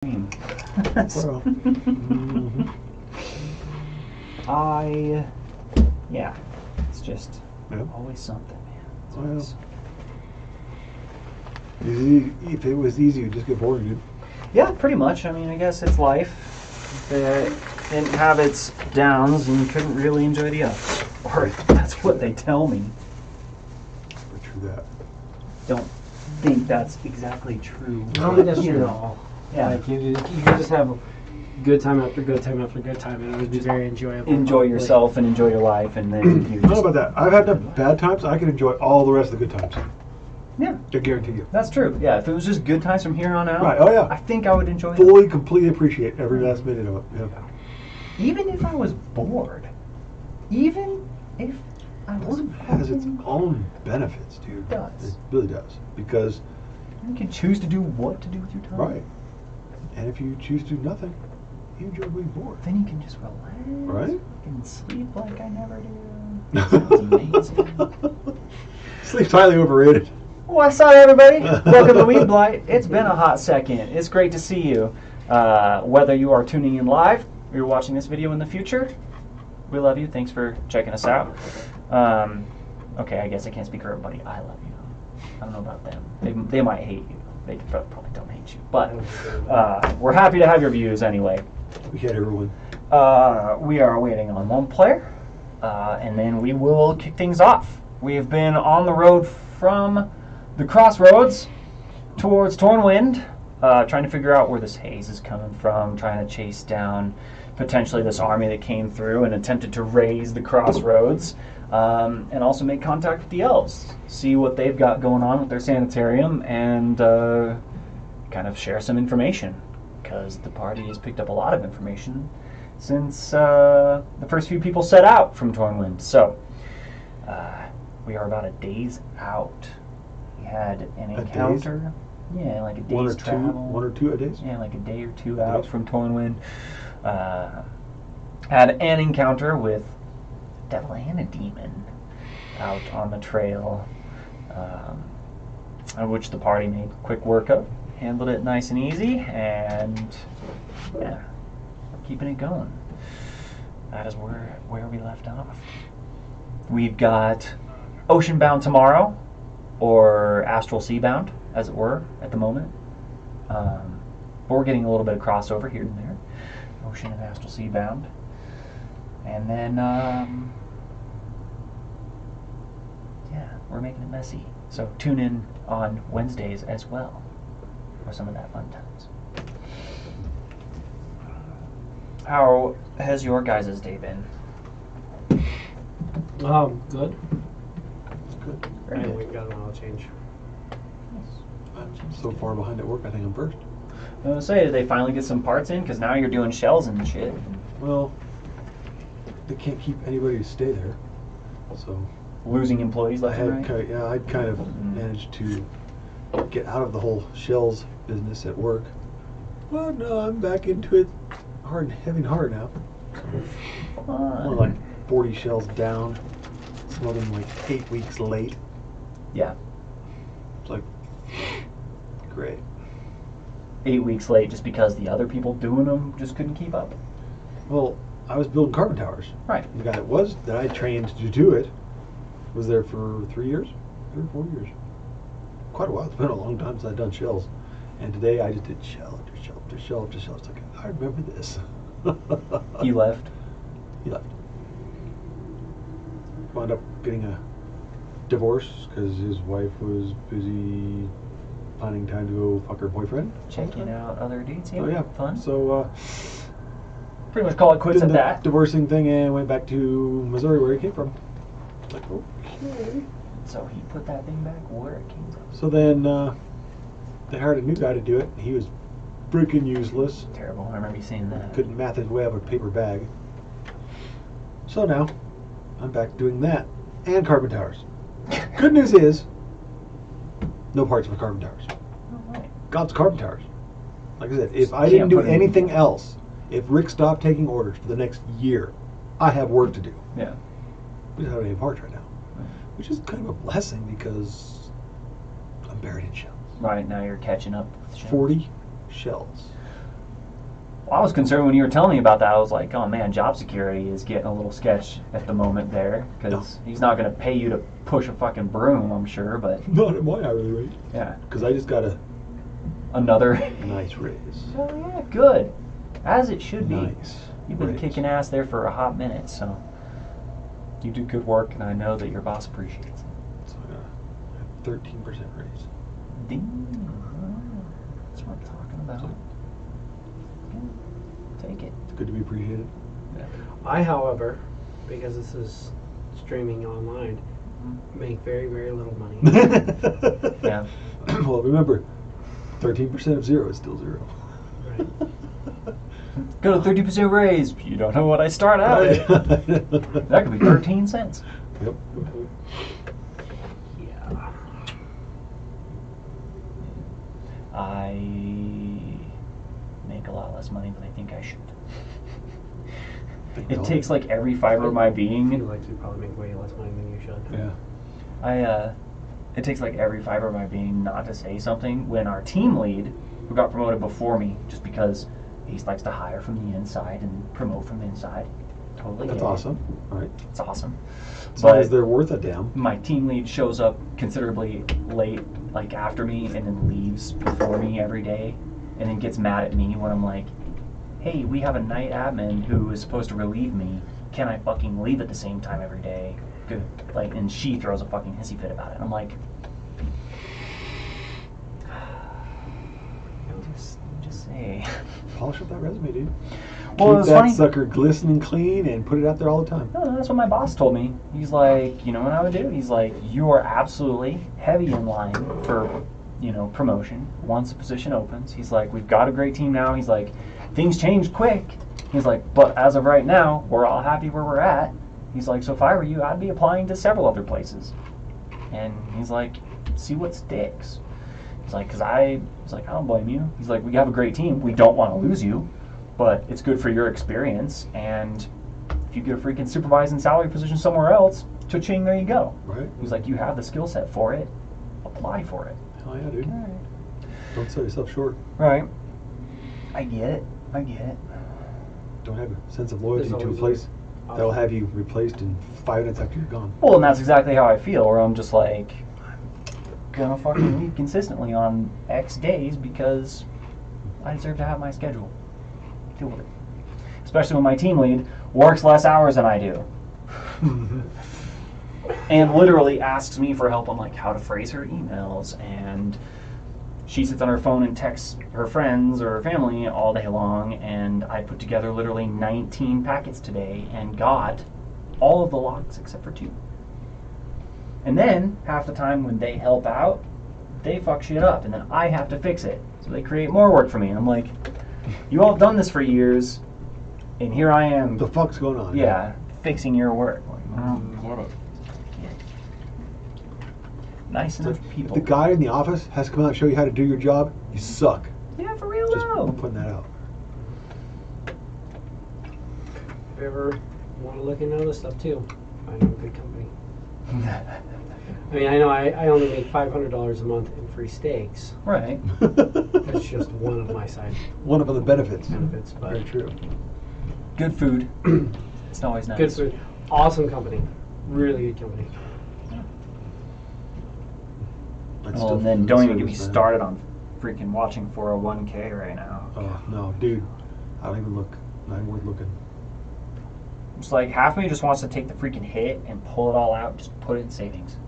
So, yeah, it's just always something, man. It's always... If it was easy, you'd just get bored, dude. Yeah, pretty much. I mean, I guess it's life. It didn't have its downs, and you couldn't really enjoy the ups. Or that's what they tell me. But true that. Don't think that's exactly true. I don't think that's true at all. Yeah. Like you can just have good time after good time after good time, and it would be very enjoyable. Enjoy yourself and enjoy your life, and then you I don't know about that. I've had bad times. I can enjoy all the rest of the good times. Yeah. I guarantee you. That's true. Yeah, if it was just good times from here on out, right. Oh yeah, I think I would enjoy it. Fully, completely appreciate every last minute of it. Yeah. Even if I was bored. Even if I was Boredom has its own benefits, dude. It does. It really does. Because you can choose to do what to do with your time. right. And if you choose to do nothing, you enjoy being bored. Then you can just relax. Right? You can sleep like I never do. That sounds amazing. Sleep's highly overrated. What's up, everybody? Welcome to Weave-Blight. It's been a hot second. It's great to see you. Whether you are tuning in live or you're watching this video in the future, we love you. Thanks for checking us out. Okay, I guess I can't speak for everybody. I love you. I don't know about them. They might hate you. They probably don't hate you. But we're happy to have your views anyway. We hate everyone. We are waiting on one player, and then we will kick things off. We have been on the road from the crossroads towards Tornwind, trying to figure out where this haze is coming from, trying to chase down potentially this army that came through and attempted to raise the crossroads, and also make contact with the elves, see what they've got going on with their sanitarium, and kind of share some information, because the party has picked up a lot of information since the first few people set out from Tornwind. So we are about a day's out. We had an encounter. Yeah, like a day's travel. One or two a days? Yeah, like a day or two out from Tornwind. Had an encounter with a devil and a demon out on the trail, which the party made quick work of. Handled it nice and easy, and yeah, we're keeping it going. That is where we left off. We've got Oceanbound tomorrow, or Astral Seabound, as it were, at the moment. But we're getting a little bit of crossover here and there. Ocean and Astral Seabound. And then, yeah, we're making it messy. So tune in on Wednesdays as well for some of that fun times. How has your guys' day been? Good. Good. Very good. We got an oil change. I'm so far behind at work, I think I'm first. I was going to say, did they finally get some parts in? Because now you're doing shells and shit. Well, they can't keep anybody to stay there, so Losing employees left and right? I'd kind of managed to get out of the whole shells business at work. Well, no, I'm back into it heavy and hard now. More like 40 shells down, some of them like 8 weeks late. Yeah. It's like, great. 8 weeks late just because the other people doing them just couldn't keep up. Well, I was building carbon towers. Right. The guy that I trained to do it was there for 3 years, 3 or 4 years. Quite a while. It's been a long time since I've done shells. And today I just did shell after shell after shell after shell. It's like, I remember this. He left. He left. Wound up getting a divorce because his wife was busy finding time to go fuck her boyfriend. Checking out other dudes. Yeah, Oh yeah, fun. So Pretty much call it quits did at the that. divorcing thing and went back to Missouri where he came from. Like, okay. So he put that thing back where it came from. So then they hired a new guy to do it. He was freaking useless. Terrible. I remember you saying that. Couldn't math his way out of a paper bag. So now I'm back doing that and carbon towers. Good news is no parts for carbon towers. All right. God's carbon towers. Like I said, if I didn't do anything else, if Rick stopped taking orders for the next year, I have work to do. Yeah. We don't have any parts right now, which is kind of a blessing because I'm buried in shells. Right, now you're catching up with shells. 40 shells. Well, I was concerned when you were telling me about that. I was like, oh man, job security is getting a little sketch at the moment there, because he's not going to pay you to push a fucking broom, I'm sure, but... Not at my hourly rate. Yeah. Because I just got Another... nice raise. Oh yeah, good. As it should be. Nice. You've been raise. kicking ass there for a hot minute, so... You do good work, and I know that your boss appreciates it. So I got a 13% raise. Ding. That's what I'm talking about. Take it. It's good to be appreciated. Yeah. I, however, because this is streaming online, make very, very little money. Yeah. Well, remember, 13% of 0 is still 0. Right. Go to 30% raise. You don't know what I start out with. That could be 13 cents. Yep. Yeah. I make a lot less money than I think I should. It takes like every fiber of my I feel being. like you probably make way less money than you should. Yeah. It takes like every fiber of my being not to say something when our team lead, who got promoted before me, just because he likes to hire from the inside and promote from the inside. Totally. That's get it. awesome. All right. It's awesome. As long But as they're worth a damn. my team lead shows up considerably late, like after me, and then leaves before me every day, and then gets mad at me when I'm like, hey, we have a night admin who is supposed to relieve me. Can I fucking leave at the same time every day? Good. Like, and she throws a fucking hissy fit about it. And I'm like, just say. Polish up that resume, dude. Well, it Keep was that funny. sucker glistening clean and put it out there all the time. No, that's what my boss told me. He's like, you know what I would do? He's like, you are absolutely heavy in line for, promotion once the position opens. He's like, we've got a great team now. He's like, things change quick. He's like, but as of right now, we're all happy where we're at. He's like, so if I were you, I'd be applying to several other places. And he's like, see what sticks. He's like, I don't blame you. He's like, we have a great team. We don't want to lose you, but it's good for your experience. And if you get a freaking supervising salary position somewhere else, cha-ching, there you go. Right? He's like, you have the skill set for it. Apply for it. Hell yeah, dude. All right. Don't sell yourself short. Right. I get it. Don't have a sense of loyalty There's to a always place that'll have you replaced in 5 minutes after you're gone. Well, and that's exactly how I feel, where I'm just like, I'm gonna fucking leave consistently on X days because I deserve to have my schedule. Deal with it. Especially when my team lead works less hours than I do. And literally asks me for help on like how to phrase her emails, and she sits on her phone and texts her friends or her family all day long, and I put together literally 19 packets today and got all of the locks except for 2. And then half the time when they help out, they fuck shit up, and then I have to fix it. So they create more work for me, and I'm like, you all have done this for years, and here I am. The fuck's going on? Yeah, fixing your work. Like, get it. Nice enough people. If the guy in the office has to come out and show you how to do your job, you suck. Yeah, for real Just though. putting that out. If you ever want to look into other stuff too, find a good company. I mean, I know I only make $500 a month in free steaks. Right. That's just one of my side One of the benefits. benefits, but Very true. Good food. It's always nice. good food. Awesome company. Really good company. I'd Well, still and then food don't even get me service, man. started on freaking watching 401k right now. Oh, no, dude. I don't even look. Not even worth looking. It's like half of me just wants to take the freaking hit and pull it all out, just put it in savings.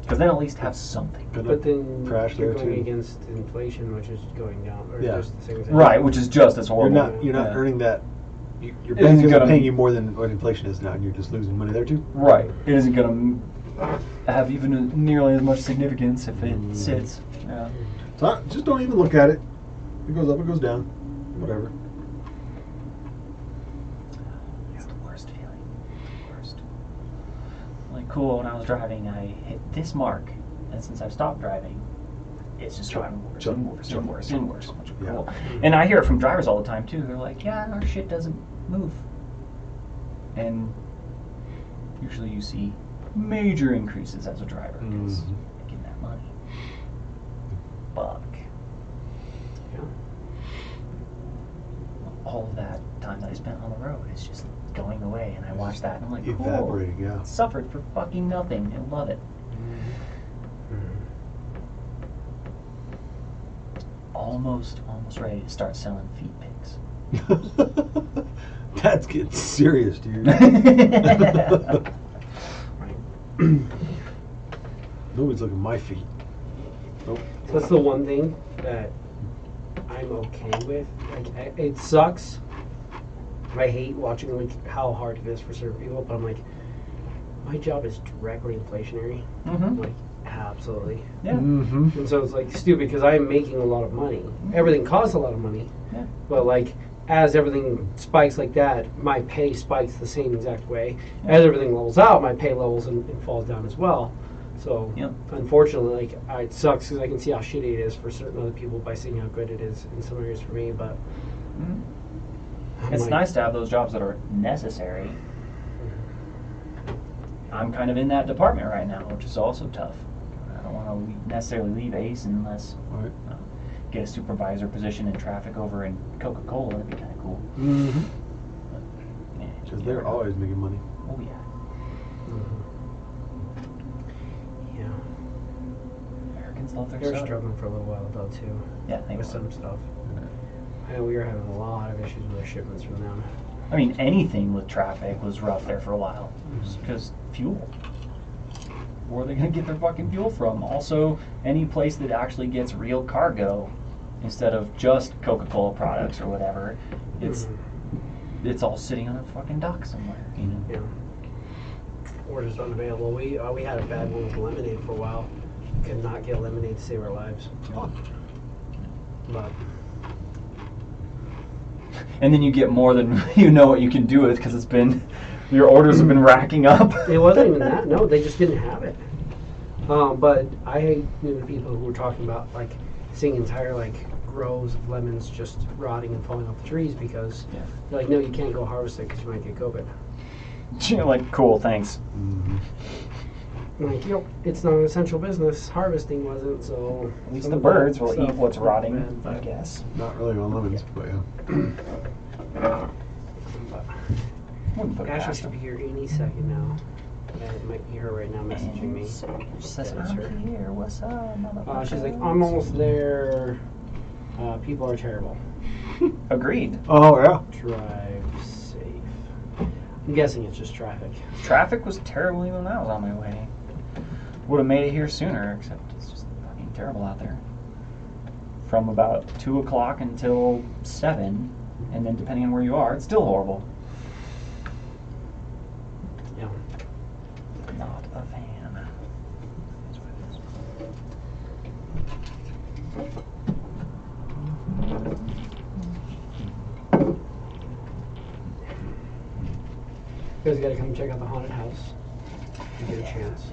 Because then at least have something. Gonna But then crash you're there going too. against inflation, which is going down, or Yeah. just the same as Right, which is just as You're horrible. not Yeah. earning that. Your It bank isn't isn't gonna- paying you more than what inflation is now, and you're just losing money there too. Right. It isn't going to have even nearly as much significance if it sits. Yeah. So just don't even look at it. It goes up, it goes down, whatever. It's the worst feeling. The worst. Like, cool, when I was driving, I hit this mark, and since I've stopped driving, it's just driving worse and worse and worse and worse. Yeah. Cool. And I hear it from drivers all the time, too. They're like, yeah, our shit doesn't move. And usually you see major increases as a driver, because Mhm. making that money. Fuck. Yeah. all of that time that I spent on the road is just going away, and I watch that and I'm like, cool. Evaporating, yeah. Suffered for fucking nothing. I love it. Almost ready to start selling feet pics. That's getting serious, dude. Nobody's looking at my feet. Nope. So that's the one thing that I'm okay with. Like, it sucks. I hate watching like how hard it is for certain people, but I'm like, my job is directly inflationary. Mm-hmm. Like, absolutely. Yeah. Mm-hmm. And so it's like stupid because I'm making a lot of money. Everything costs a lot of money. Yeah. But like, as everything spikes like that, my pay spikes the same exact way. As everything levels out, my pay levels and falls down as well. So, Yep. unfortunately, like, it sucks because I can see how shitty it is for certain other people by seeing how good it is in some areas for me. But I'm It's like, nice to have those jobs that are necessary. I'm kind of in that department right now, which is also tough. I don't want to necessarily leave Ace unless Right. get a supervisor position in traffic over in Coca-Cola. That'd be kind of cool. Mm-hmm. Yeah, Because they're always making money. Oh yeah. Yeah, Americans love their they were soda. struggling for a little while though too Yeah, they with were. some stuff. I know we were having a lot of issues with our shipments from them. I mean, anything with traffic was rough there for a while. Because fuel. Where are they going to get their fucking fuel from? Also, any place that actually gets real cargo instead of just Coca-Cola products or whatever, it's all sitting on a fucking dock somewhere, you know? Yeah. Or just unavailable. We had a bad one with lemonade for a while. Could not get lemonade to save our lives. But And then you get more than you know what you can do with because it's been, your orders have been racking up. it wasn't even that. No, they just didn't have it. But I knew the people who were talking about like seeing entire like groves of lemons just rotting and falling off the trees because Yeah. they're like, no, you can't go harvest it because you might get COVID. You're like, cool, thanks. Mm-hmm. I'm like, it's not an essential business. Harvesting wasn't, so. At least some the of that birds will stuff eat what's was rotting, bad, I guess. Not really on lemons, but yeah. but Wouldn't put it Ashley past should be them. here any second now. It might be her right now messaging me. She says, That's her. I'm here, what's up, motherfucker? She's like, I'm almost there. People are terrible. Agreed. Oh, yeah. Drive safe. I'm guessing it's just traffic. Traffic was terrible even when I was on my way. Would have made it here sooner, except it's just fucking terrible out there. From about 2 o'clock until 7, and then depending on where you are, it's still horrible. Yeah. Not a fan. That's what it You guys gotta come check out the haunted house. If you get a chance. is.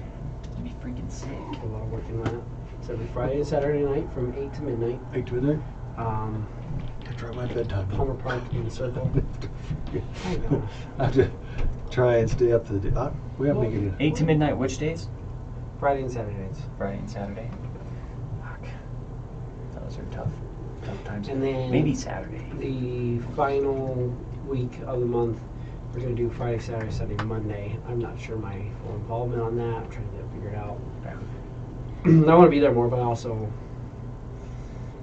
I'd be freaking sick. A lot of work in that. It's every Friday and Saturday night from 8 to midnight. 8 to midnight? Um, I try my bedtime. Palmer Park in the circle. I know. I have to try and stay up to the day. We have to make it in. 8 to midnight, which days? Friday and Saturdays. Friday and Saturday. Fuck. Those are tough. Tough times. And then Maybe Saturday. the final week of the month, we're going to do Friday, Saturday, Sunday, Monday. I'm not sure my full involvement on that. I'm trying to get it figured out. I want to be there more, but also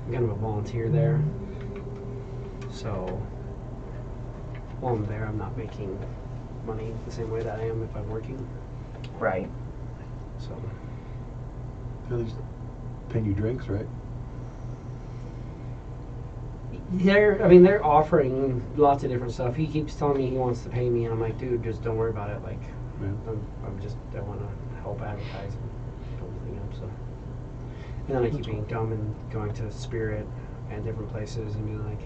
I'm kind of a volunteer there. So while I'm there, I'm not making money the same way that I am if I'm working. Right. So At least paying you drinks, right? they're offering lots of different stuff. He keeps telling me he wants to pay me, and I'm like, dude, just don't worry about it. Like, Yeah. I want to help advertise and build the thing up. So, and then I keep being dumb and going to Spirit and different places and being like,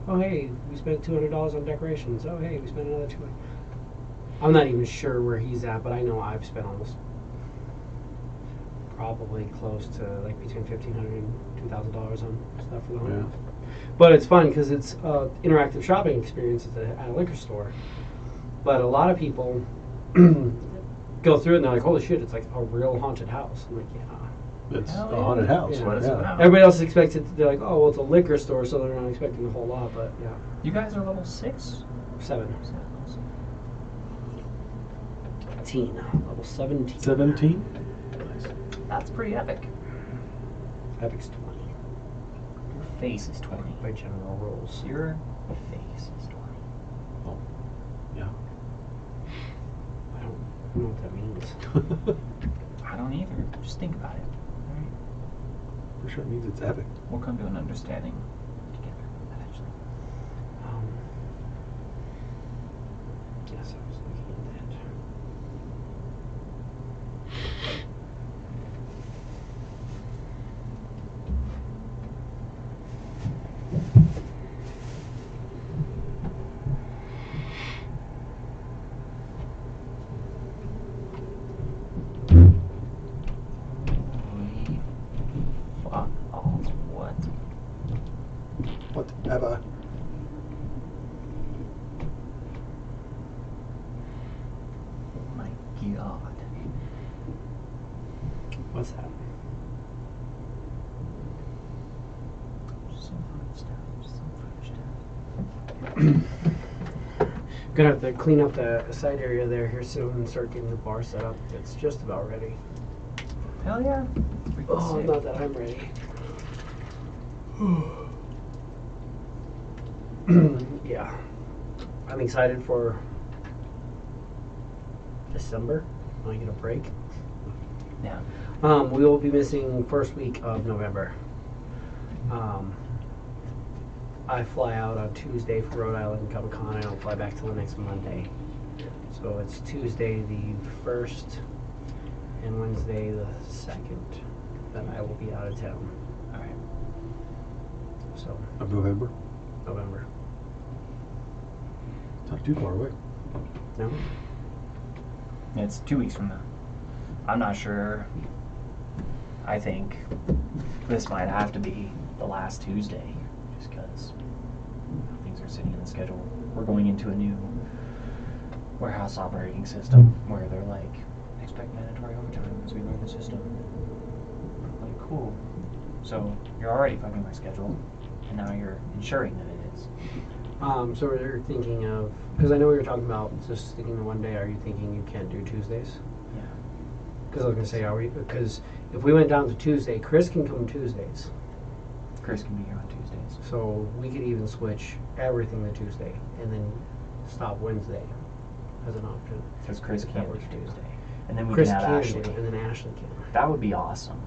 oh hey, we spent $200 on decorations. Oh hey, we spent another $200. I'm not even sure where he's at, but I know I've spent almost probably close to like between $1,500 and $2,000 on stuff for the home. Yeah. But it's fun because it's interactive shopping experience at a liquor store. But a lot of people go through it and they're like, holy shit, it's like a real haunted house. I'm like, yeah. It's Hell a yeah. haunted house. Yeah. What is it about? Everybody else expects it. They're like, oh, well, it's a liquor store, so they're not expecting a whole lot. But yeah, You guys are level 6? 7. 17. Level 17. 17? Nice. That's pretty epic. Epic's 20 Your face is 20. by general rules. Your face is 20. Oh, yeah. I don't know what that means. I don't either. Just think about it. Alright? For sure it means it's epic. We'll come to an understanding together eventually. Yes, I was looking at that. Holy fuck alls, what? Whatever. Oh my god. What's that? Some fun stuff. Some fun stuff. Gonna have to clean up the side area there here soon and start getting the bar set up. It's just about ready. Hell yeah. Freaking Oh, sick. not that I'm ready. Yeah. I'm excited for December when I get a break. Yeah. We will be missing first week of November. I fly out on Tuesday for Rhode Island Comic Con. I don't fly back till the next Monday. So it's Tuesday the 1st and Wednesday the 2nd that I will be out of town. Alright. So Of November? November. Not too far away. No? It's 2 weeks from now. I'm not sure. I think this might have to be the last Tuesday, just because things are sitting in the schedule. We're going into a new warehouse operating system where they're like, expect mandatory overtime as we learn the system. Like, cool. So you're already fucking my schedule, and now you're ensuring that it is. So you're thinking of, because I know we were talking about just sticking to one day. Are you thinking you can't do Tuesdays? Yeah. Because I was gonna say, because if we went down to Tuesday, Chris can come Tuesdays, Chris can be here on Tuesdays. so we could even switch everything to Tuesday and then stop Wednesday as an option. Because Chris can't do works for you. Tuesday. And then we Chris can have can Ashley. do it, and then Ashley can, That would be awesome.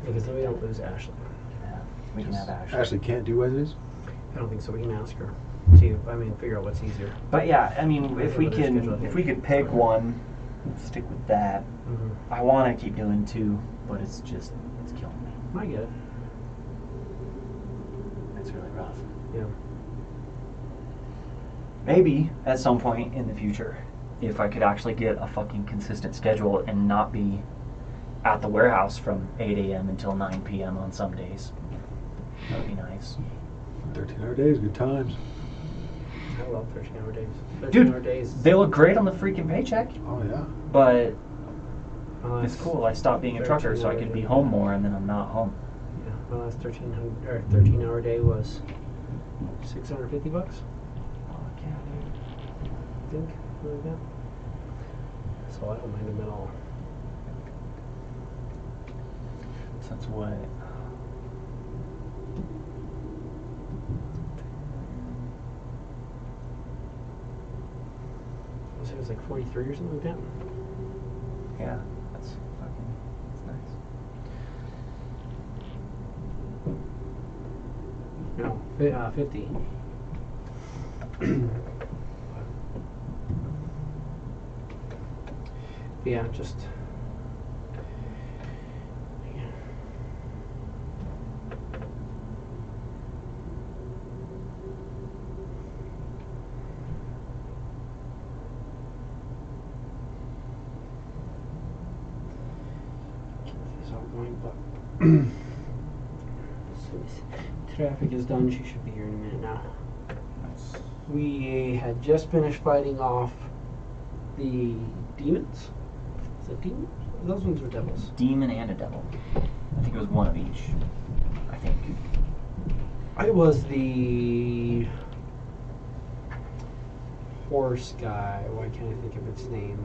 because then we don't lose Ashley. Yeah. We can have Ashley. Ashley can't do Wednesdays? I don't think so. We can ask her. See, figure out what's easier. But yeah, I mean, if we What their schedule can, is. if we could pick one, stick with that. Mm-hmm. I want to keep doing 2, but it's killing me. I get it. It's really rough. Yeah. Maybe at some point in the future, if I could actually get a fucking consistent schedule and not be at the warehouse from 8 a.m. until 9 p.m. on some days, that would be nice. 13-hour days, good times. I love 13-hour days. 13-hour Dude, days. they look great on the freaking paycheck, Oh, yeah. but My it's last- cool. I stopped being a trucker so I could be home more, and then I'm not home. Yeah, my last 13-hour day was $650, Fuck yeah, I think, something like that. So I don't mind them at all. dude. So that's what. I think it was like 43 or something like that. Yeah, that's fucking. That's nice. No, 50. Yeah, just. Yeah. Keep this all going, but. Traffic is done. She should be here in a minute now. Nice. We had just finished fighting off the demons. Is it demons? Those ones were devils. Demon and a devil. It was one of each, I think. I was the horse guy. Why can't I think of its name?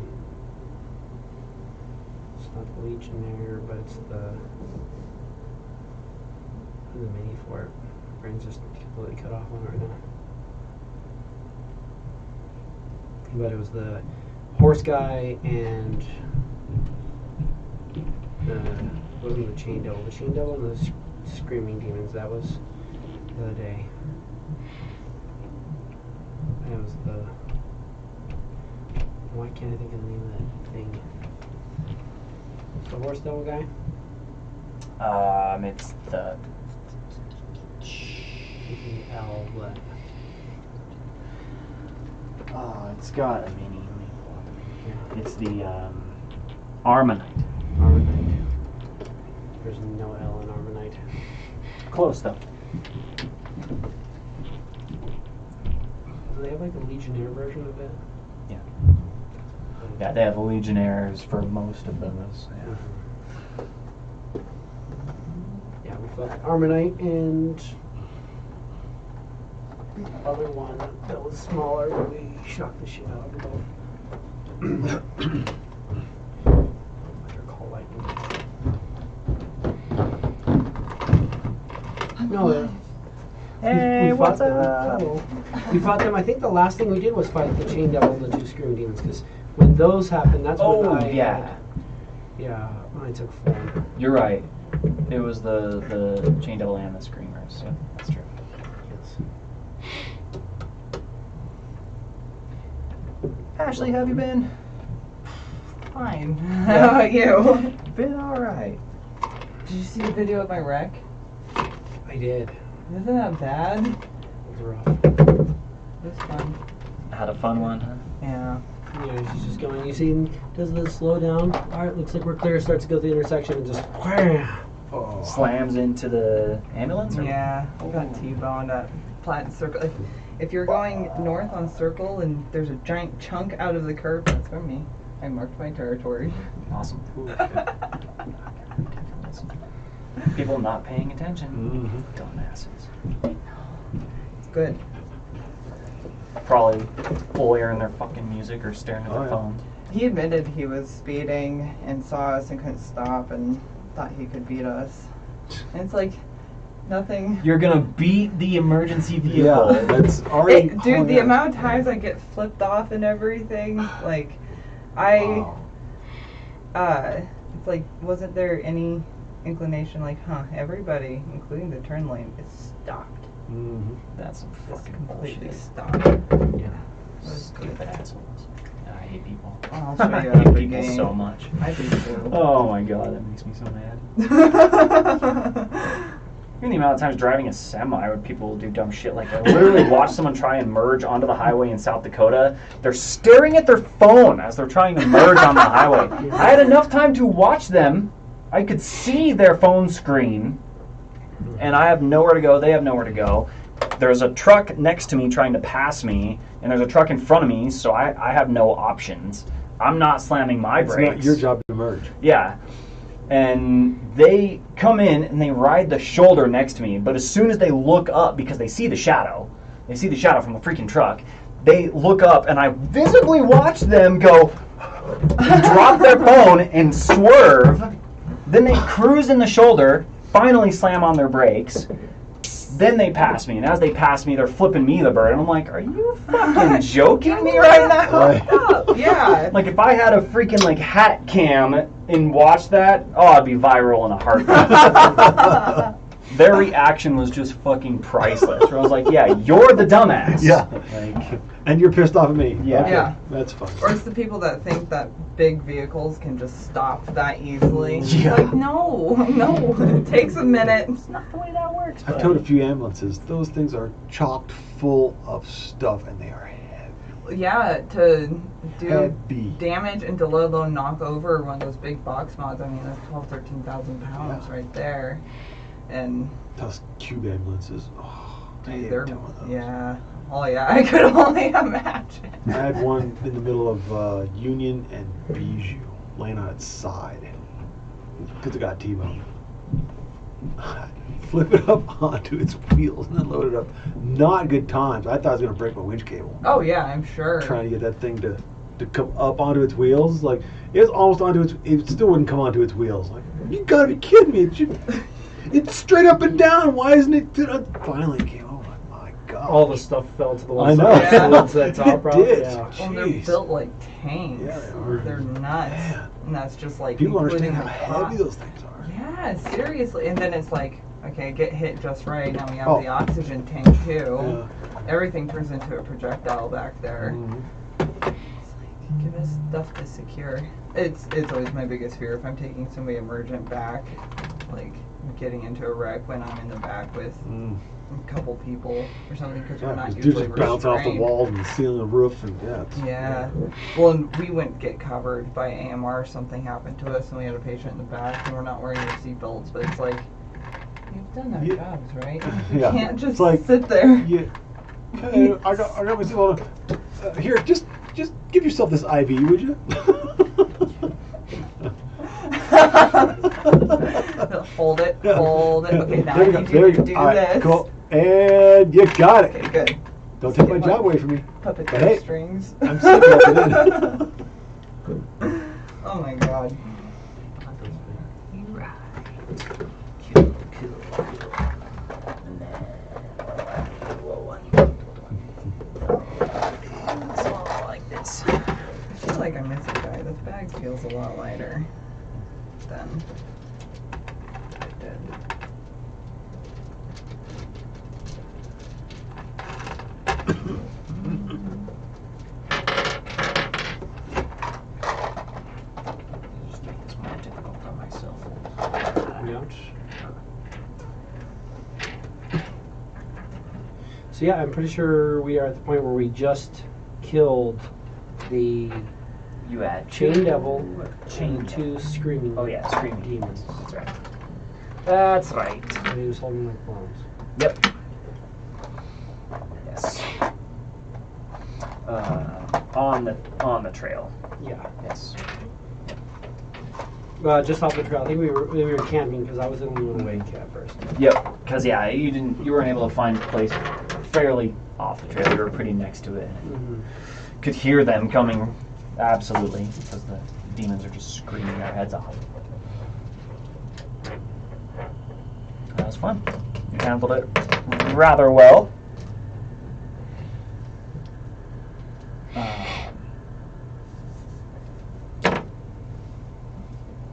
It's not the Legionnaire, but it's the mini for it. Brain's just completely cut off on it right now. But it was the horse guy and it wasn't the chain devil. The chain devil and the screaming demons. That was the other day. And it was the. Why can't I think of the name of that thing? The horse devil guy. It's the. L what? It's got a mini. It's the Armonite. Armonite. There's no L in Armonite. Close though. Do they have like a Legionnaire version of it? Yeah. Yeah, they have Legionnaires for most of those. Yeah. Yeah, we fought Armonite and the other one that was smaller, but we shocked the shit out of them both. They're called lightning. No, Hey, we what's fought up? them. We fought them. I think the last thing we did was fight the Chain Devil and the two Screaming Demons, because when those happened, that's when when I took form. You're right. It was the Chain Devil and the Screamers. Yeah, that's true. Ashley, how have you been? Fine. Yeah. How about you? Been alright. Did you see the video of my wreck? I did. Isn't that bad? It was rough. It was fun. Had a fun one, huh? Yeah. Yeah, she's just going. You see, does the slow down? All right, looks like we're clear. Starts to go through the intersection and just wham! Oh. Slams into the ambulance? Or? Yeah. Got T-boned at Platte Circle. If you're going north on Circle and there's a giant chunk out of the curb, that's from me. I marked my territory. Awesome. People not paying attention. Dumbasses. It's good. Probably blaring their fucking music or staring at their phones. He admitted he was speeding and saw us and couldn't stop and thought he could beat us. And it's like, nothing. You're gonna beat the emergency vehicle. Yeah, that's already. Dude, the amount of times I get flipped off and everything, like, it's like, wasn't there any inclination, like, everybody, including the turn lane, is stopped. Mm-hmm. That's some It's fucking completely bullshit. stopped. Yeah. was good. Stupid assholes. I hate people. I'll show you I after hate the people game. so much. I do too. Oh my god, that makes me so mad. Even the amount of times driving a semi where people do dumb shit, like I literally watched someone try and merge onto the highway in South Dakota. They're staring at their phone as they're trying to merge on the highway. I had enough time to watch them. I could see their phone screen, and I have nowhere to go. They have nowhere to go. There's a truck next to me trying to pass me, and there's a truck in front of me, so I have no options. I'm not slamming my brakes. It's not your job to merge. Yeah. And they come in and they ride the shoulder next to me, but as soon as they look up, because they see the shadow from the freaking truck, they look up and I visibly watch them go, drop their phone and swerve, then they cruise in the shoulder, finally slam on their brakes, then they pass me, and as they pass me, they're flipping me the bird, and I'm like, are you fucking joking me right now? Yeah. Like, if I had a freaking, like, hat cam and watched that, I'd be viral in a heartbeat. Their reaction was just fucking priceless. Where I was like, yeah, you're the dumbass. Yeah. Like, And you're pissed off at me. Yeah. Okay, Yeah. That's fine. Or it's the people that think that big vehicles can just stop that easily. Yeah. Like, no, it takes a minute. It's not the way that works. I've towed a few ambulances. Those things are chocked full of stuff, and they are heavy. Yeah, to do Heavy. damage and to let alone knock over one of those big box mods, I mean, that's 12,000, 13,000 pounds right there. And Those cube ambulances. Oh, I hate they're, towing those. yeah. Oh, yeah, I could only imagine. I had one in the middle of Union and Bijou, laying on its side, because it got T-boned. flip it up onto its wheels and then load it up. Not good times. I thought I was going to break my winch cable. Oh yeah, I'm sure. Trying to get that thing to come up onto its wheels. Like, it was almost onto its, it still wouldn't come onto its wheels. Like, you gotta be kidding me. It's straight up and down. Why isn't it? Finally it came. Oh my God. All the stuff fell to the one I know. side. Yeah. To that top, It probably. did. Yeah. Well, they're Jeez. built like tanks. Yeah, they are. They're nuts. Man. And that's just like People including understand how the heavy cost. those things are. Yeah, seriously. And then it's like, okay, get hit just right. Now we have Oh. the oxygen tank too. Yeah. Everything turns into a projectile back there. Mhm. It's like, give us stuff to secure. It's always my biggest fear if I'm taking somebody emergent back, like getting into a wreck when I'm in the back with Mm. a couple people or something because we're Yeah, not 'cause usually dudes just bounce off the restrained. walls and the ceiling and the roof, and yeah. Yeah. Well, and we wouldn't get covered by AMR if something happened to us and we had a patient in the back and we're not wearing our seatbelts, but it's like, you've done our Yeah. jobs, right? You Yeah. can't just It's like- sit there. Yeah. Hey, I got my seatbelt. Here, just give yourself this IV, would you? Hold it, hold it. Okay, now There I we go, need there you to go. do All right, this. cool. And you got it. Okay, good. Don't take my job away from me. Puppet But hey, strings. I'm sick of it. Oh my god. Cool, cool, cool. And then little one. Small like this. I feel like I'm missing a guy. This bag feels a lot lighter than it did. Just make this more difficult for myself. Ouch. So yeah, I'm pretty sure we are at the point where we just killed the You add Chain Devil Chain and two screaming. Oh yeah, screaming demons. That's right. That's right. And he was holding like bones. Yep. Yes. On the trail. Yeah. Yes. Just off the trail. I think we were camping because I was the only one awake at first. Yep. Because yeah, you weren't able to find a place fairly off the trail. You were pretty next to it. Mm-hmm. Could hear them coming. Absolutely, because the demons are just screaming their heads off. That was fun. You handled it rather well.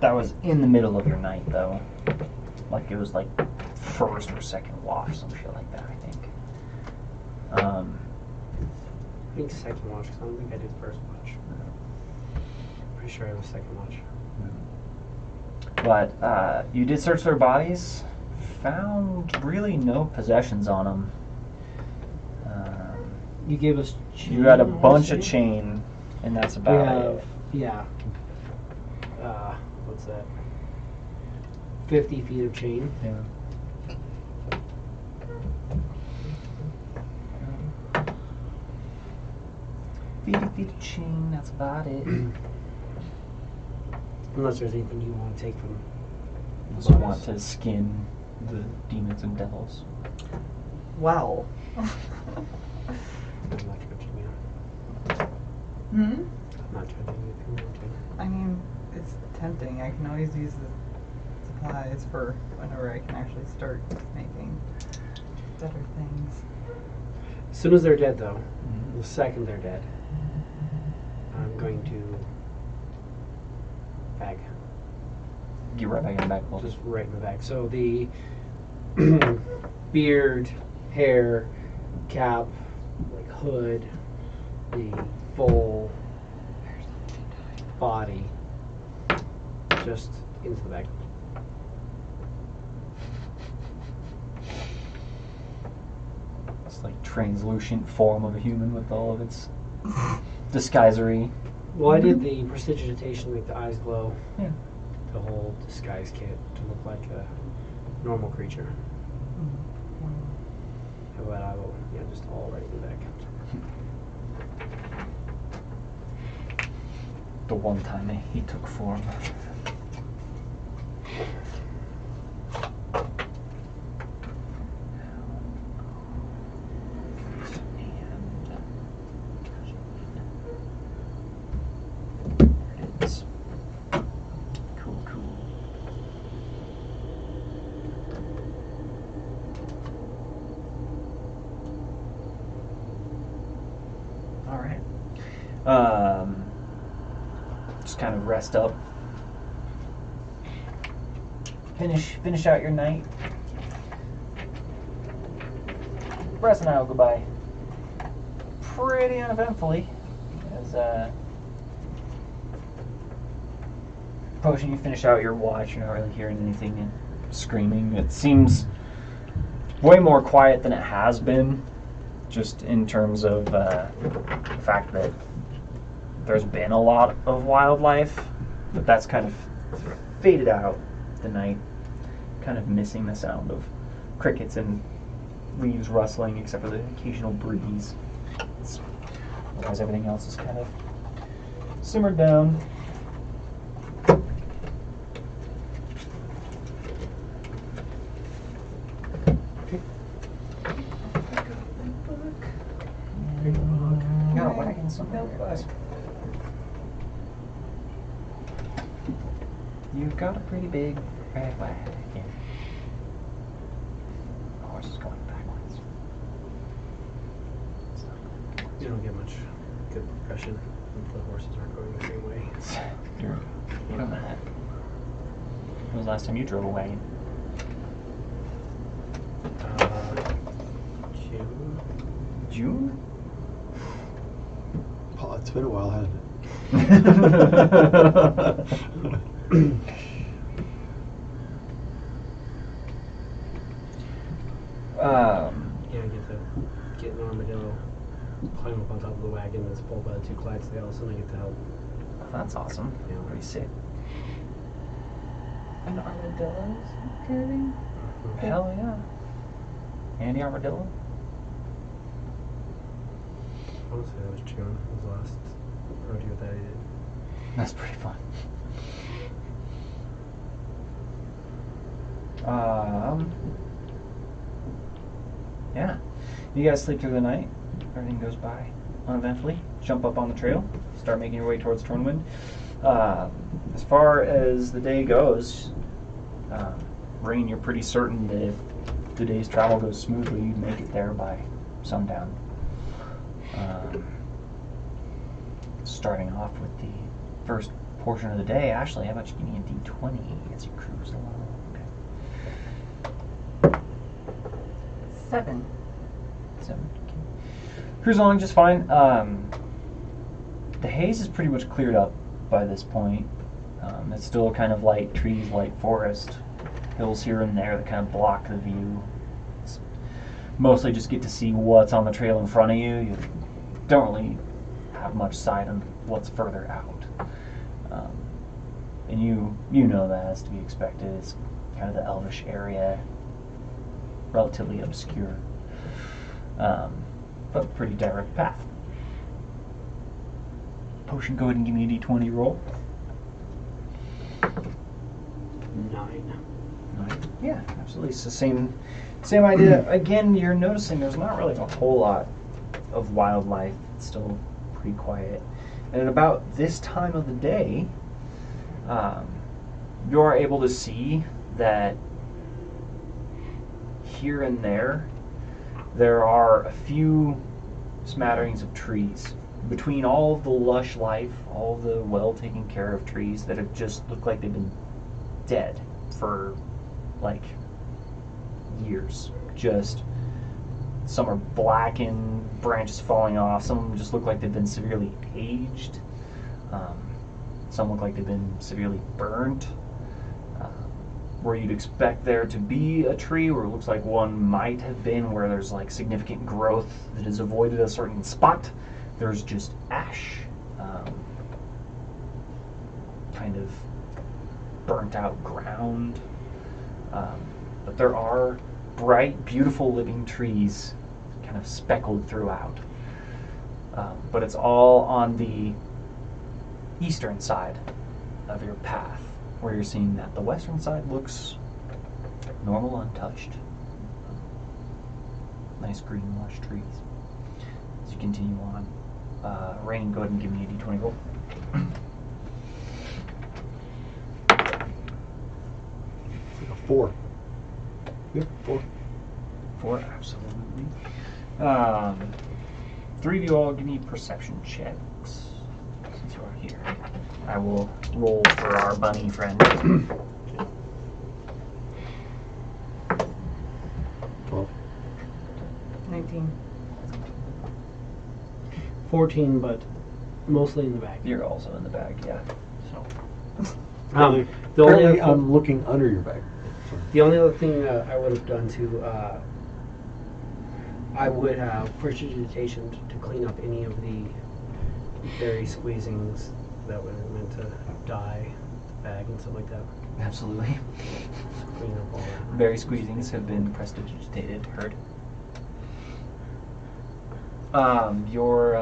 That was in the middle of your night, though. Like it was like first or second watch, some shit like that, I think. I think second watch because I don't think I did first watch. Pretty sure I was second watch. But you did search their bodies, found really no possessions on them. You gave us. You had a chain, bunch of honestly? chain, and that's We about have, it. yeah. What's that? 50 feet of chain. Yeah. 50 feet of chain, that's about it. Unless there's anything you want to take from. Just want to skin the demons and devils. Wow. I'm not judging you. Hmm? I'm not judging you if you want to. I mean, it's tempting. I can always use the supplies for whenever I can actually start making better things. As soon as they're dead, though, the second they're dead, I'm going to bag. Get right back in the back. Well, Just right in the bag. So the beard, hair, cap, like hood, the full body, just into the bag. it's like translucent form of a human with all of its disguisery. Well, I did the prestidigitation, make the eyes glow. Yeah. The whole disguise kit to look like a normal creature. But I will, yeah, just all right in the back. The one time he took form. All right. Just kind of rest up. Finish out your night. Rest and I will go by pretty uneventfully. As Potion, you finish out your watch. You're not really hearing anything screaming. It seems way more quiet than it has been, just in terms of the fact that there's been a lot of wildlife, but that's kind of faded out the night, kind of missing the sound of crickets and leaves rustling, except for the occasional breeze. Otherwise, everything else is kind of simmered down. Got a wagon somewhere. You've got a pretty big red wagon. The horse is going backwards. You don't get much good progression if the horses aren't going the same way. You don't know that. When was the last time you drove a wagon? June. June? Oh, it's been a while, hasn't it? Yeah, get an armadillo, climb up on top of the wagon that's pulled by the two Clydesdales, and I get to help. That's awesome. Yeah. Pretty sick. An armadillo's carrying? Hell yeah. Andy Armadillo? I want to say that was June. It was the last rodeo that I did. That's pretty fun. Yeah. You guys sleep through the night. Everything goes by uneventfully. Jump up on the trail. Start making your way towards Tornwind. As far as the day goes, Rain, you're pretty certain that if the day's travel goes smoothly, you'd make it there by sundown. Starting off with the first portion of the day, Ashley, how about you give me a D20 as you cruise along? Okay. 7. 7. Okay. Cruise along just fine. The haze is pretty much cleared up by this point. It's still kind of light trees, light forest, hills here and there that kind of block the view. It's mostly just get to see what's on the trail in front of you. You don't really have much sight on what's further out. And you know that as to be expected. It's kind of the Elvish area, relatively obscure, but pretty direct path. Potion, go ahead and give me a D20 roll. 9. Yeah, absolutely. It's the same idea. Again, you're noticing there's not really a whole lot of wildlife. It's still pretty quiet. And at about this time of the day, you're able to see that here and there are a few smatterings of trees. Between all of the lush life, all of the well taken care of trees that have just looked like they've been dead for like years. Just some are blackened, branches falling off. Some of them just look like they've been severely aged. Some look like they've been severely burnt. Where you'd expect there to be a tree, where it looks like one might have been, where there's like significant growth that has avoided a certain spot, there's just ash, kind of burnt out ground. But there are bright, beautiful living trees kind of speckled throughout. But it's all on the eastern side of your path, where you're seeing that the western side looks normal, untouched. Nice green, lush trees. As you continue on, Rain, go ahead and give me a D20 roll. It's like a 4. Yep, 4. 4, absolutely. three of you all give me perception checks since you are here. I will roll for our bunny friend. 12. 19. 14, but mostly in the back. You're also in the bag, yeah. So The only Apparently, other I'm looking under your bag. So. The only other thing I would have done too, I would have prestidigitation to clean up any of the berry squeezings that were meant to dye the bag and stuff like that. absolutely. Clean up all that. Berry squeezings have been prestidigitated, heard. You're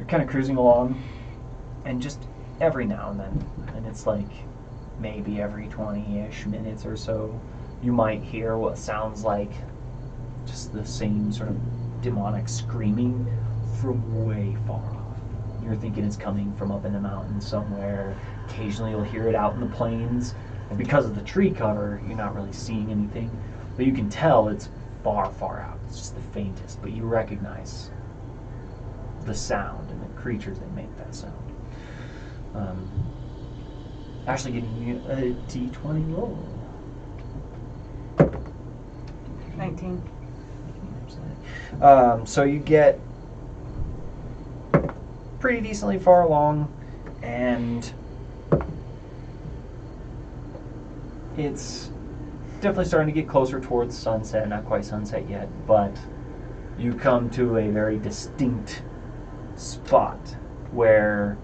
kind of cruising along, and just every now and then, and it's like maybe every 20-ish minutes or so, you might hear what sounds like just the same sort of demonic screaming from way far off. You're thinking it's coming from up in the mountains somewhere. Occasionally you'll hear it out in the plains, and because of the tree cover, you're not really seeing anything, but you can tell it's far, far out. It's just the faintest, but you recognize the sound and the creatures that make that sound. Actually giving you a D20 roll. 19. So you get pretty decently far along, and it's definitely starting to get closer towards sunset. Not quite sunset yet, but you come to a very distinct spot where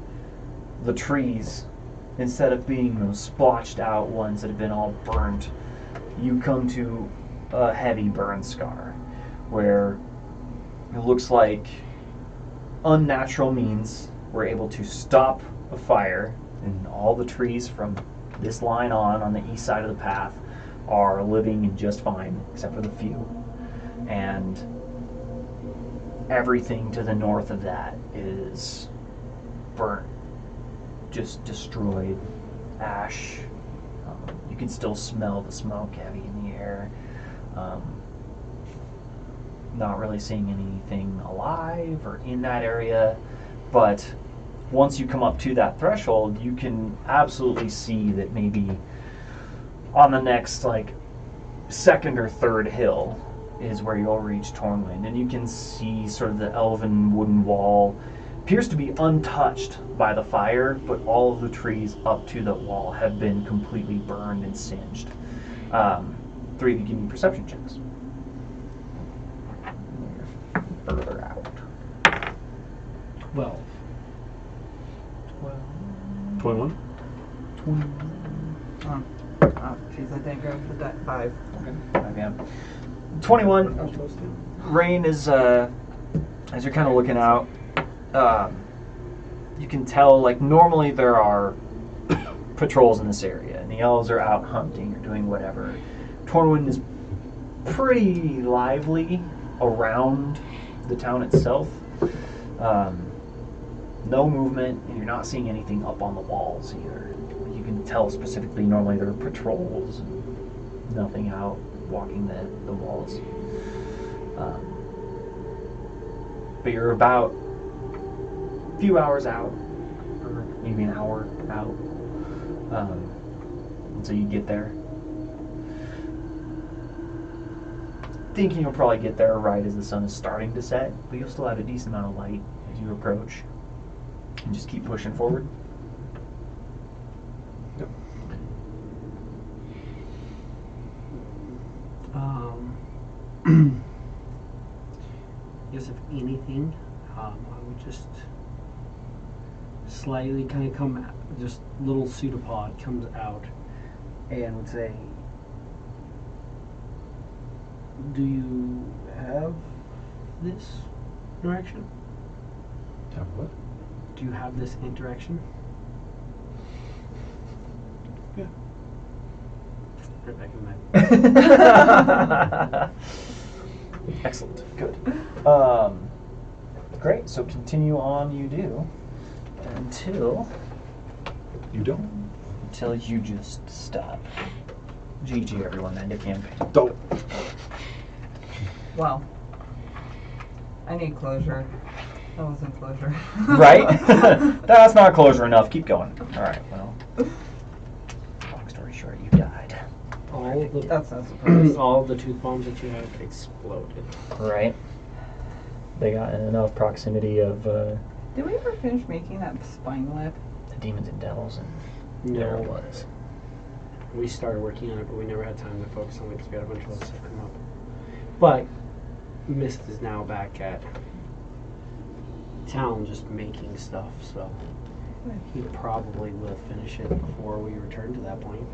the trees, instead of being those splotched out ones that have been all burnt, you come to a heavy burn scar where it looks like unnatural means were able to stop a fire, and all the trees from this line on the east side of the path are living just fine, except for the few. And everything to the north of that is burnt, just destroyed, ash. You can still smell the smoke heavy in the air. Not really seeing anything alive or in that area, but once you come up to that threshold, you can absolutely see that maybe on the next second or third hill is where you'll reach Tornwind, and you can see sort of the elven wooden wall appears to be untouched by the fire, but all of the trees up to the wall have been completely burned and singed. Three of you give me perception checks. Further out. 12. 21? Oh, jeez, I didn't grab the 5. Okay, 5 a.m. 21. I'm supposed to. Rain is, as you're kind of looking out, you can tell, normally there are patrols in this area, and the elves are out hunting or doing whatever. Tornwind is pretty lively around the town itself. No movement, and you're not seeing anything up on the walls either. You can tell specifically normally there are patrols and nothing out walking the walls. But you're about a few hours out, or maybe an hour out, until you get there. Thinking you'll probably get there right as the sun is starting to set, but you'll still have a decent amount of light as you approach. And just keep pushing forward. Yep. Guess if anything, I would just slightly kind of come, just little pseudopod comes out and would say, "Do you have this interaction? Have what? Do you have this interaction?" Yeah. Right back in my Excellent. Good. Great. So continue on. You do until You don't? you just stop. GG, everyone. End of campaign. Don't. Wow. I need closure. That wasn't closure. Right? That's not closure enough. Keep going. All right. Well, long story short, you died. That's not surprising. All the tooth bombs that you have exploded. Right. They got in enough proximity of Did we ever finish making that spine lip? the demons and devils, and No. there it was. We started working on it, but we never had time to focus on it because we had a bunch of other stuff come up. But Mist is now back at town just making stuff, so he probably will finish it before we return to that point.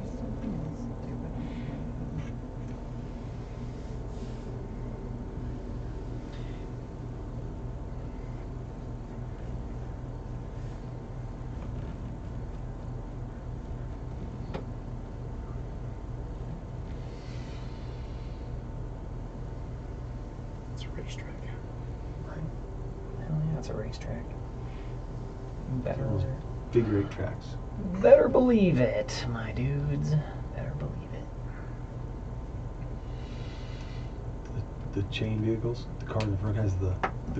There's something else stupid. It's a racetrack. Hell yeah, it's a racetrack. Better, Those figure 8 tracks. better believe it, my dudes. Better believe it. The chain vehicles. The car in the front has the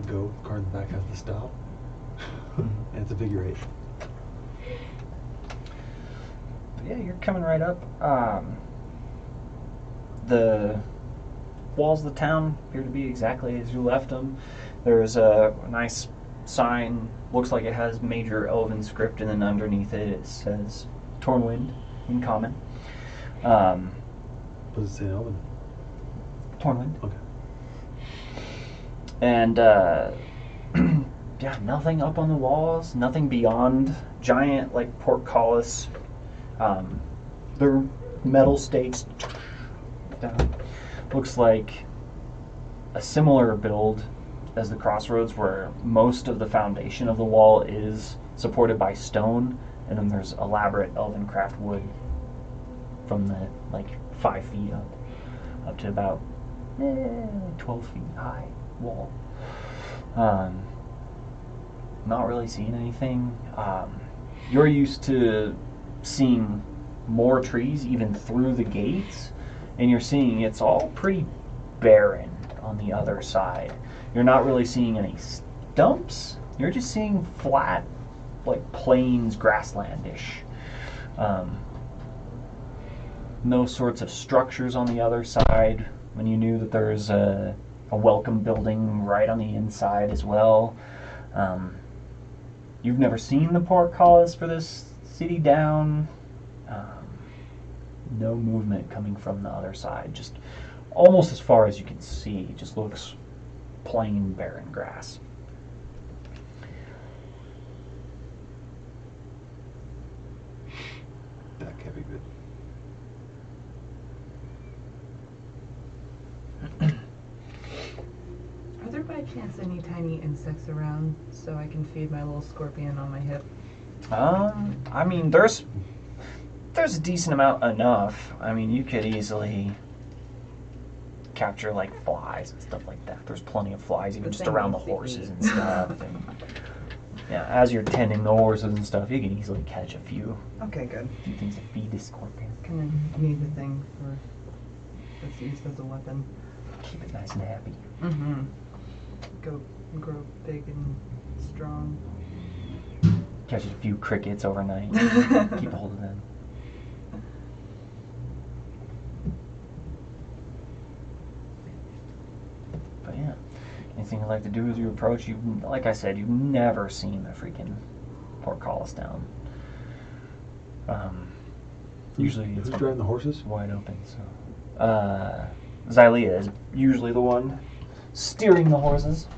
go. The car in the back has the stop. And it's a figure 8. But yeah, you're coming right up. The walls of the town appear to be exactly as you left them. There's a nice sign, looks like it has major elven script, and then underneath it says Tornwind in common. Does it say Elven? Tornwind. Okay. And yeah, nothing up on the walls, nothing beyond giant like portcullis. The metal stakes down. Looks like a similar build as the crossroads, where most of the foundation of the wall is supported by stone, and then there's elaborate elven craft wood from the like 5 feet up to about 12 feet high wall. Not really seeing anything. You're used to seeing more trees even through the gates, and you're seeing it's all pretty barren on the other side. You're not really seeing any stumps. You're just seeing flat, like plains, grasslandish. No sorts of structures on the other side, when you knew that there's a welcome building right on the inside as well. You've never seen the portcullis for this city down. No movement coming from the other side. Just almost as far as you can see. It just looks plain, barren grass. That can't be good. Are there by chance any tiny insects around so I can feed my little scorpion on my hip? I mean, there's a decent amount enough. I mean, you could easily capture like flies and stuff like that. There's plenty of flies even But just they around the mostly horses eat. and stuff. And yeah, as you're tending the horses and stuff, you can easily catch a few Okay, good. things to feed the scorpion. Kind of need the thing for that's used as a weapon. Keep it nice and happy. Mm-hmm. Grow big and strong. Catch a few crickets overnight. Keep a hold of them. But yeah, anything you'd like to do as you approach, like I said, you've never seen the freaking portcullis down. Usually it's Who's driving the horses? wide open, so. Xylea is usually the one steering the horses.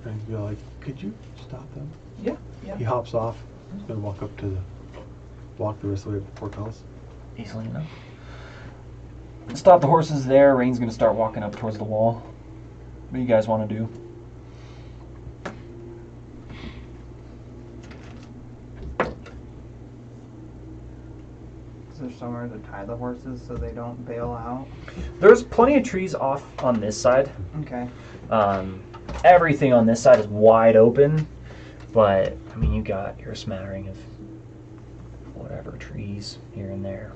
And you're like, could you stop them? Yeah, yeah. He hops off. He's gonna walk the rest of the way up to portcullis. Easily enough. Stop the horses there. Rain's gonna start walking up towards the wall. What do you guys want to do? Is there somewhere to tie the horses so they don't bail out? There's plenty of trees off on this side. Okay. Everything on this side is wide open, but I mean, you got your smattering of whatever trees here and there.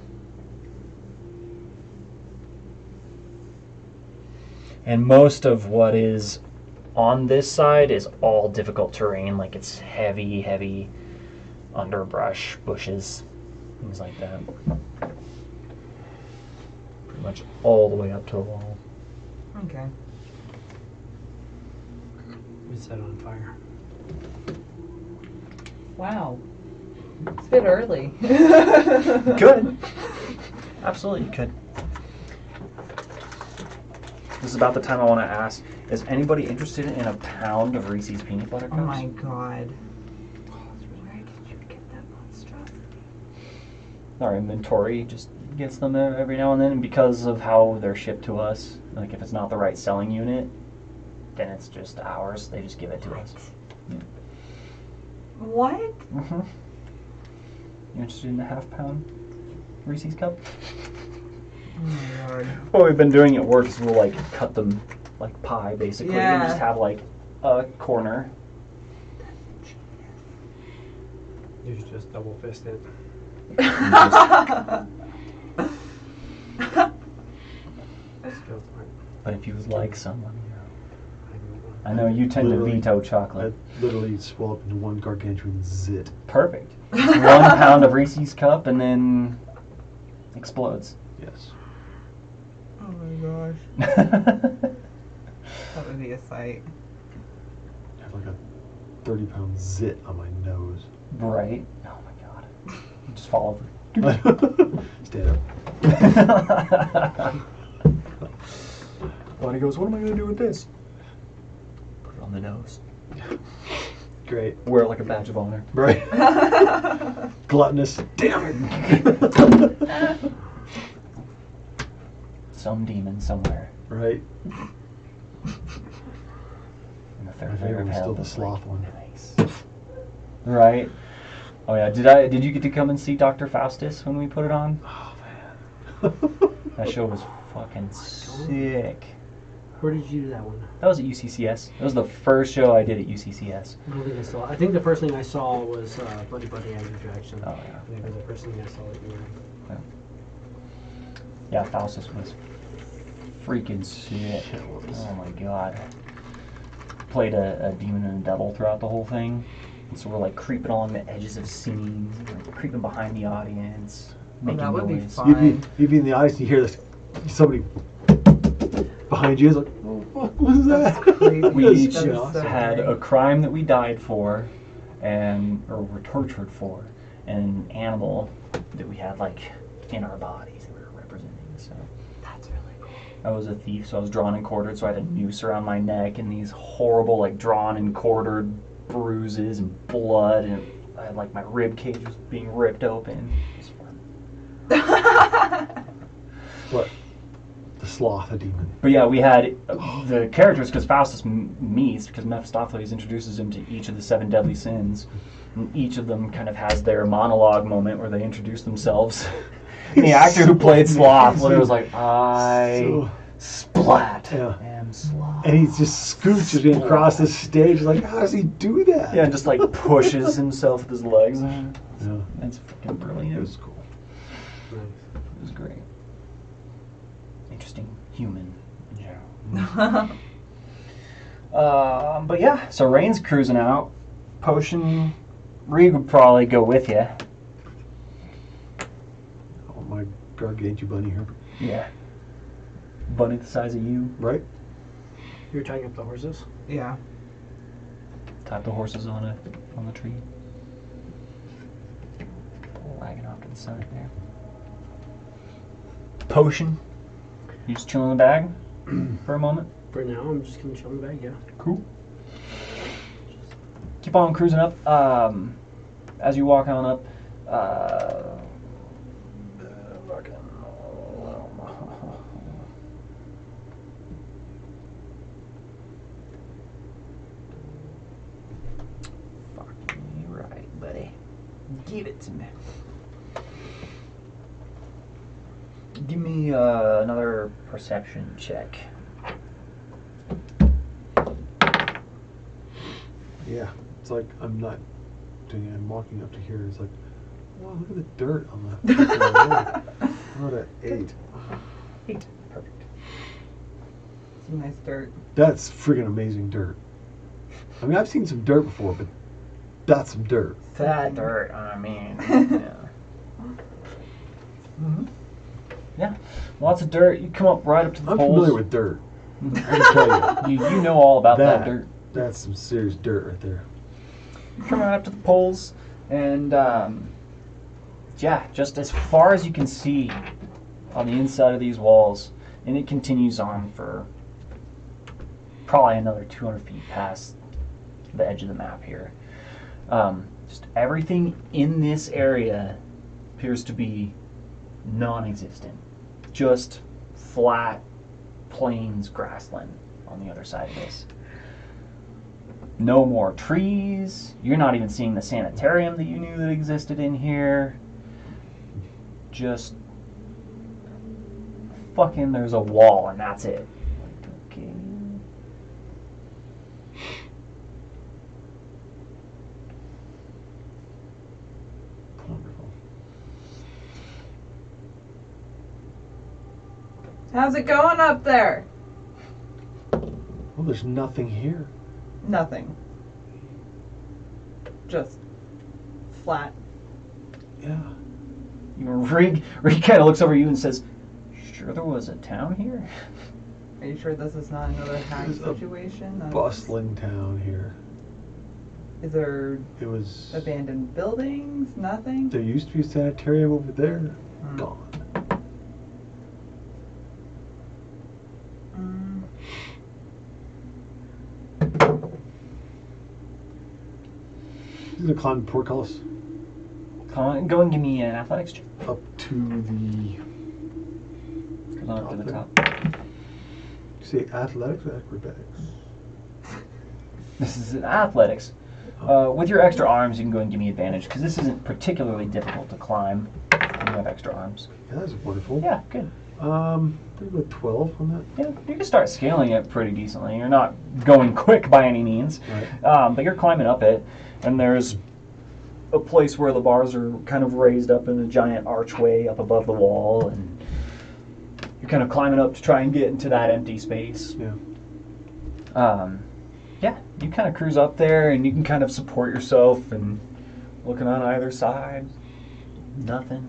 And most of what is on this side is all difficult terrain, like it's heavy underbrush, bushes, things like that. Pretty much all the way up to the wall. Okay. We set on fire. Wow. It's a bit early. You could. Absolutely, you could. This is about the time I want to ask, is anybody interested in a pound of Reese's peanut butter cups? Oh my god. Where did you get that monstrosity? Our inventory just gets them every now and then, and because of how they're shipped to us, like if it's not the right selling unit, then it's just ours. They just give it to us. Yeah. What? Mm-hmm. You interested in a half-pound Reese's cup? Oh my lord. What we've been doing at work is we'll like cut them like pie, basically, and Yeah. just have like a corner. You should just double fist it. Skills aren't. But if you would like someone, you know. I don't know. I know you tend to Literally. veto I chocolate. literally swell up into one gargantuan zit. Perfect. 1 pound of Reese's cup and then explodes. Yes. Oh my gosh. That would be a sight. I have like a 30-pound zit on my nose. Right? Oh my god. You just fall over. Stand up. Lonnie goes, what am I going to do with this? Put it on the nose. Great. Wear it like a badge of honor. Right. Gluttonous. Damn it. Some demon somewhere Right. in the My third layer favorite of was hell. still the sloth one. Nice. Right? Oh yeah, did you get to come and see Dr. Faustus when we put it on? Oh man. That show was fucking sick. Where did you do that one? That was at UCCS. That was the first show I did at UCCS. I don't think I saw. I think the first thing I saw was Buddy Andrew Jackson. Oh yeah. I think it was the first thing I saw that you were. Yeah, Faustus was freaking sick. Yeah, it was. Oh my god. Played a demon and a devil throughout the whole thing. And so we're like creeping along the edges of scenes, like creeping behind the audience, making that would be noise. fun. You'd be in the audience and you hear this, somebody behind you is like, oh, what was that? That's crazy. We That's each so had funny. a crime that we died for, or were tortured for, and an animal that we had like in our bodies that we were representing. So That's really cool. I was a thief, so I was drawn and quartered, so I had a noose around my neck and these horrible like drawn and quartered bruises and blood, and I had like my rib cage was being ripped open. It was fun. What? The sloth, a demon. But yeah, we had the characters, because Faustus meets, because Mephistopheles introduces him to each of the 7 deadly sins, and each of them kind of has their monologue moment where they introduce themselves. And the actor who played Sloth literally was like, I So- splat Yeah. am Sloth. And he just scooches across the stage. Like, how does he do that? Yeah, and just like pushes himself with his legs. Yeah. That's fucking It brilliant. was cool. Nice. It was great. Interesting human in general. But yeah, so Rain's cruising out. Potion, Reed would probably go with you. Oh, my gargantuan bunny here. Yeah. Bunny the size of you. Right? You're tying up the horses? Yeah. Type the horses on the tree. Wagging off to the side there. Potion. You just chill in the bag for a moment. For now, I'm just gonna chill in the bag, yeah. Cool. Keep on cruising up. As you walk on up, fucking right, buddy. Give it to me. Give me another perception check. Yeah. It's like I'm not doing it. I'm walking up to here. It's like, wow, look at the dirt on the road. We're at 8. 8. Perfect. Some nice dirt. That's friggin' amazing dirt. I mean, I've seen some dirt before, but that's some dirt. That dirt, I mean, yeah. Mm-hmm. Yeah, lots of dirt. You come up right up to the I'm poles. familiar with dirt. I can tell you. You know all about that dirt. That's some serious dirt right there. You come right up to the poles, and yeah, just as far as you can see on the inside of these walls, and it continues on for probably another 200 feet past the edge of the map here. Just everything in this area appears to be non-existent. Just flat plains grassland on the other side of this. No more trees. You're not even seeing the sanitarium that you knew that existed in here. Just fucking there's a wall and that's it. Okay. Wonderful. How's it going up there? Well, there's nothing here. Nothing. Just flat. Yeah. Rig kind of looks over you and says, "Sure, there was a town here." Are you sure this is not another hack There's a situation? Bustling town here. Is there It was. abandoned buildings? Nothing? There used to be a sanitarium over there. Hmm. Gone. Mm. These are climbing portcullis Come on, go and give me an athletics check. up to the. Come on up to the top. You say athletics or acrobatics? This is an athletics. With your extra arms, you can go and give me advantage because this isn't particularly difficult to climb. When you have extra arms. Yeah, that's wonderful. Yeah, good. There's about 12 on that. Yeah, you can start scaling it pretty decently. You're not going quick by any means, Right. but you're climbing up it, and there's a place where the bars are kind of raised up in a giant archway up above the wall, and you're kind of climbing up to try and get into that empty space. Yeah. Yeah, you kind of cruise up there, and you can kind of support yourself, and looking on either side, nothing.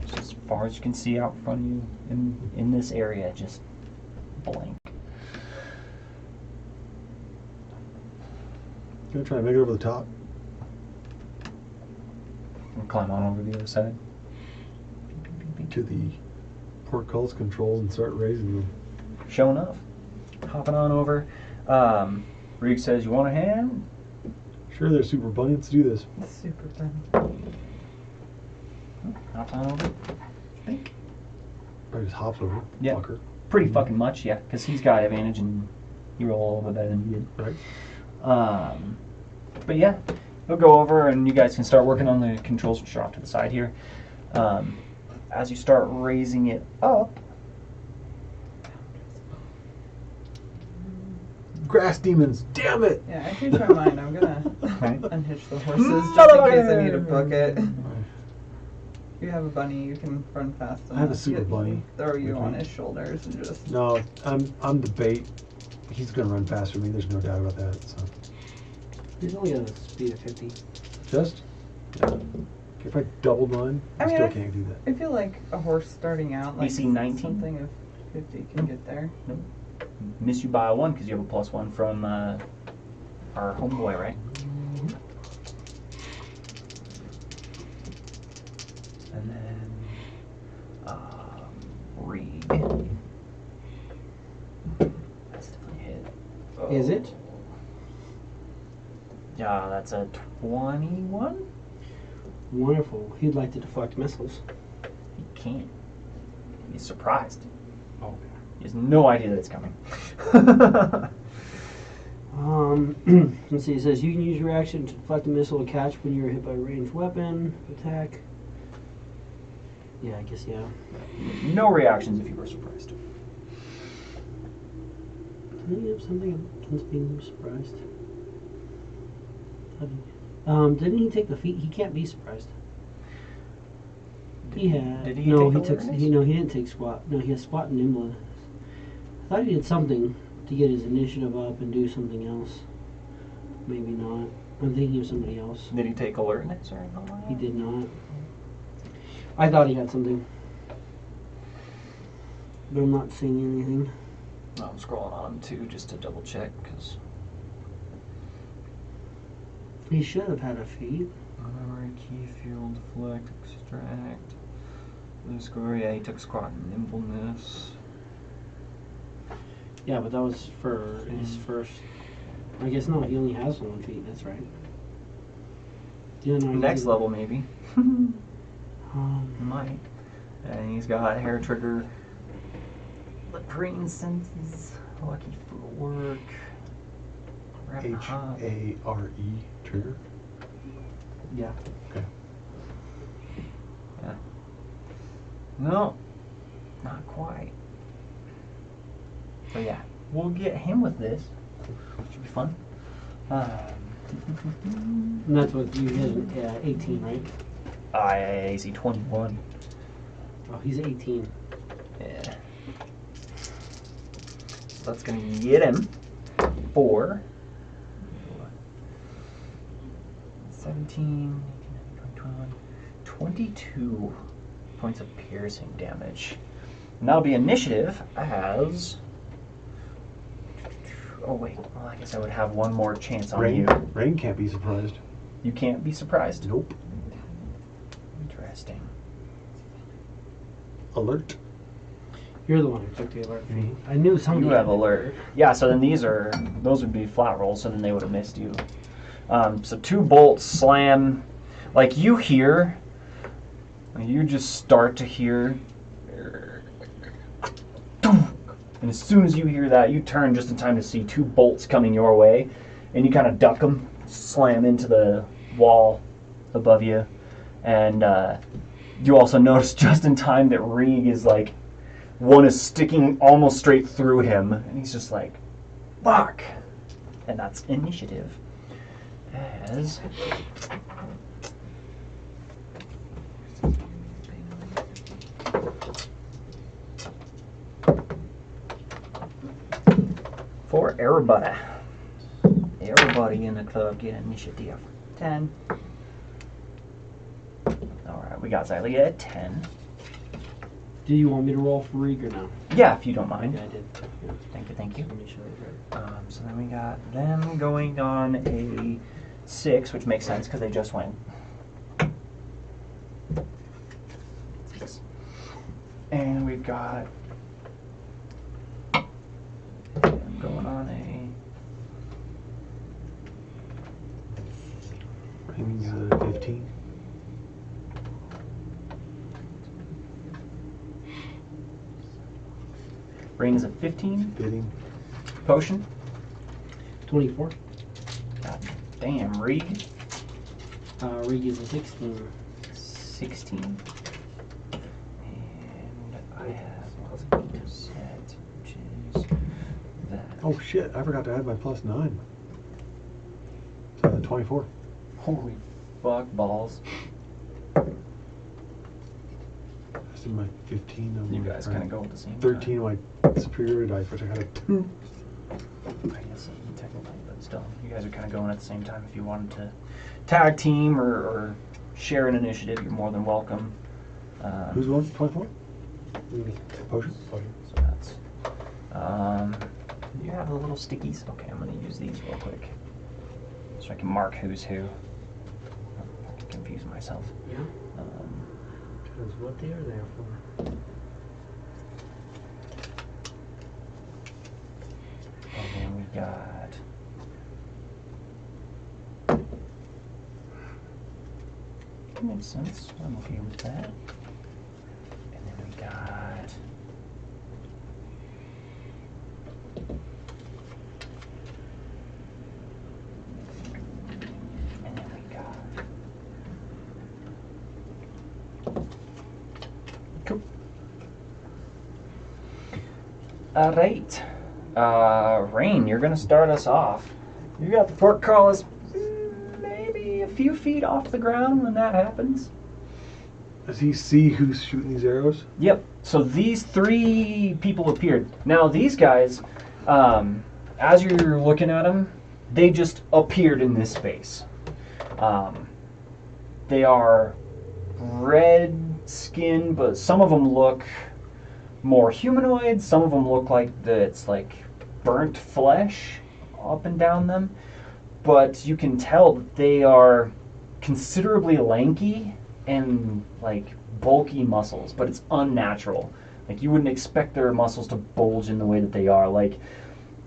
Just as far as you can see out in front of you in this area, just blank. Gonna try and make it over the top. And climb on over the other side. To the portcullis controls and start raising them. Sure enough, hopping on over. Reek says, "You want a hand?" Sure, they're super bunny. Let's do this. Super fun. Hops on over. Think. Or just hops over. Yeah. Fucker. Pretty fucking much, yeah, because he's got advantage and you roll a little bit better than he did. Right. But yeah, he'll go over and you guys can start working on the controls, which are off to the side here. As you start raising it up, Grass demons, damn it! Yeah, I changed my mind. I'm gonna Right. unhitch the horses just in case I need to book it. You have a bunny, you can run fast enough. I have a super bunny. Throw you with on me. his shoulders and just... No, I'm the bait. He's gonna run faster than me. There's no doubt about that. So He's only got a speed of 50. just yeah. If I doubled mine, I I mean, still I- can't do that. I feel like a horse starting out, like AC 19? something of 50 can get there. miss you by 1 because you have a +1 from our homeboy, right? And then Reed. That's definitely a hit. Is it? Yeah, that's a 21. Wonderful. He'd like to deflect missiles. He can't. He's surprised. Oh. He has no idea that it's coming. Let's see. It says you can use your action to deflect a missile or catch when you're hit by a ranged weapon. Attack. Yeah, I guess yeah. No reactions if you were surprised. Didn't he have something against being surprised? Didn't he take the feat? He can't be surprised. He had. Did he no, take he took. awareness? He didn't take squat. No, he has squat and nimbleness. I thought he did something. to get his initiative up and do something else. Maybe not. I'm thinking of somebody else. Did he take alertness or anything like that? He did not. I thought he had something. But I'm not seeing anything. No, I'm scrolling on him too just to double check because He should have had a feat. memory, key, field, deflect, extract. Blue score, yeah, he took squat and nimbleness. Yeah, but that was for his first. I guess not. He only has 1 feat. That's right. Yeah, no, Next level, maybe. Um, Might. And he's got hair trigger, green senses, lucky footwork, rapid hop. H-A-R-E, trigger. yeah. Okay. Yeah. No, not quite. So yeah, we'll get him with this. Should be fun. And that's what you hit 18, right? I see 21. Oh, he's 18. Yeah. So that's gonna get him for 17, 18, 21, 22 points of piercing damage. And that'll be initiative as. Oh wait, well I guess I would have one more chance on you. Rain can't be surprised. You can't be surprised? Nope. Interesting. Alert. You're the one who took the alert feat. I knew somebody. You have had it. alert. Yeah, so then those would be flat rolls, so then they would have missed you. So 2 bolts slam. Like you hear, you just start to hear. And as soon as you hear that, you turn just in time to see 2 bolts coming your way. And you kind of duck them, slam into the wall above you. And you also notice just in time that Reeg is like, one is sticking almost straight through him. And he's just like, fuck. And that's initiative. As for everybody. Everybody in the club get initiative. 10. Alright, we got Xylee at 10. Do you want me to roll for Reek or no? Yeah, if you don't mind. Yeah, I did. Yeah. Thank you, thank you. Let me show you right. So then we got them going on a 6, which makes sense because they just went. 6. And we've got them going on a. Rain's 15. Ring is a 15 Fitting. potion. 24. God damn, Reeg. Reek is a 16. 16. And I have set, which is that. Oh shit, I forgot to add my +9. So 24. Holy fuck balls. That's in my 15 of You my guys kind of go at the same 13 of my superior dice, which I had a 2. time. I guess technically, but still, you guys are kind of going at the same time. If you wanted to tag team or share an initiative, you're more than welcome. Who's going? 24? Potion? So that's. You have the little stickies. Okay, I'm going to use these real quick so I can mark who's who. I can confuse myself. Yeah, because what they are there for. And then we got. That makes sense. I'm okay with that. And then we got. And then we got. Cool. All right. Rain, you're gonna start us off. You got the portcullis maybe a few feet off the ground when that happens. Does he see who's shooting these arrows? Yep. So these 3 people appeared. Now these guys, As you're looking at them, they just appeared in this space. They are red skin, but some of them look more humanoid. Some of them look like it's like burnt flesh up and down them. But you can tell that they are considerably lanky and like bulky muscles, but it's unnatural. Like you wouldn't expect their muscles to bulge in the way that they are. Like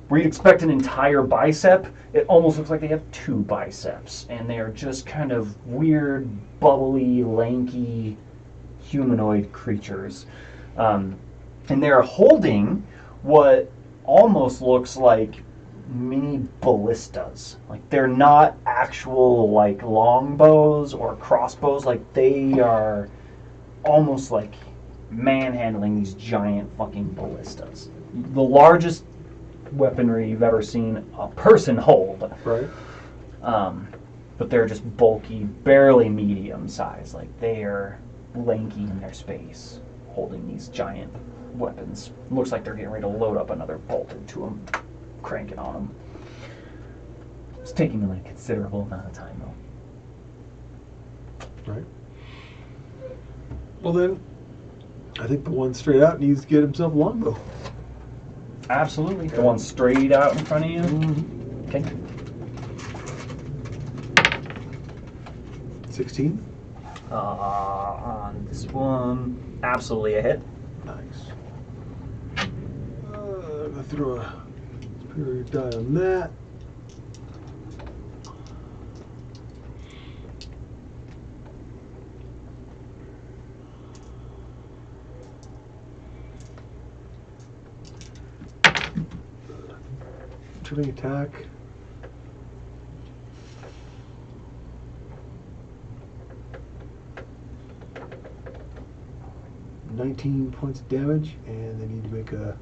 where you'd expect an entire bicep, it almost looks like they have 2 biceps, and they are just kind of weird, bubbly, lanky, humanoid creatures. And they're holding what almost looks like mini ballistas. Like they're not actual like longbows or crossbows. Like they are almost like manhandling these giant fucking ballistas. The largest weaponry you've ever seen a person hold. Right. But they're just bulky, barely medium size. Like they are lanky in their space, holding these giant weapons. Looks like they're getting ready to load up another bolt into them, cranking on them. It's taking them a considerable amount of time though. Right. Well then, I think the one straight out needs to get himself a longbow. Absolutely. The one straight out in front of you? Mm-hmm. Okay. 16. On this one, absolutely a hit. Nice. I'm gonna throw a superior die on that. Turning attack. $19 points of damage, and they need to make a,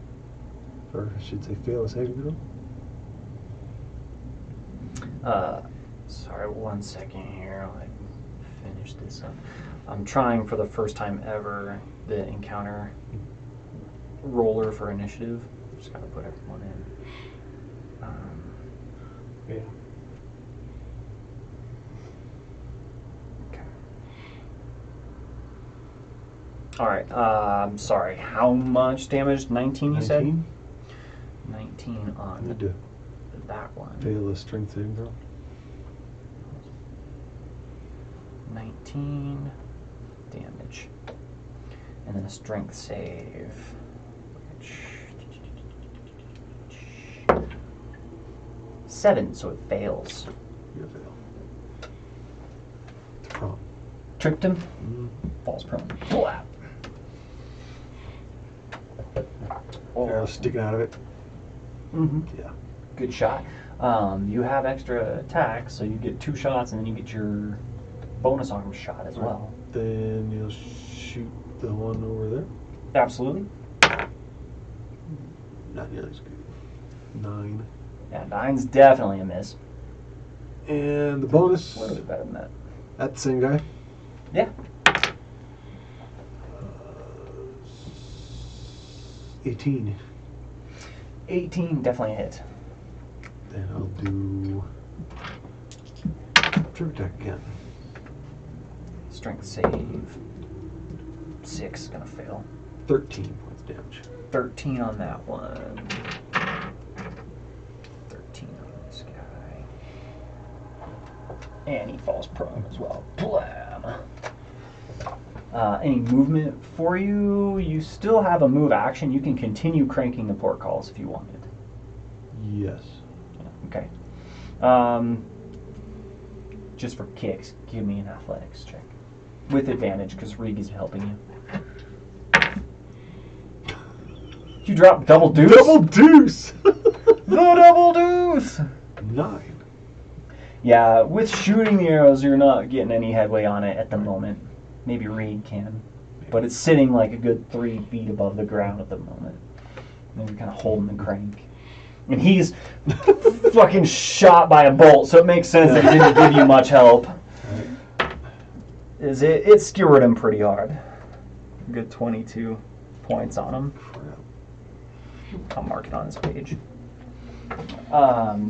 or I should say, fail a saving throw. Sorry, 1 second here. I'll finish this up. I'm trying for the first time ever the encounter roller for initiative. Just gotta put everyone in. Yeah. Okay. All right. I'm sorry. How much damage? 19, you said? 19 I on need to that one. fail a strength saving throw. 19 damage. And then a strength save. 7, so it fails. You fail. It's a prompt. Tricked him. Mm. Falls prone. Blap. Arrow sticking out of it. Mm-hmm. Yeah. Good shot. You have extra attack, so you get 2 shots, and then you get your bonus arm shot as well. Then you'll shoot the one over there. Absolutely. Not nearly as good. 9. Yeah, 9's definitely a miss. And the bonus. A little bit better than that. That's the same guy. Yeah. 18. 18, definitely a hit. Then I'll do trip attack again. Strength save. 6 is gonna fail. 13 points of damage. 13 on that one. 13 on this guy. And he falls prone as well. Blam! Any movement for you? You still have a move action. You can continue cranking the port calls if you wanted. Yes. Okay. Just for kicks, give me an athletics check. With advantage, because Rig is helping you. You drop double deuce? Double deuce! The double deuce! 9. Yeah, with shooting the arrows, you're not getting any headway on it at the moment. Maybe Reed can. But it's sitting like a good 3 feet above the ground at the moment. And you're kind of holding the crank. And he's fucking shot by a bolt, so it makes sense that he didn't give you much help. It skewered him pretty hard. Good 22 points on him. Crap. I'll mark it on his page.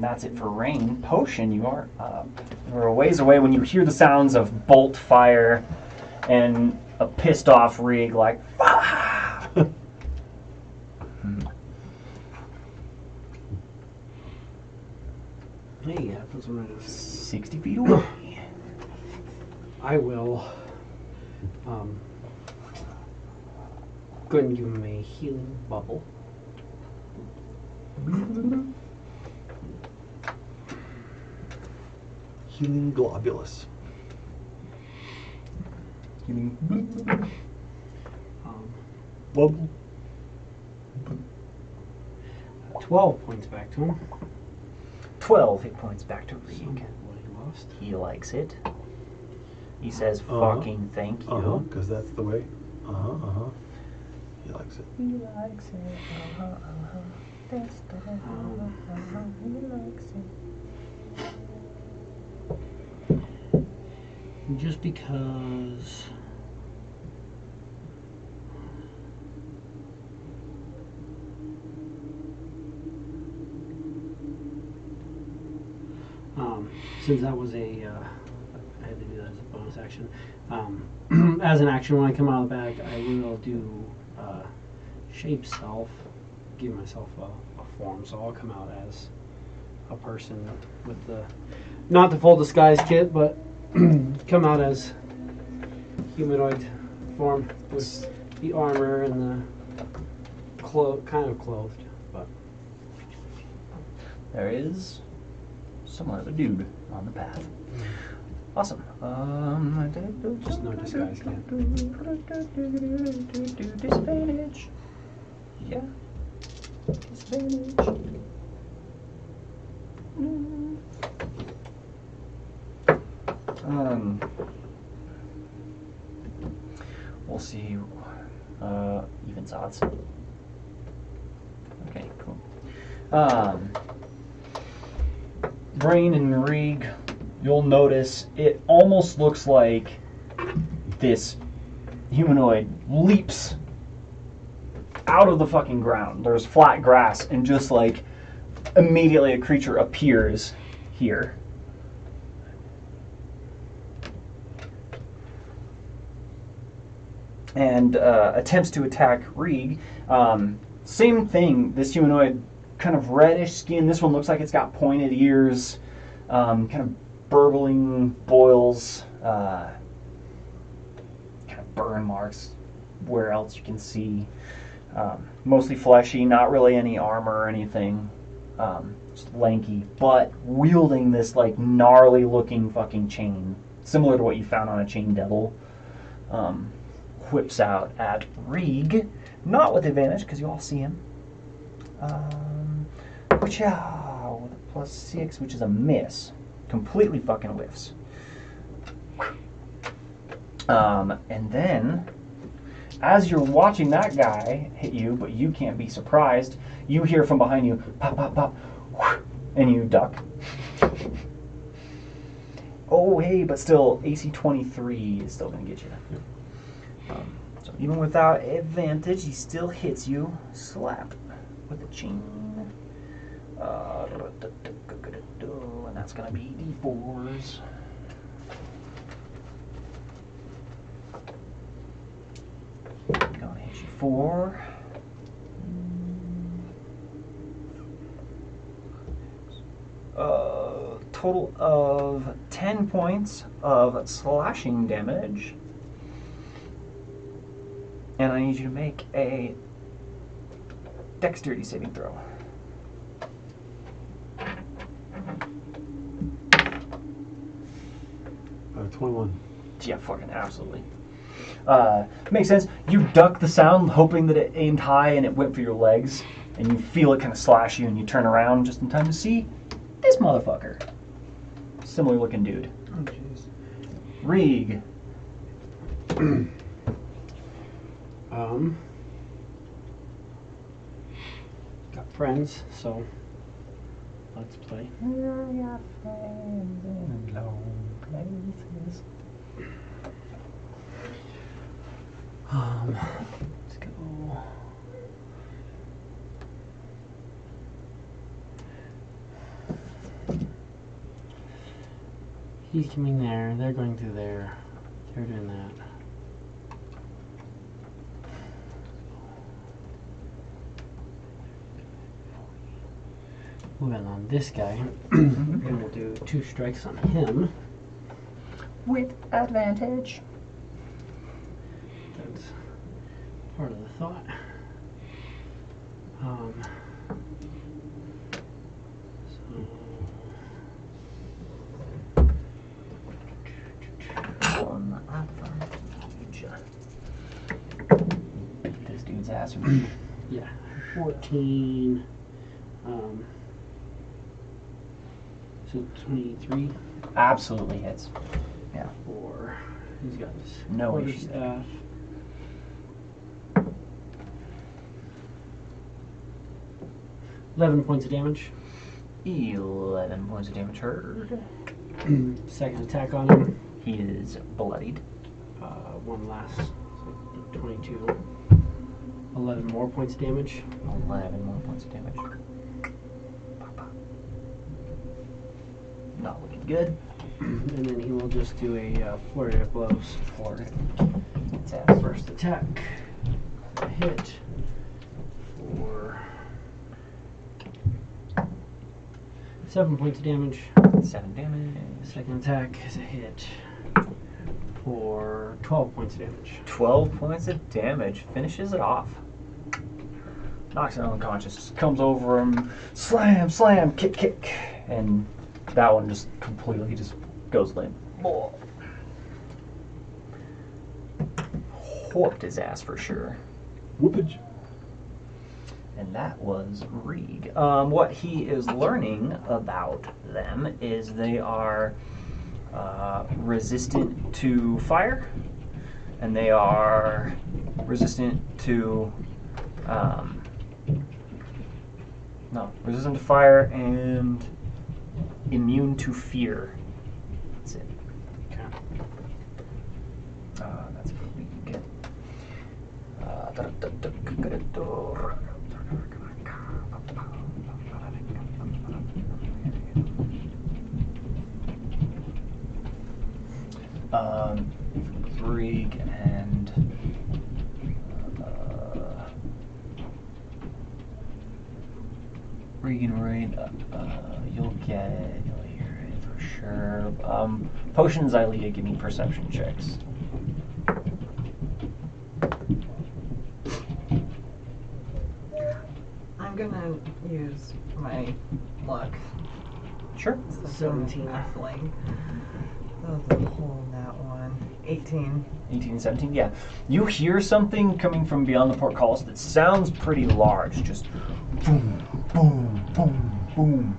That's it for rain. Potion, you are up. You're a ways away when you hear the sounds of bolt fire and a pissed off Rig like, "Ah!" Hey, happens when I 60 feet away. I will go ahead and give him a healing bubble. Healing globulus. Um, Bubble. 12 points back to him. 12 hit points back to Rig. What he lost. He likes it. He says, Uh-huh. fucking thank you. Uh-huh, because that's the way. He likes it. He likes it. That's the way. He likes it. Just because since that was a I had to do that as a bonus action. As an action, when I come out of the bag, I will do shape self, give myself a form. So I'll come out as a person with the not the full disguise kit, but come out as humanoid form with the armor and the kind of clothed, but There is some other dude on the path. Awesome. just no disguise kit. Disadvantage. Yeah. Disadvantage. We'll see. Evens odds. Okay, cool. Brain and Rig, you'll notice it almost looks like this humanoid leaps out of the fucking ground. There's flat grass, and just like immediately a creature appears here. And attempts to attack Rig. Same thing, this humanoid, kind of reddish skin. This one looks like it's got pointed ears, kind of burbling boils, kind of burn marks where else you can see. Mostly fleshy, not really any armor or anything. Just lanky, but wielding this like gnarly looking fucking chain, similar to what you found on a chain devil. Whips out at Rig, not with advantage because you all see him. With a +6, which is a miss. Completely fucking whiffs. And then, as you're watching that guy hit you, but you can't be surprised, you hear from behind you, pop, pop, pop, and you duck. Oh, hey, but still, AC 23 is still going to get you. So even without advantage, he still hits you. Slap with the chain. And that's going to be D4s. Gonna hit you 4. Total of 10 points of slashing damage. And I need you to make a dexterity saving throw. 21. Yeah, fucking absolutely. Makes sense. You duck the sound, hoping that it aimed high and it went for your legs, and you feel it kind of slash you, and you turn around just in time to see this motherfucker. Similar looking dude. Oh, jeez. Rig. Got friends, so let's play. We're your friends in low places. Let's go. He's coming there. They're going through there. They're doing that. Moving on this guy. And we'll do 2 strikes on him. With advantage. That's part of the thought. One advantage. Beat this dude's ass. Yeah, 14. So 23 Absolutely hits. for. He's got his No quarter issue. staff. $11 points of damage. 11 points of damage heard. Second attack on him. He is bloodied. One last. So 22. 11 more points of damage. 11 more points of damage. Not looking good. And then he will just do a flurry of blows. For its ass. First attack. A hit. For 7 points of damage. 7 damage. Second attack is a hit. For 12 points of damage. 12 points of damage. Finishes it off. Knocks him unconscious. Just comes over him. Slam, slam, kick, kick. And that one just completely just goes limp. Whooped his ass for sure. Whoopage. And that was Reeg. What he is learning about them is they are resistant to fire, and they are resistant to resistant to fire and immune to fear. That's it. Okay. That's Reeg. Reeg and Reeg and Raid, you'll get it, you'll hear it for sure. Potions, Ilea, give me perception checks. I'm gonna use my luck. Sure. 17. Baffling. That was a hole in that one. 18. 18, 17, yeah. You hear something coming from beyond the portcullis that sounds pretty large. Just boom, boom, boom, boom.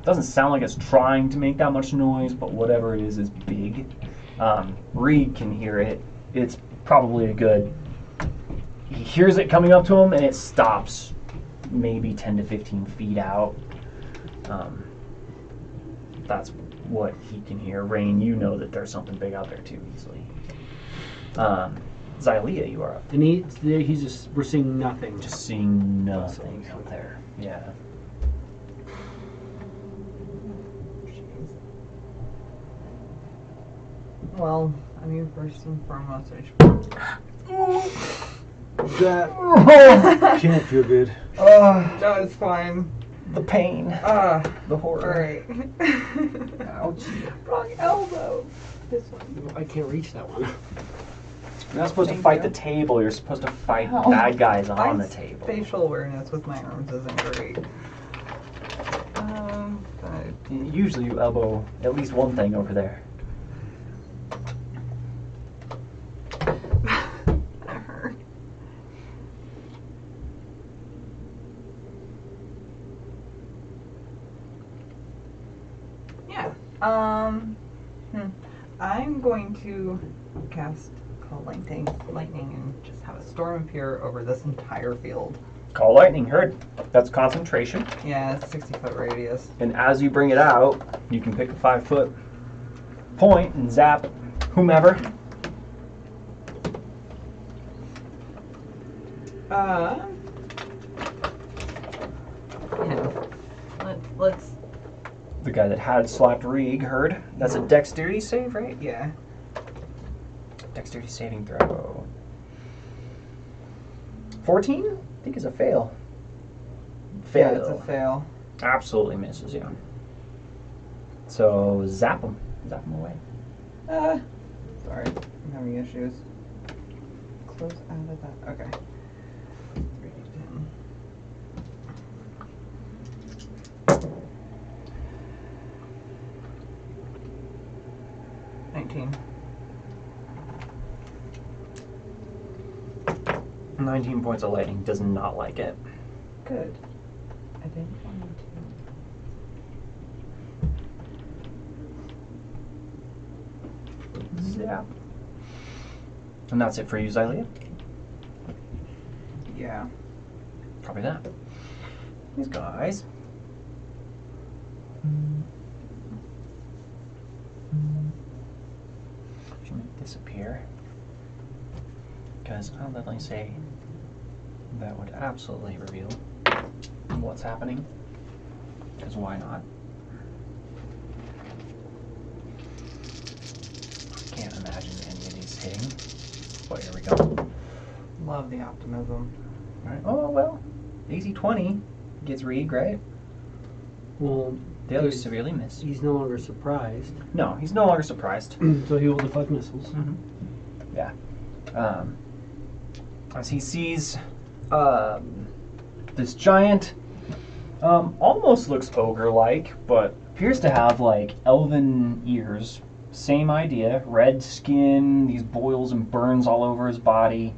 Doesn't sound like it's trying to make that much noise, but whatever it is big. Reed can hear it. It's probably a good... He hears it coming up to him, and it stops maybe 10 to 15 feet out. That's what he can hear. Rain, you know that there's something big out there too, easily. Xylea, you are up. And he's just, we're seeing nothing. Just seeing nothing out there. Yeah. Well, I mean, first and foremost, I should... That can't feel good. No, it's fine. The pain. The horror. Alright. Ouch. Wrong elbow. This one. I can't reach that one. You're not supposed to Thank fight you. the table, you're supposed to fight Oh. bad guys on My the table. Facial awareness with my arms isn't great. But Usually you elbow at least one thing over there. that hurt. Yeah. I'm going to cast Call Lightning and just have a storm appear over this entire field. Call lightning, heard. That's concentration. Yeah, it's 60-foot radius. And as you bring it out, you can pick a 5-foot point and zap whomever. Yeah. The guy that had slapped Reeg heard. That's a dexterity save, right? Yeah. Dexterity saving throw. 14? I think is a fail. Fail. Yeah, it's a fail. Absolutely misses, yeah. So zap him. Zap him away. Sorry, I'm having issues. Close out of that. Okay. 3d10. $19. 19 points of lightning. Does not like it. Good. I didn't want to. Zap. And that's it for you, Xylia? Yeah. Copy that. These guys. Should make this appear. Because I'll definitely say that would absolutely reveal what's happening. Because why not? Can't imagine any of these hitting. But here we go. Love the optimism. Alright. Oh, well. Easy 20 gets Reeg, right? Well, The others severely miss. he's no longer surprised, No, he's no longer surprised. so he will deflect missiles. Yeah. As he sees this giant, almost looks ogre-like, but appears to have like elven ears. Same idea, red skin, these boils and burns all over his body,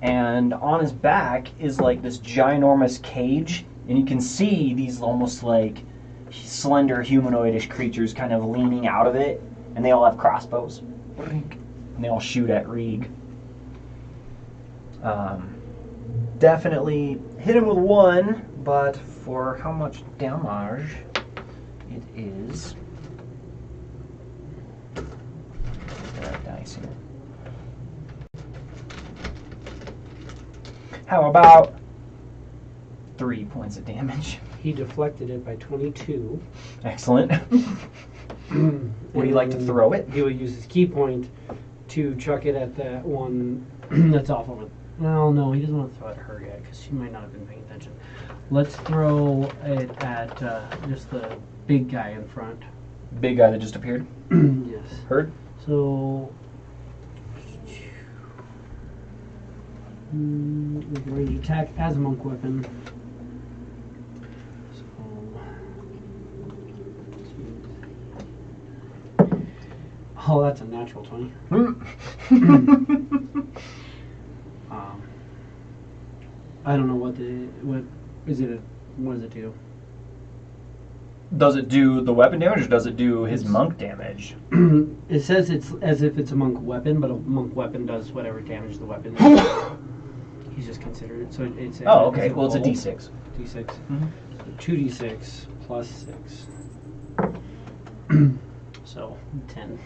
and on his back is like this ginormous cage, and you can see these almost like slender humanoidish creatures kind of leaning out of it, and they all have crossbows, and they all shoot at Reeg. Definitely hit him with one, but for how much damage it is. That dice here. How about 3 points of damage? He deflected it by 22. Excellent. Would he like to throw it? He will use his key point to chuck it at that one that's off over. Well, no, he doesn't want to throw it at her yet because she might not have been paying attention. Let's throw it at just the big guy in front. Big guy that just appeared? Yes. Heard? So, we can range attack as a monk weapon. Oh, that's a natural 20. I don't know what does it do? Does it do the weapon damage or does it do his monk damage? It says it's as if it's a monk weapon, but a monk weapon does whatever damage the weapon does. He's just considered it. So it's Oh, okay. Well, it's a d6. D6. Mhm. So 2d6 plus 6. So 10.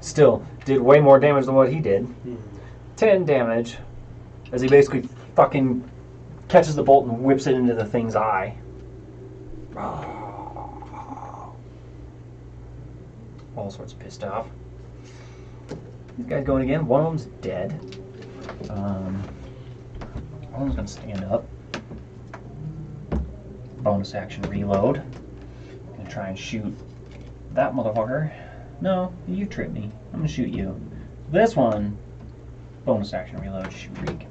Still, did way more damage than what he did. 10 damage as he basically fucking catches the bolt and whips it into the thing's eye. All sorts of pissed off. These guys going again. One of them's dead. One of them's gonna stand up. Bonus action reload. Gonna try and shoot that motherfucker. No, you tripped me. I'm gonna shoot you. This one, bonus action reload, shoot Reeg.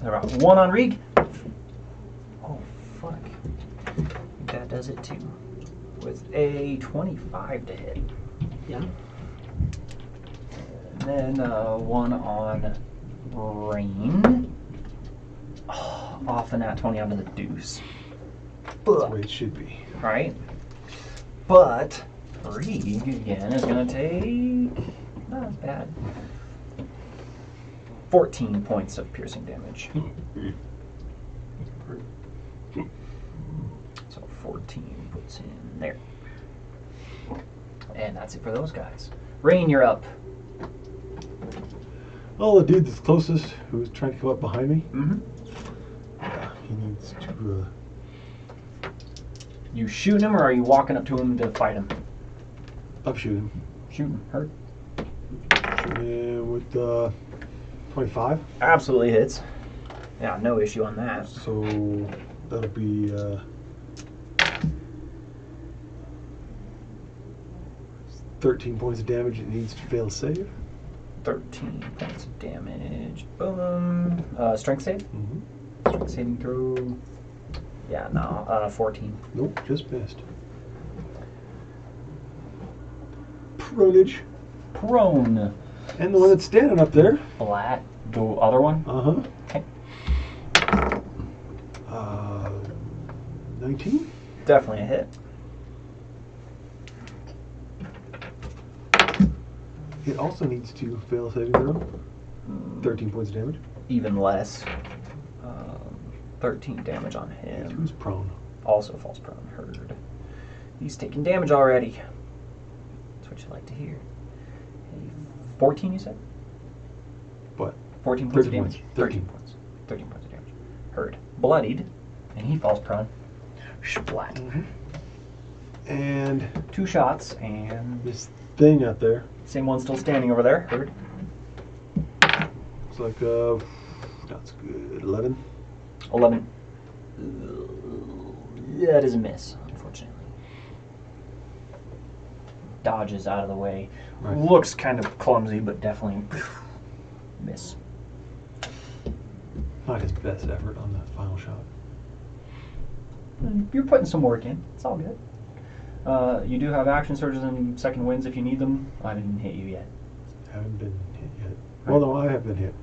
They're about one on Reeg. Oh, fuck. That does it too. With a 25 to hit. Yeah. And then one on Rain. Oh, off a nat 20 onto the deuce. That's the way it should be. Right? But Reeg again is going to take, not as bad, 14 points of piercing damage. So 14 puts in there. And that's it for those guys. Rain, you're up. Oh, the dude that's closest, who's trying to come up behind me, Mm-hmm. yeah, he needs to You shooting him or are you walking up to him to fight him? Up shooting. Shooting. Hurt. Shooting him with 25. Absolutely hits. Yeah, no issue on that. So that'll be 13 points of damage. It needs to fail save. 13 points of damage. Boom. Strength save? Mm-hmm. Strength saving throw. Yeah, no. 14. Nope, just missed. Pronage. Prone. And the one that's standing up there. Flat. The other one? Uh-huh. Okay. 19? Definitely a hit. It also needs to fail saving throw. 13 points of damage. Even less. 13 damage on And him. who's prone? Also falls prone. Heard. He's taking damage already. That's what you like to hear. 14, you said? What? 14 points of 13 damage? points. 13 points. 13 points of damage. Heard. Bloodied. And he falls prone. Splat. Mm-hmm. And 2 shots, and this thing out there. same one still standing over there. Heard. It's like, that's good. 11. 11. That is a miss, unfortunately. Dodges out of the way. Right. Looks kind of clumsy, but definitely miss. Not his best effort on the final shot. You're putting some work in. It's all good. You do have action surges and second winds if you need them. I didn't hit you yet. Haven't been hit yet. Well, no, I have been hit.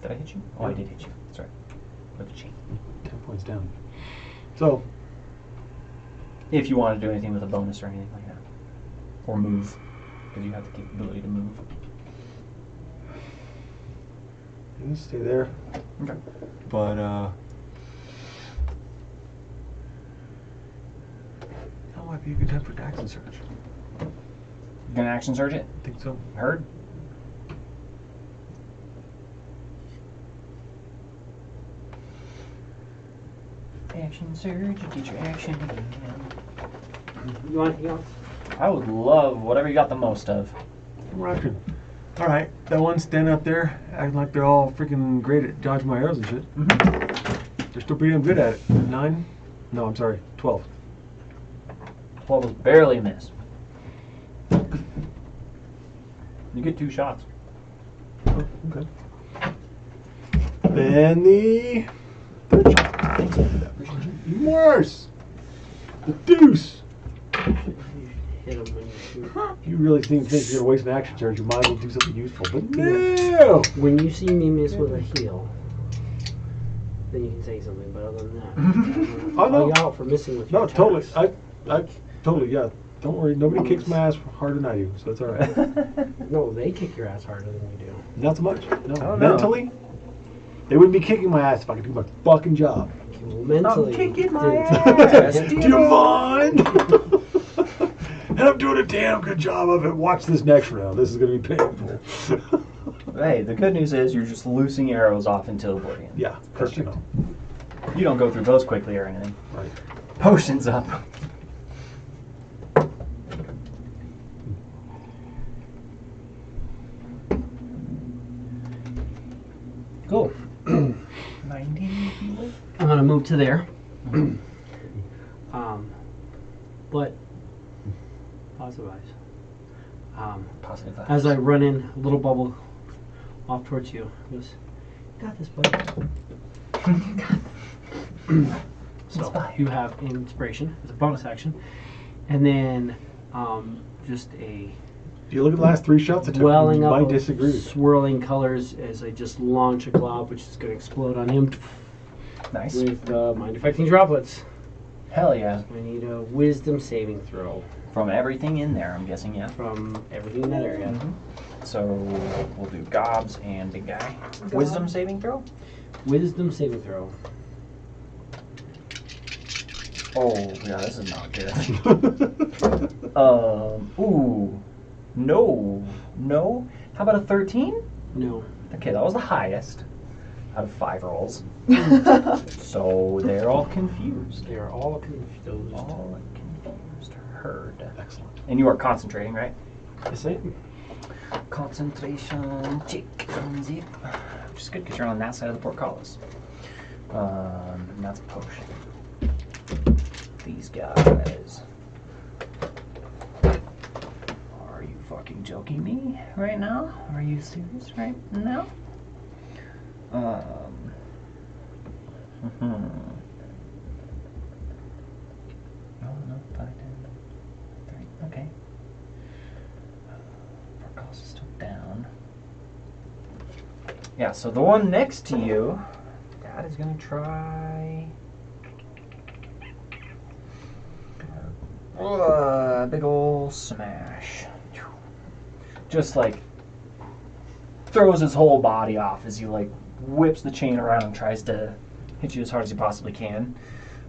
Did I hit you? Oh, I Yeah. did hit you. That's right. With the chain. 10 points down. So, If you want to do anything with a bonus or anything like that. Or move. Because you have the capability to move. you stay there. Okay. But, that might be a good time for action search. You gonna action surge it? I think so. Heard? Action surge, you get your action again. You want anything else? I would love whatever you got the most of. More action. Alright, that one's standing up there, acting like they're all freaking great at dodging my arrows and shit. Mm-hmm. They're still pretty damn good at it. 9? No, I'm sorry, 12. 12 was barely a miss. You get 2 shots. Oh, okay. Then the third shot. Thanks for that. Appreciate you. Even worse. The deuce. Hit him when you shoot. If you really think you're gonna waste an action surge, you might as well do something useful. But no. When you see me miss with a heal, then you can say something. But other than that, Oh, I'll no. call you out for missing with No, your totally. attacks. I totally, yeah. Don't worry. Nobody kicks my ass harder than I do, so that's all right. No, they kick your ass harder than you do. Not so much. No. Oh, no. Mentally, they wouldn't be kicking my ass if I could do my fucking job. Okay, well, mentally, kicking my ass. Do you mind? And I'm doing a damn good job of it. Watch this next round. This is going to be painful. Hey, the good news is you're just loosing arrows off into oblivion. Yeah, Perfect. you know. You don't go through those quickly or anything. Right. Potions up. Cool. 90 people? I'm gonna move to there. But positive eyes. Positive. As I run in, a little bubble off towards you. He goes, "You got this, buddy." So Inspired. you have inspiration as a bonus action, and then just a Do you look at the last 3 shots I took? welling You up might of disagree with it. swirling colors as I just launch a glob, which is going to explode on him Nice. with mind-affecting droplets. Hell yeah. I need a wisdom saving throw From everything in there, I'm guessing, yeah. from everything in that area. So we'll do gobs and big guy. Wisdom saving throw? Wisdom saving throw. Oh, yeah, this is not good. Ooh. No. No? How about a 13? No. Okay, that was the highest. out of 5 rolls. So they're all confused. They are all confused. All confused. Heard. Excellent. And you are concentrating, right? Yes, I am. Concentration check. Which is good because you're on that side of the portcullis. And that's a potion. These guys. Are you fucking joking me right now? Are you serious right now? No, no, 5, 10, 3. Okay. Portcullis is still down. Yeah, so the one next to you, Dad is gonna try. Big ol' smash. Just like throws his whole body off as he like whips the chain around and tries to hit you as hard as he possibly can.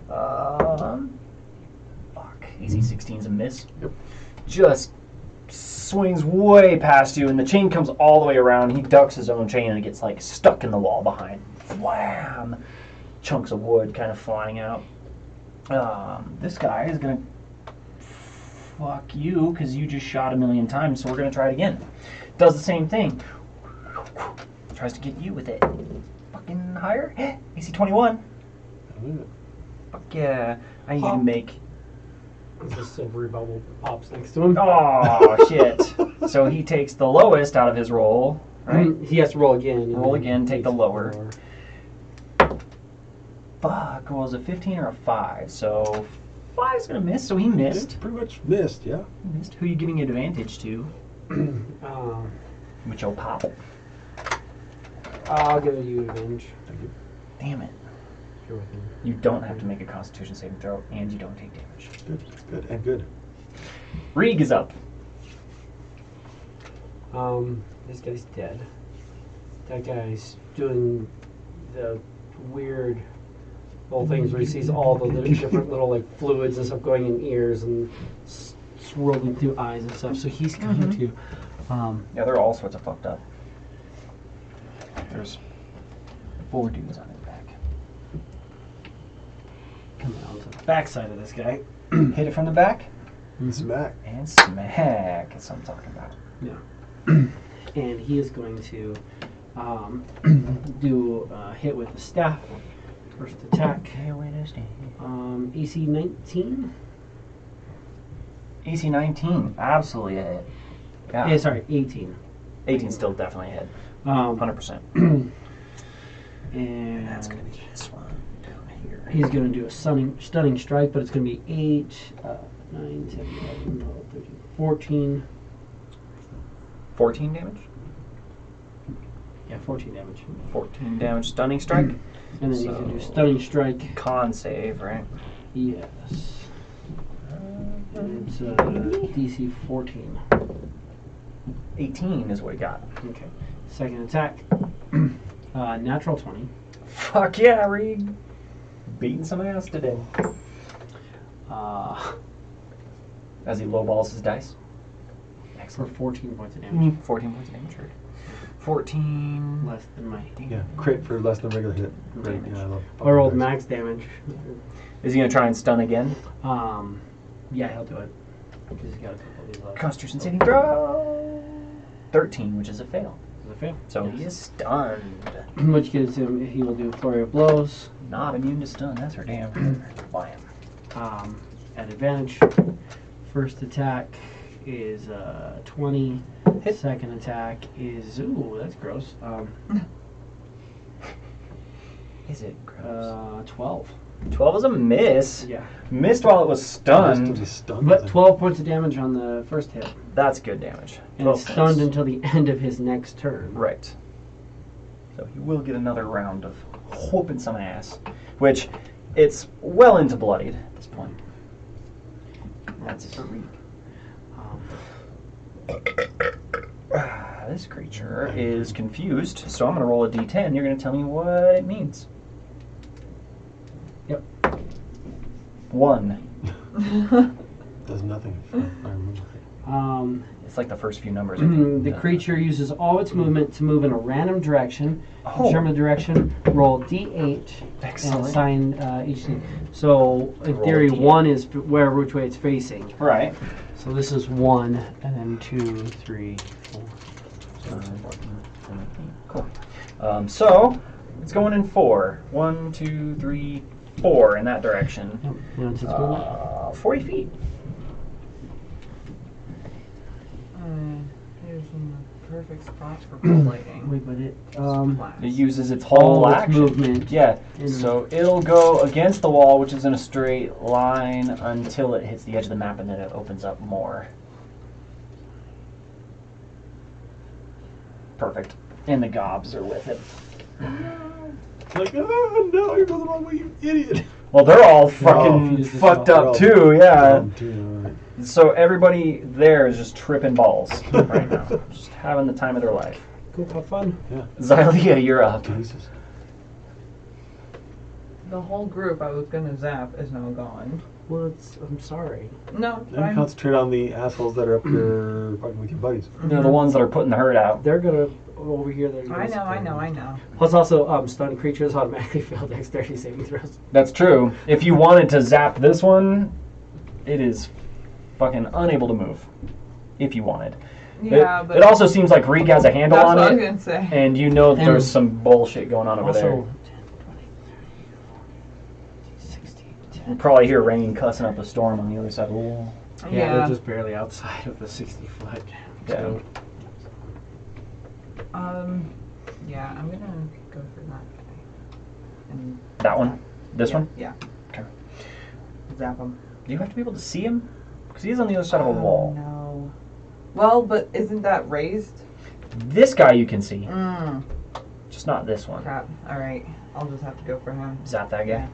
Fuck. AC 16's a miss. Yep. Just swings way past you, and the chain comes all the way around. He ducks his own chain, and it gets like stuck in the wall behind. Wham! Chunks of wood kind of flying out. This guy is gonna fuck you because you just shot 1,000,000 times. So we're gonna try it again. Does the same thing. Tries to get you with it. Fucking higher. AC 21. Fuck yeah! I need to make. The silvery bubble pops next to him. Oh shit! So he takes the lowest out of his roll, right? He has to roll again. and Roll then again, take the takes lower. Fuck, was it 15 or a 5? So 5's gonna miss, so he missed. Pretty much missed, yeah. He missed. Who are you giving advantage to? Um, Which will pop. I'll give you advantage. Thank you. Damn it. You're with me. You don't have to make a Constitution saving throw, and you don't take damage. Good, good, and good. Reeg is up. This guy's dead. That guy's doing the weird little things where he sees all the little, different little like fluids and stuff going in ears and swirling through eyes and stuff. So he's going to. Yeah, they're all sorts of fucked up. There's 4 dudes on his back. Come down to the backside of this guy. Hit it from the back, Smack. and smack. That's what I'm talking about. Yeah. And he is going to do a hit with the staff. First attack. AC 19. AC 19, absolutely a hit. Yeah. Sorry, 18. 18 still definitely a hit. 100%. And That's going to be this one down here. he's going to do a stunning strike, but it's going to be 8, 9, 10, 11, 12, 13, 14. 14 damage? Yeah, 14 damage. 14 damage stunning strike. And then he's going to do stunning strike. Con save, right? Yes. And it's DC 14. 18 is what he got. Okay. Second attack. Natural 20. Fuck yeah, Reed. Beating some ass today. As he lowballs his dice. For Excellent. 14 points of damage. 14 points of damage, right? 14. Less than my Yeah, crit for less than regular hit. Right, damage. yeah, I love Or rolled dice. max damage. Is he going to try and stun again? Yeah, he'll do it. He's got a couple of these left. Constitution saving throw. 13, which is a fail. Does it fail? So he is stunned. Which gives him, he will do a flurry of blows. Not immune to stun, that's for damn. Bam. At advantage. First attack is 20. Hit. Second attack is, ooh, that's gross. Is it gross? 12. 12 is a miss. Yeah. Missed while it was stunned. Just stunned But with 12 points of damage on the first hit. That's good damage. And 12 it's stunned points. until the end of his next turn. Right. So he will get another round of whooping some ass, which it's well into bloodied at this point. That's for Reek. This creature is confused, so I'm going to roll a d10. You're going to tell me what it means. Yep. 1. does nothing. If I remember right. It's like the first few numbers. I think. The creature uses all its movement to move in a random direction. Oh. Determine the direction. Roll D8 Excellent. and assign each thing. So in Roll theory, D8. 1 is which way it's facing. Right. So this is 1, and then 2, 3, 4. Cool. So it's going in 4. 1, 2, 3, 4 in that direction. Yep. You know, it's its movement. 40 feet. Here's in the perfect spot for bull lighting. Wait, but it It uses its whole its action. movement. Yeah. in- So it'll go against the wall, which is in a straight line, until it hits the edge of the map, and then it opens up more. Perfect. And the gobs are with it. It's like, oh no, you're going the wrong way, you idiot. Well, they're all all fucking fused as fucked well. up too, yeah. Right. So everybody there is just tripping balls right now. Just having the time of their life. Cool, have fun. Xylia, you're up. Jesus. The whole group I was gonna zap is now gone. Well, I'm sorry. No, Then fine. concentrate on the assholes that are up here fucking with your buddies. They're the ones that are putting the herd out. They're gonna over here. They're I know. Plus, also, stun creatures automatically fail dexterity saving throws. That's true. If you wanted to zap this one, it is fucking unable to move. If you wanted. Yeah, it, but it also seems like Reek has a handle that's on what I was it, gonna say. and you know that And there's some bullshit going on over Also, there. 10, 20, 30, 40, 60, 10. You'll probably hear rain cussing up a storm on the other side of the wall. Yeah, Yeah. they're just barely outside of the 60 foot. Yeah. So, Yeah, I'm gonna go for that guy. And That one? This one? Yeah. Okay. Zap him. Do you have to be able to see him? Because he's on the other side of a wall. No. Well, but isn't that raised? This guy you can see, Mm. just not this one. Crap. All right. I'll just have to go for him. Zap that guy.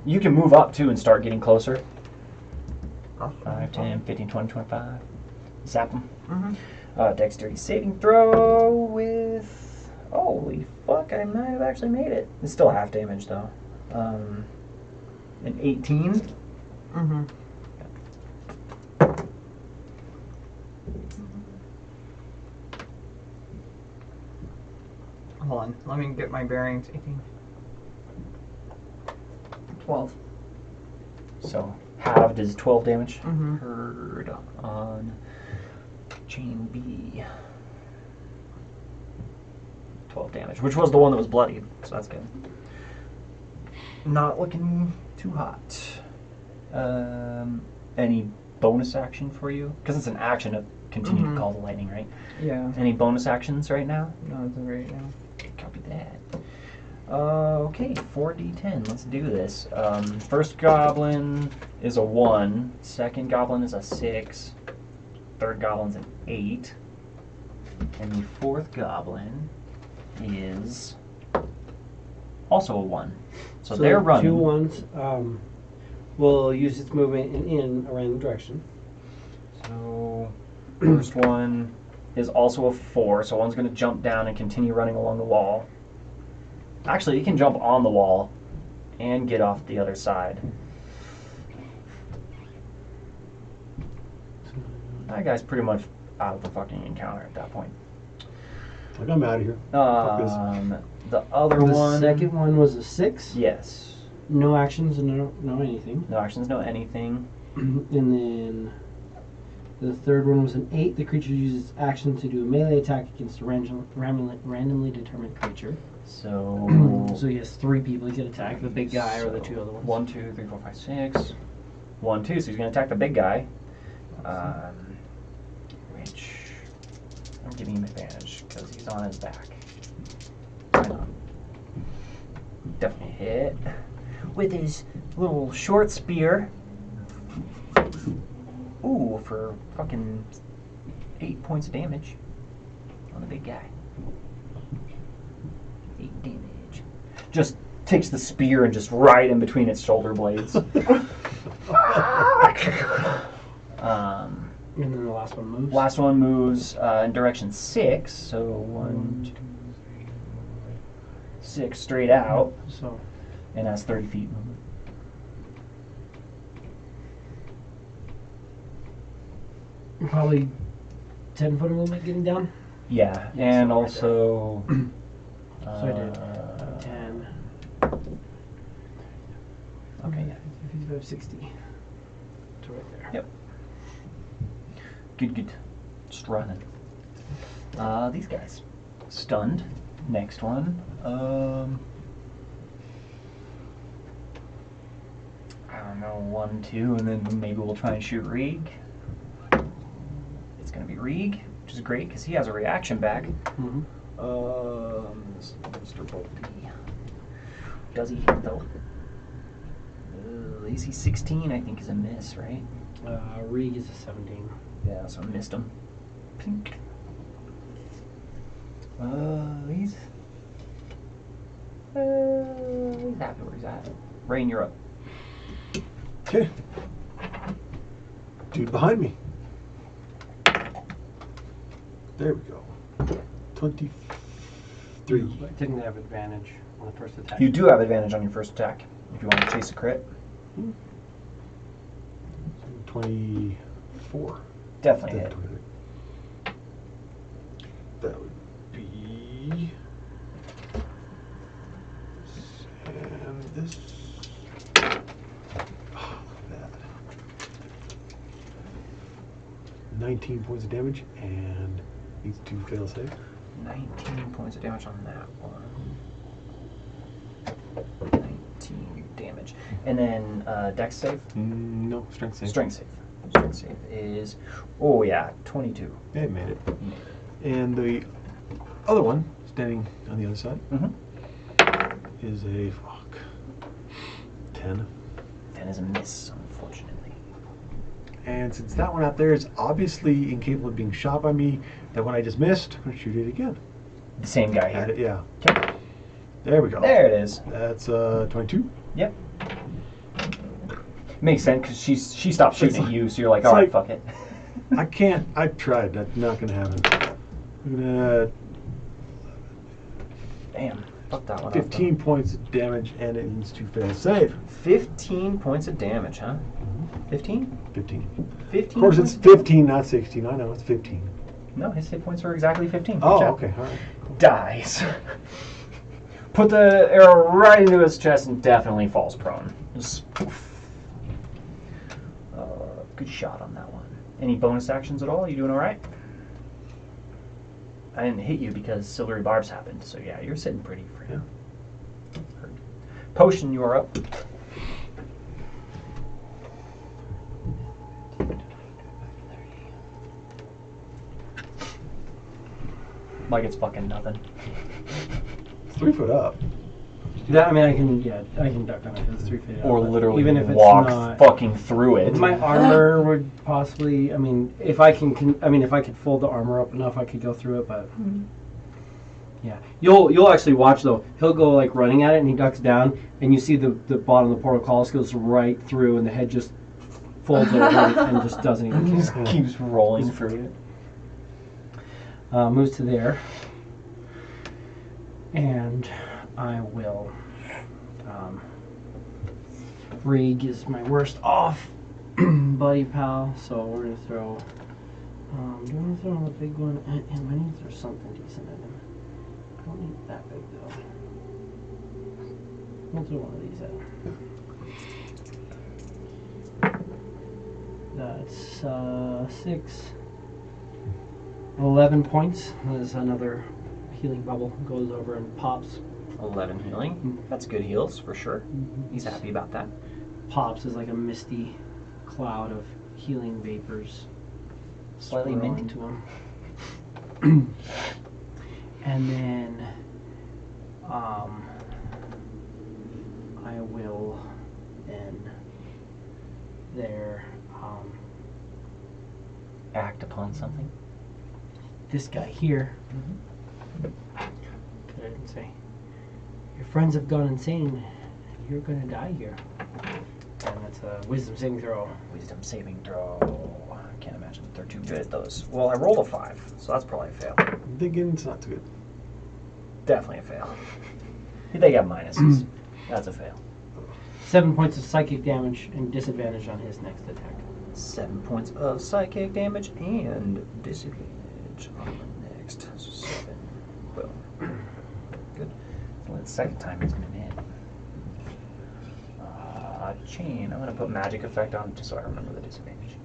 You can move up too and start getting closer. I'll 5, 10, 15, 20, 25. Zap him. Mhm. Dexterity saving throw with... Holy fuck, I might have actually made it. It's still half damage though. An 18. Mhm. Hold on. Let me get my bearings. 18. 12. So halved is 12 damage. Mhm. Herd on chain B. 12 damage, which was the one that was bloodied, so that's good. Not looking too hot. Any bonus action for you? Because it's an action to continue to call the lightning, right? Yeah. Any bonus actions right now? No, it's right now. Copy that. Okay, 4d10. Let's do this. First goblin is a 1. Second goblin is a 6. Third goblin's an 8. And the fourth goblin is also a 1. So they're running. 2 ones will use its movement in a random direction. So first one is also a 4. So one's going to jump down and continue running along the wall. Actually, he can jump on the wall and get off the other side. That guy's pretty much out of the fucking encounter at that point. Like, I'm out of here. Fuck this. The other The one. second one was a 6. Yes. No actions and no anything. No actions, no anything. And then the third one was an 8. The creature uses action to do a melee attack against a randomly determined creature. So. So he has 3 people he could attack, the big guy or the 2 other ones. 1, 2, 3, 4, 5, 6. 1, 2. So he's going to attack the big guy. Which I'm giving him advantage because he's on his back. Why not? Definitely hit with his little short spear. Ooh, for fucking 8 points of damage on the big guy. 8 damage. Just takes the spear and just right in between its shoulder blades. And then the last one moves. Last one moves in direction 6, so 1, 2, 3, 4, 6 straight out, So and that's 30 feet movement. Probably 10 foot of movement getting down. Yeah, Yeah, and so right also. So I did 10. Okay, yeah. 55, 60. To right there. Yep. Good. Just running. These guys. Stunned. Next one. I don't know, 1, 2, and then maybe we'll try and shoot Rieg. It's gonna be Rieg, which is great because he has a reaction back. Mm-hmm. This Mr. Bolte. Does he hit though? AC 16, I think, is a miss, right? Rieg is a 17. Yeah, so I missed him. Pink. He's happy where he's at. Rain, you're up. Okay. Dude behind me. There we go. 23. I didn't have advantage on the first attack. You do have advantage on your first attack if you want to chase a crit. 24. Definitely hit. That would be. And this. Oh, look at that. 19 points of damage and needs to fail save. 19 points of damage on that one. 19 damage. And then Dex save? No, strength save. Strength save. Strength save is, oh yeah, 22. Yeah, it made it. And the other one, standing on the other side, is a 10. 10 is a miss, unfortunately. And since that one out there is obviously incapable of being shot by me, that one I just missed, I'm going to shoot it again. The same guy At here. it, yeah. Okay. There we go. There it is. That's 22. Yep. Makes sense because she stopped shooting at you, so you're like, it's all right, like- fuck it. I can't. I tried. That's not going to happen. I'm going to Damn. Fuck that one. 15 points of damage, and it needs to fail save. 15 points of damage, huh? 15? 15. 15? Of course, it's 15, not 16. I know it's 15. No, his hit points are exactly 15. Good Oh, job. okay. All right. Cool. Dies. Put the arrow right into his chest and definitely falls prone. Just poof. Good shot on that one. Any bonus actions at all? You doing all right? I didn't hit you because silvery barbs happened, so yeah, you're sitting pretty for him. Potion, you are up. Like it's fucking nothing. It's 3 foot up. That, I mean, I can duck on it because it's 3 feet out. Or but literally even if it's walk not, fucking through it. my armor would possibly. I mean, if I if I could fold the armor up enough, I could go through it. But yeah, you'll actually watch though. He'll go like running at it, and he ducks down, and you see the bottom of the portal collar goes right through, and the head just folds over and just doesn't even care. Just keeps rolling through it. Moves to there, and I will. Rieg is my worst off, buddy pal. So we're gonna throw. Do you want to throw on the big one? And I need to throw something decent at him. I don't need that big though. We'll throw one of these at him. That's 6. 11 points. There's another healing bubble goes over and pops. 11 healing. That's good heals for sure. He's happy about that. Pops is like a misty cloud of healing vapors. Slightly swirl minty. into him. And then I will then there Act upon something. this guy here. Good, I didn't say. Your friends have gone insane, and you're gonna die here. And that's a wisdom saving throw. Wisdom saving throw. I can't imagine that they're too good at those. Well, I rolled a 5, so that's probably a fail. I'm thinking it's not too good. Definitely a fail. They got minuses. That's a fail. 7 points of psychic damage and disadvantage on his next attack. 7 points of psychic damage and disadvantage on the next. So 7. Boom. Good. Well, the second time he's going to hit. Chain. I'm going to put magic effect on just so I remember the disadvantage.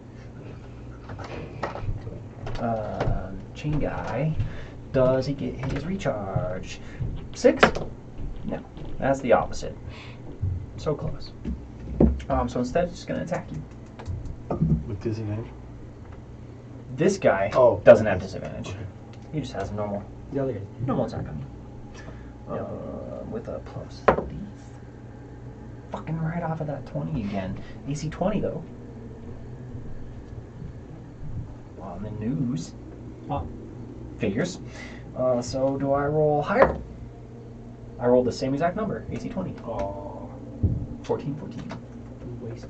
Chain guy. Does he get his recharge? 6? No. That's the opposite. So close. So instead, it's just going to attack you. With disadvantage? This guy doesn't have disadvantage. He just has a normal attack on you. With a plus 30. Fucking right off of that 20 again. AC 20 though. On the news. Figures. So do I roll higher? I rolled the same exact number. AC 20. 14. Waste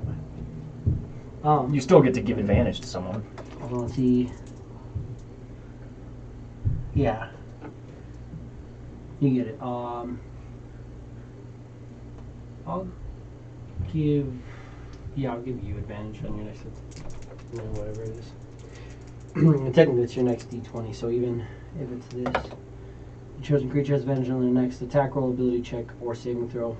my. You still get to give advantage to someone. Hold on, let's see. Yeah. You get it. I'll give you advantage on your next, whatever it is. And technically, it's your next D20. So even if it's this, the chosen creature has advantage on their next attack roll, ability check, or saving throw.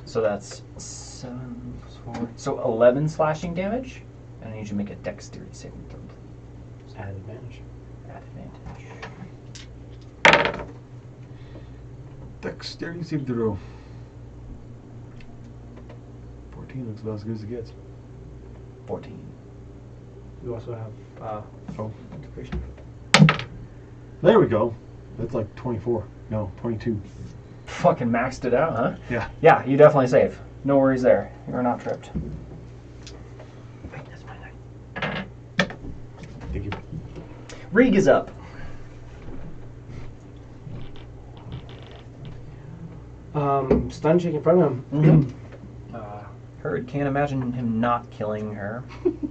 So that's 7 plus 4. So 11 slashing damage, and I need you to make a dexterity saving throw, please. Add advantage. Add advantage. Dexterity save throw. 14 looks about as good as it gets. 14. You also have integration. There we go. That's like 24. No, 22. Fucking maxed it out, huh? Yeah. Yeah, you definitely save. No worries there. You're not tripped. Wait, that's my night. Thank you. Reeg is up. Stun chick in front of him. Mm-hmm. Herd can't imagine him not killing her.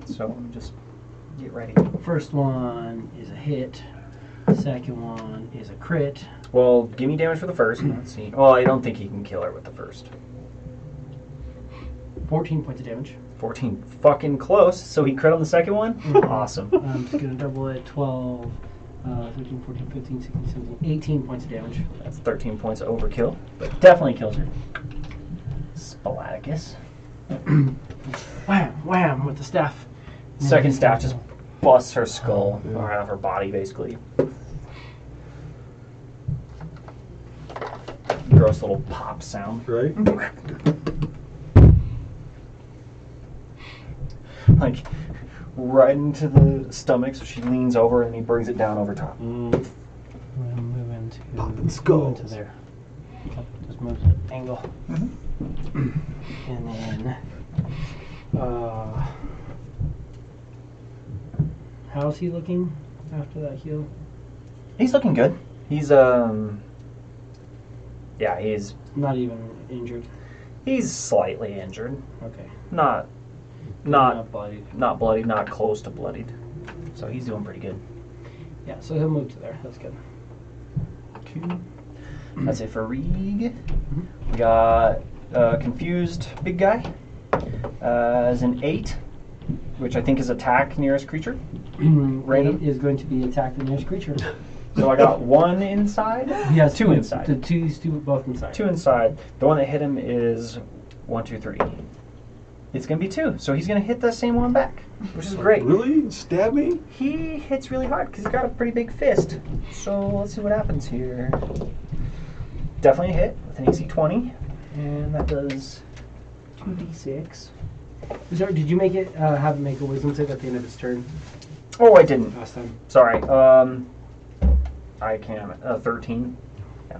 So just get ready. First one is a hit. Second one is a crit. Well, give me damage for the first. Let's see. Well, I don't think he can kill her with the first. 14 points of damage. 14. Fucking close. So he crit on the second one? Awesome. I'm just going to double it. 12, 13, 14, 15, 16, 17, 18 points of damage. That's 13 points of overkill. But definitely kills her. Spalaticus. Wham, wham, with the staff. Second staff just busts her skull or out of her body, basically. Gross little pop sound. Right? Like, right into the stomach, so she leans over and he brings it down over top. I'm going to move into, Popping skulls. into there. Just move the angle. And then, how's he looking after that heal? He's looking good. He's, yeah, he's Not even injured. slightly injured. Okay. Not bloodied. not bloodied, not close to bloodied. So he's doing pretty good. Yeah, so he'll move to there. That's good. Two. That's it for Reeg. We got confused big guy as an 8, which I think is attack nearest creature. Random. 8 is going to be attack the nearest creature. So I got 1 inside. Yes, 2 inside. The two both inside. 2 inside. The one that hit him is 1, 2, 3. It's gonna be 2, so he's gonna hit the same one back, which is great. Really? Stab me? He hits really hard because he's got a pretty big fist. So let's see what happens here. Definitely a hit with an AC 20, and that does 2d6. Sorry, did you make it have him make a wisdom save at the end of his turn Oh, I didn't. last time? Sorry. I can 13. Yeah,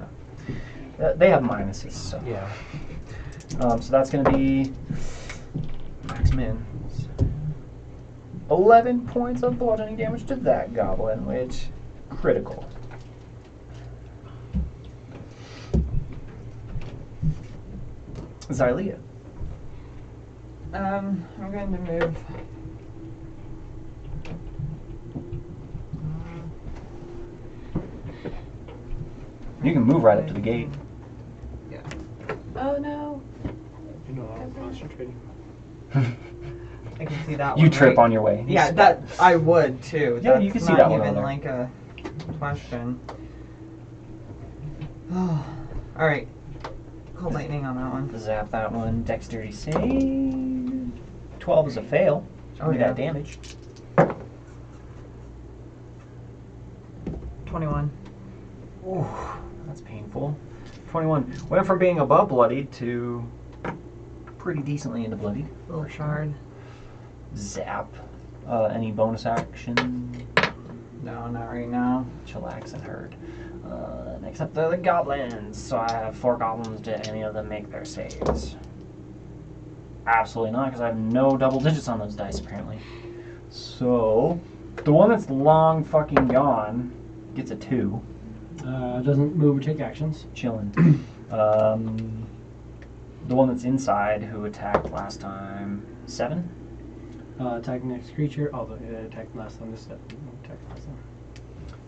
no. They have minuses, so. Yeah. So that's going to be max min. 11 points of bludgeoning damage to that goblin, which critical. Xylia. I'm going to move. You can move right up to the gate. Yeah. Oh no. You know, I'm concentrating. I can see that You one. trip right? on your way. Yeah, that I would too. Yeah, That's you can see not that one even on there. like a question. Oh, all right. Call lightning on that one. Zap that one. Dexterity save. 12 is a fail. Oh, We yeah. got damage. 21. Ooh, that's painful. 21. Went from being above bloodied to pretty decently into bloodied. Little shard. Zap. Any bonus action? No, not right now. Chillax and herd. Next up, the goblins. So I have 4 goblins. Did any of them make their saves? Absolutely not, because I have no double digits on those dice, apparently. So, the one that's long fucking gone gets a 2. Doesn't move or take actions. Chilling. The one that's inside, who attacked last time, 7? Attack next creature. Although it attacked last time. This attack last time.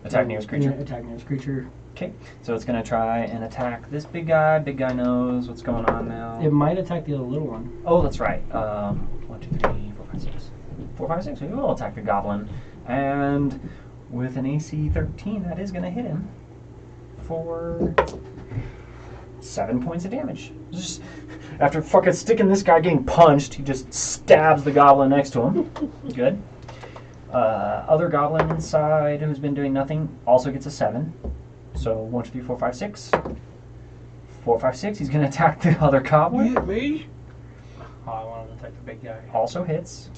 Attack nearest creature. Attack nearest creature. Okay, so it's going to try and attack this big guy. Big guy knows what's going on now. It might attack the other little one. Oh, that's right. 1, 2, 3, 4, 5, 6. 4, 5, 6. We will attack the goblin. And with an AC 13, that is going to hit him for 7 points of damage. Just after fucking sticking this guy getting punched, he just stabs the goblin next to him. Good. Other goblin inside who's been doing nothing also gets a 7. So 1, 2, 3, 4, 5, 6. 4, 5, 6. He's going to attack the other goblin. Hit me. Oh, I wanted to attack the big guy. Also hits.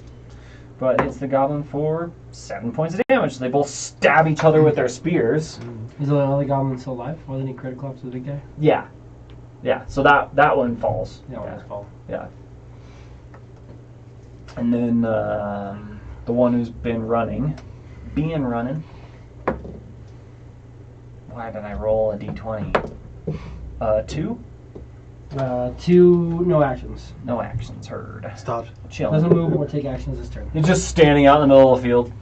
But hits the goblin for 7 points of damage. So they both stab each other with their spears. Is the other goblin still alive? Wasn't he critical up to the big guy? Yeah. Yeah, so that one falls. Yeah, one was fall. Yeah. And then the one who's been running. Why did I roll a d20? 2? 2, no actions. No actions heard. Stop. Chilling. Doesn't move or take actions this turn. He's just standing out in the middle of the field.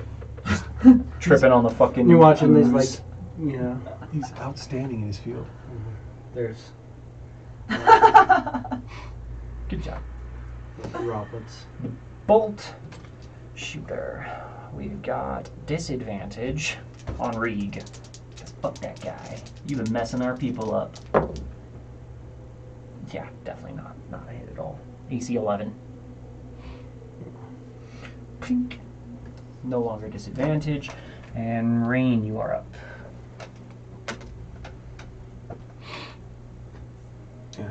Just tripping on the fucking You're watching this ooze. like, you know, He's outstanding in his field. there's Good job. Roberts. Bolt shooter. We've got disadvantage on Reeg. 'Cause fuck that guy. You've been messing our people up. Yeah, definitely not a hit at all. AC 11. Pink. No longer disadvantage. And Rain, you are up. Yeah.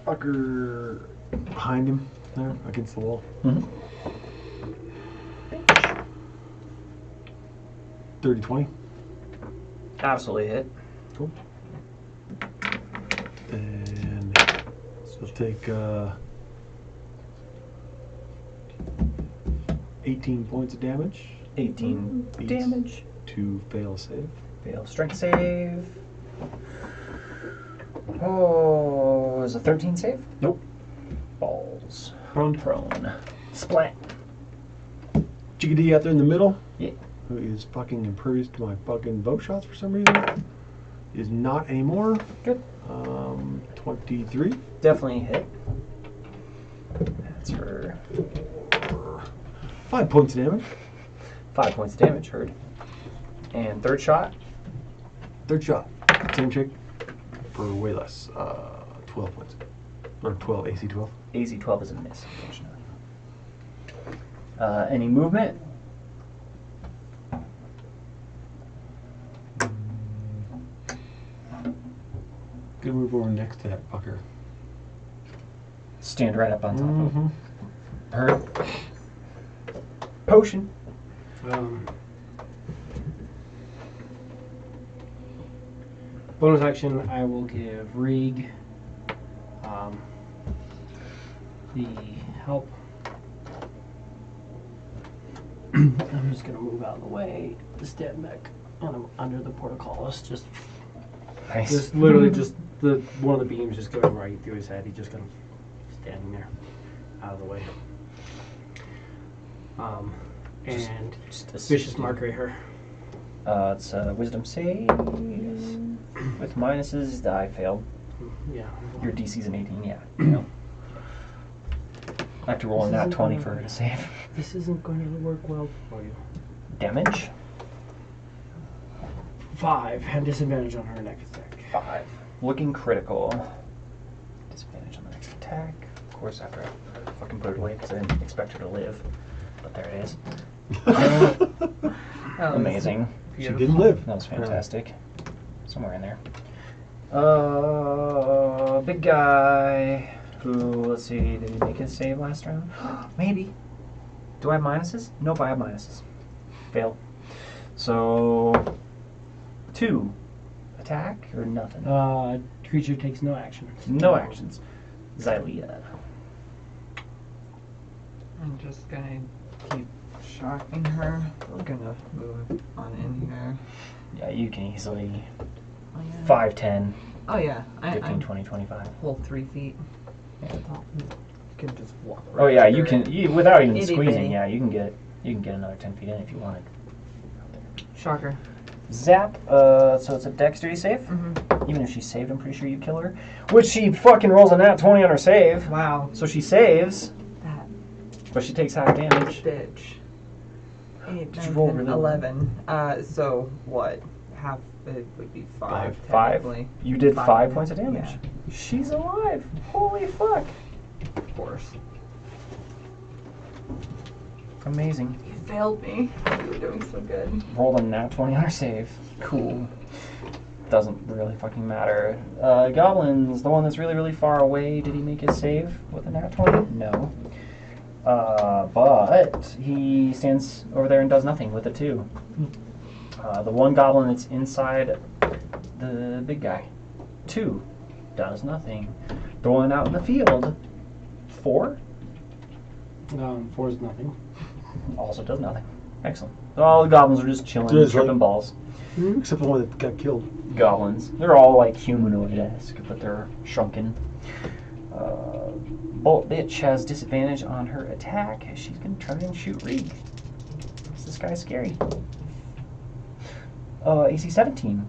Fucker behind him there against the wall. Mm-hmm. 30, 20. Absolutely hit. Cool. And so take 18 points of damage. 18 Beats damage. To fail save. Fail strength save. Oh, is a 13 save? Nope. Balls. Prone. Splat. Chickadee out there in the middle. Yeah. Who is fucking impervious to my fucking bow shots for some reason. Is not anymore. Good. 23. Definitely hit. That's her 5 points of damage. 5 points of damage, heard. And third shot. Third shot. Same chick. For way less. 12 points. Or 12, AC 12. AC 12 is a miss, unfortunately. Any movement? Good move over next to that fucker. Stand right up on top Mm-hmm. of her. Potion. Bonus action, I will give Reeg the help. I'm just gonna move out of the way, stand back, and I'm under the portcullis. Just Nice. literally just one of the beams just going right through his head. He's just kind of standing there, out of the way. And Just vicious mark right here. It's a wisdom save. With minuses, I failed. Yeah. Your DC's an 18, yeah. You know. I have to roll a This nat isn't 20 gonna- for her to save. This isn't going to work well for you. Damage? 5 and disadvantage on her next attack. 5. Looking critical. Disadvantage on the next attack. Of course, after I fucking put it away because I didn't expect her to live. But there it is. Oh, Amazing. She didn't live. That was fantastic. Somewhere in there. Big guy. Who, let's see, did he make his save last round? Maybe. Do I have minuses? Nope, I have minuses. Fail. So, 2. Attack or nothing? Creature takes no action. No actions. Xylea. I'm just gonna keep shocking her. We're gonna move on in here. Yeah, you can easily. Oh yeah. 5, 10, Oh yeah. 15, I'm 20, 25. whole 3 feet. Yeah. You can just walk. Oh yeah, you can without even Itty squeezing. bitty. Yeah, you can get another 10 feet in if you wanted. Shocker. Zap. So it's a dexterity save. Mm-hmm. Even if she saved, I'm pretty sure you kill her. Which she fucking rolls a nat 20 on her save. Wow. So she saves, That but she takes half damage. bitch. 8, Did you 9, roll 10, really well? 11. So what? Half it would be 5. 5. technically. You did 5 5 points of damage. yeah. She's alive. Holy fuck. Of course. Amazing. You failed me. You were doing so good. Rolled a nat 20 on her save. Cool. Doesn't really fucking matter. Goblins, the one that's really, really far away, did he make his save with a nat 20? No. But he stands over there and does nothing with it too. The one goblin that's inside the big guy, 2, does nothing. The one out in the field, 4, 4 is nothing. also does nothing. Excellent. So all the goblins are just chilling, Just tripping like- balls. Except for the one that got killed. Goblins. They're all like humanoid-esque, but they're shrunken. Bolt Bitch has disadvantage on her attack. She's gonna try and shoot Reed. This guy's scary. AC 17.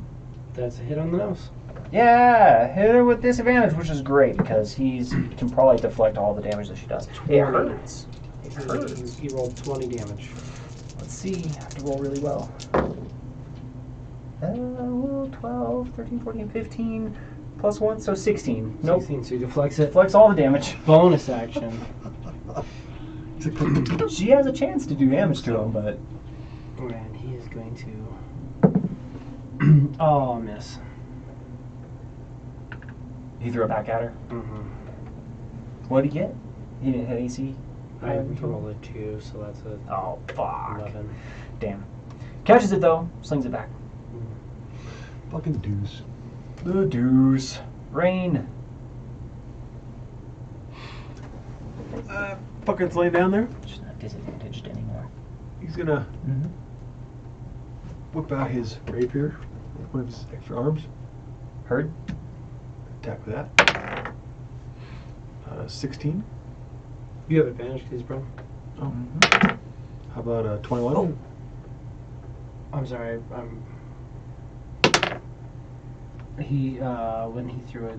That's a hit on the nose. Yeah, hit her with disadvantage, which is great because he can probably deflect all the damage that she does. It hurts. It hurts. He rolled 20 damage. Let's see. I have to roll really well. 12, 13, 14, 15, plus 1, so 16. Nope. 16, so he deflects it. Deflects all the damage. Bonus action. She has a chance to do damage to him, but And he is going to... oh, miss. he threw it back at her. Mm-hmm. What did he get? He didn't hit AC? I rolled a 2, so that's a Oh, fuck. 11. Damn. Catches it, though. Slings it back. Fucking deuce. The deuce. Rain. Fucking laying down there. She's not disadvantaged anymore. He's gonna Mm-hmm. whip out his rapier, one of his extra arms, Heard? attack with that. 16. You have advantage because he's prone. Oh. Mm-hmm. How about 21? Oh. I'm sorry. He when he threw it,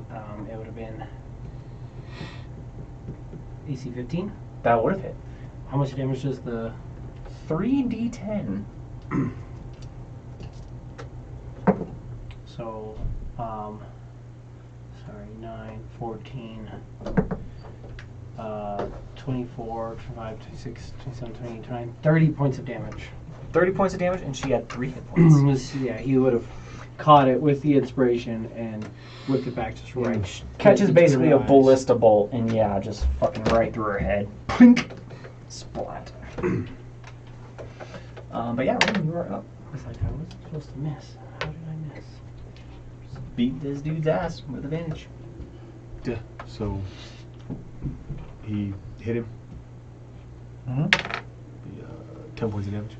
it would have been AC 15. That would have hit. How much damage does the 3d10. so? Sorry, 9, 14, 24, 25, 26, 27, 28, 29, 30 points of damage. 30 points of damage, and she had 3 hit points. Yeah, he would have caught it with the inspiration and whipped it back just right. Catches between basically her a eyes. ballista bolt, and yeah, just fucking right through her head. Plink! Splat. But yeah, Rain, you are up. It's like I wasn't supposed to miss. How did I miss? Beat this dude's ass with advantage. Yeah. So he hit him. Mm-hmm. 10 points of damage.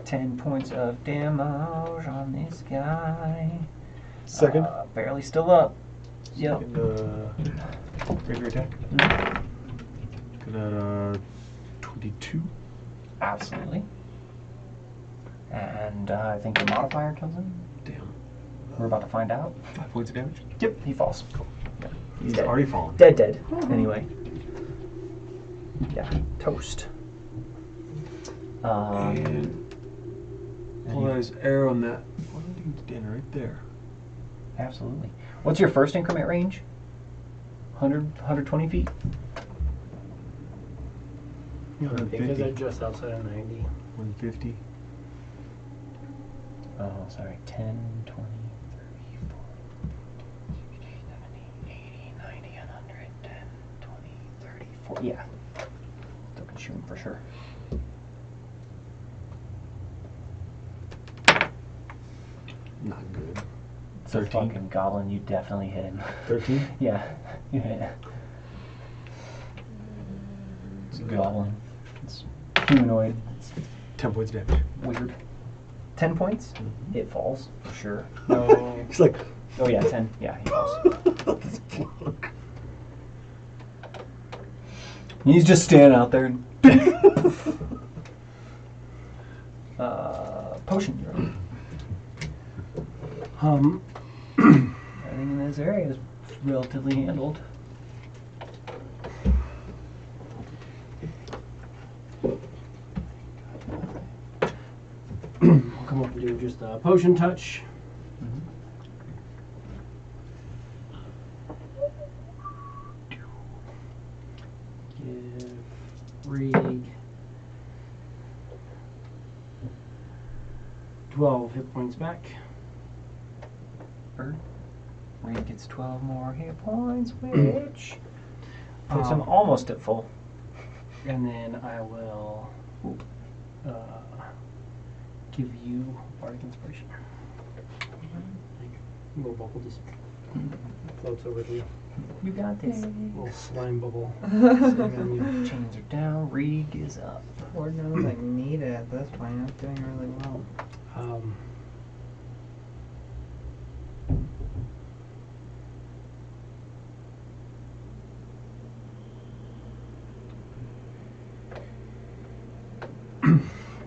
10 points of damage on this guy. Second. Barely still up. Yep. Second, rapier attack. Mhm. Looking at 22. Absolutely. And I think the modifier kills him. Damn. We're about to find out. 5 points of damage. Yep, he falls. He's dead. already fallen. Dead. Anyway. Yeah, toast. And pull his arrow on that. Well, you can stand right there. Absolutely. What's your first increment range? 100, 120 feet? Because 150. they're just outside of 90. 150. Oh, sorry. 10, 20, 30, 40, 60, 70, 80, 90, 100, 10, 20, 30, 40. Yeah. Still can shoot him for sure. Not good. It's a 13. fucking goblin. You definitely hit him. 13. Yeah. You hit him. It's a goblin. It's humanoid. It's 10 points damage. weird. 10 points? It falls, for sure. No. He's like, Oh, yeah, 10. Yeah, he falls. He's just standing out there. Potion, you're up. Everything in this area is relatively handled. We'll come up and do just a potion touch. Give Rig 12 hit points back. Reed gets 12 more hit points, which puts him almost at full. And then I will give you Bardic Inspiration. Little bubble just floats over to you. You got this. Little slime bubble. Sitting on you. Chains are down. Reed is up. Lord knows I need it at this point. I'm doing really well.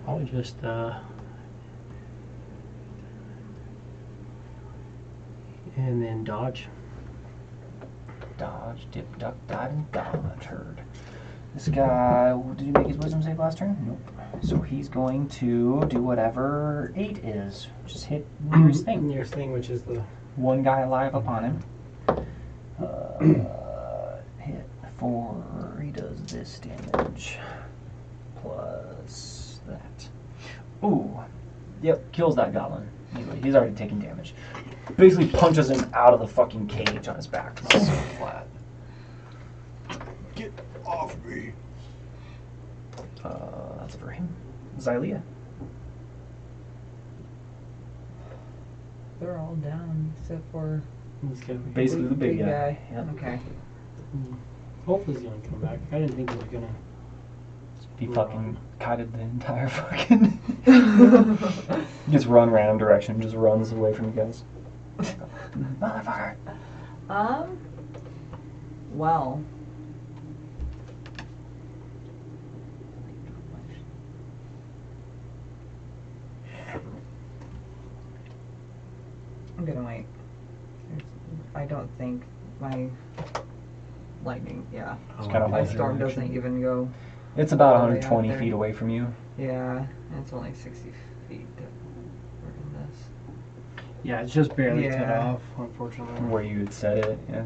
I'll just and then dodge. Dodge, dip, duck, dive, and dodge. Heard. This guy, did he make his wisdom save last turn? Nope. So he's going to do whatever 8 is. Just hit nearest thing. Nearest thing, which is the One guy alive upon him. Hit 4. He does this damage. Plus that. Ooh. Yep, kills that goblin. He's already taken damage. Basically punches him out of the fucking cage on his back. So flat. get off me. That's for him. Xylea. They're all down except for Basically the big guy. Yep. Okay. Hopefully he's gonna come back. I didn't think he was gonna. He fucking kited the entire fucking. Just run random direction, just runs away from you guys. Motherfucker. Well. I'm gonna wait. I don't think my lightning, yeah. It's kind of My like storm direction. doesn't even go. It's about all the way out 120 there. feet away from you. Yeah, and it's only 60 feet to work in this. Yeah, it's just barely cut Yeah. off, unfortunately. Where you had said it, yeah.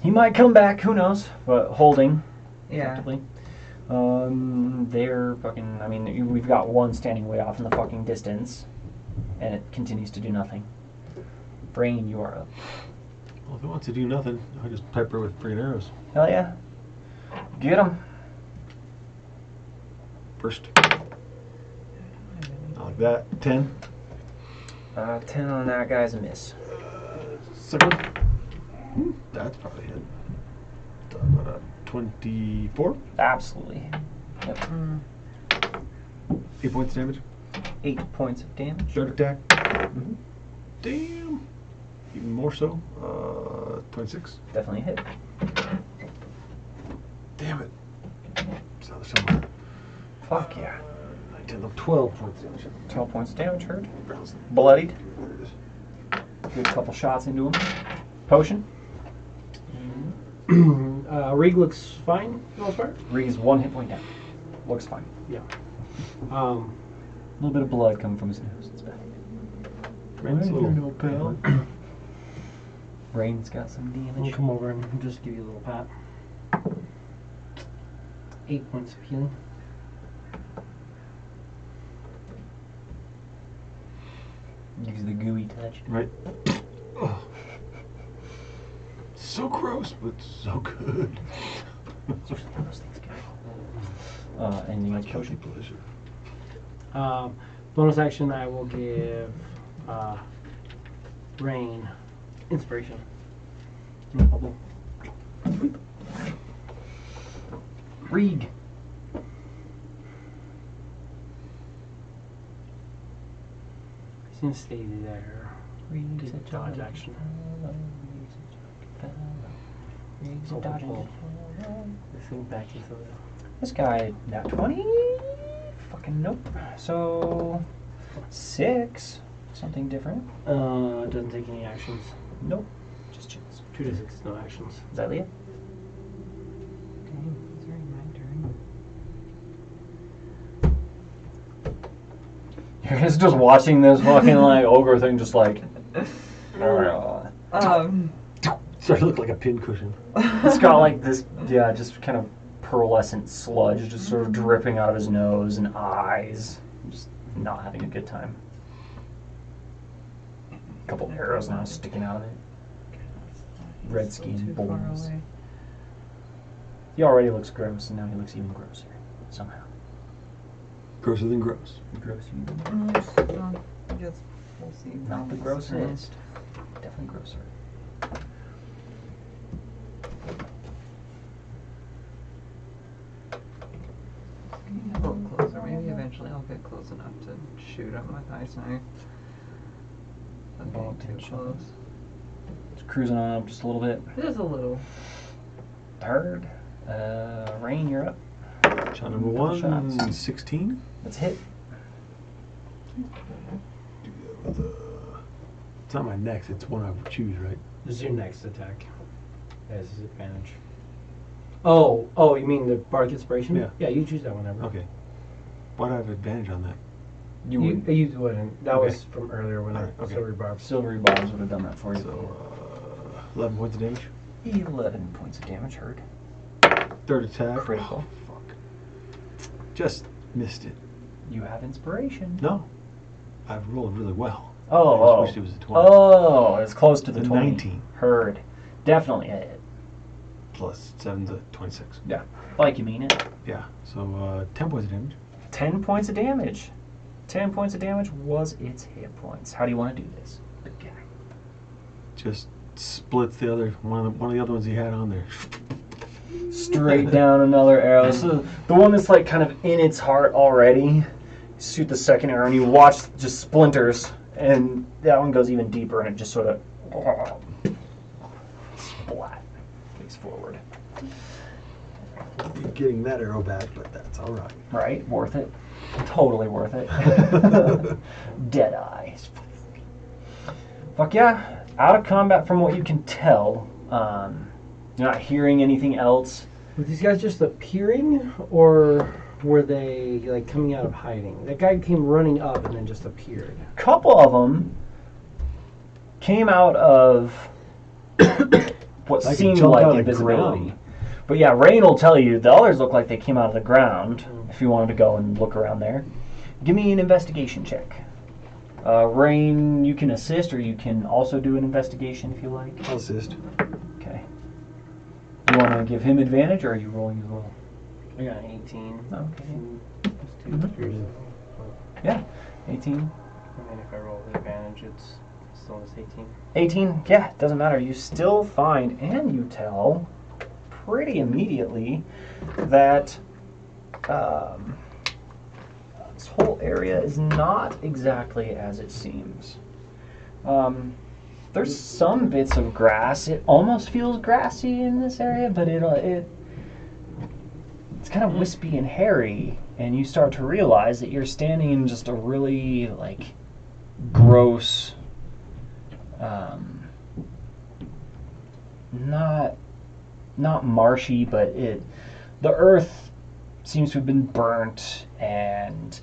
He might come back, who knows? But holding, Yeah. effectively. They're fucking, I mean, we've got one standing way off in the fucking distance, and it continues to do nothing. Brain, you are up. Well, if it wants to do nothing, I just pepper with freaking arrows. Hell yeah. Get him. First. I like that. 10. 10 on that guy's a miss. Second. That's probably it. 24. Absolutely. Yep. 8 points damage. 8 points of damage. Third attack. Mhm. Damn. Even more so. 26. Definitely a hit. Damn it. It's out somewhere. Fuck yeah. 12 points damage. 12 points of damage, hurt. Bloodied. There it is. Good couple shots into him. Potion. Rig looks fine for the most part. Rig is 1 hit point down. Looks fine. Yeah. A little bit of blood coming from his nose. It's bad. Rain's a little no pal. Rain's got some We'll damage. come over and just give you a little pat. 8 points of healing. Use the gooey touch. Right. Oh. So gross, but so good. Especially how those things go. Anything else, Guilty Potion? pleasure. Bonus action, I will give Rain inspiration. In a bubble. Rig. He's gonna stay there. Rig's Do a dodge dodge action. Rig's a Pull, dodge. pull. This thing back into the. This guy, nat 20? Fucking nope. So, 6. Something different. Doesn't take any actions. Nope. Just chills. 2 to 6, no actions. Is that Leah? Okay, it's already my turn. You're just watching this fucking like ogre thing, just like. Started to look like a pincushion. It's got like this, yeah, just kind of pearlescent sludge just sort of dripping out of his nose and eyes. Just not having a good time. A couple arrows now sticking out of it. Red Still skin, too far balls. away. He already looks gross, and now he looks even grosser. Somehow. Grosser than gross. Gross. Well, I guess we'll see. Not the grossest. Definitely grosser. A little closer. Maybe eventually I'll get close enough to shoot him with ice knife. Not Ball getting too pitch. close. Just cruising on up just a little bit. Just a little. Third. Rain, you're up. Shot number Couple 1, shots. 16. Let's hit. Do that with it's not my next, it's one I would choose, right? This is your next attack. Has advantage. Oh, you mean the Bardic Inspiration? Yeah. Yeah, you choose that whenever. Okay. Why do I have advantage on that? You would. You wouldn't. That Okay. was from earlier when Alright, I okay. silver barbs. Silvery bars would have done that for you. So, 11 points of damage. 11 points of damage heard. Third attack. Critical. Oh, fuck. Just missed it. You have inspiration. No. I've rolled really well. I Oh, just wished it was a 20. Oh, it's close to the The 20. 19. Heard. Definitely a hit. Plus 7's a 26. Yeah. Like you mean it. Yeah. So 10 points of damage. 10 points of damage. 10 points of damage was its hit points. How do you want to do this? Big guy. Just splits the other one of the other ones he had on there. Straight down another arrow. So the one that's like kind of in its heart already, shoot the second arrow and you watch just splinters, and that one goes even deeper and it just sort of splat. Face forward. You're getting that arrow back, but that's all right. Right? Worth it. Totally worth it. Dead eyes. Fuck yeah. Out of combat from what you can tell. You're not hearing anything else. Were these guys just appearing, or were they like coming out of hiding? That guy came running up and then just appeared. A couple of them came out of what Like a seemed jump like out of the invisibility. ground. But yeah, Rain will tell you the others look like they came out of the ground. If you wanted to go and look around there, give me an investigation check. Rain, you can assist, or you can also do an investigation if you like. I'll assist. Okay. You want to give him advantage, or are you rolling as well? I got an 18. Okay. Plus 2. Mhm. Yeah. 18. And then if I roll with advantage, it's still this 18. 18. Yeah, doesn't matter. You still find, and you tell pretty immediately that this whole area is not exactly as it seems. There's some bits of grass. It almost feels grassy in this area, but it's kind of wispy and hairy, and you start to realize that you're standing in just a really like gross, not not marshy, but the earth seems to have been burnt, and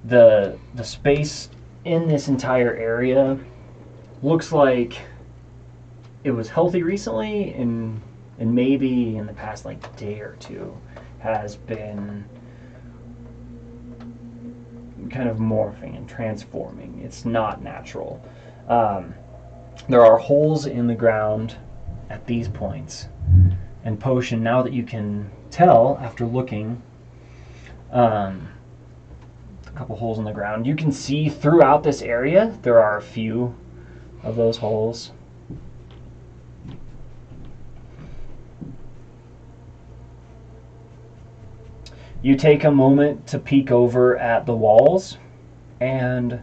the space in this entire area looks like it was healthy recently, and maybe in the past like day or two has been kind of morphing and transforming. It's not natural. There are holes in the ground at these points, and Potion, now that you can tell after looking, a couple holes in the ground, you can see throughout this area there are a few of those holes. You take a moment to peek over at the walls, and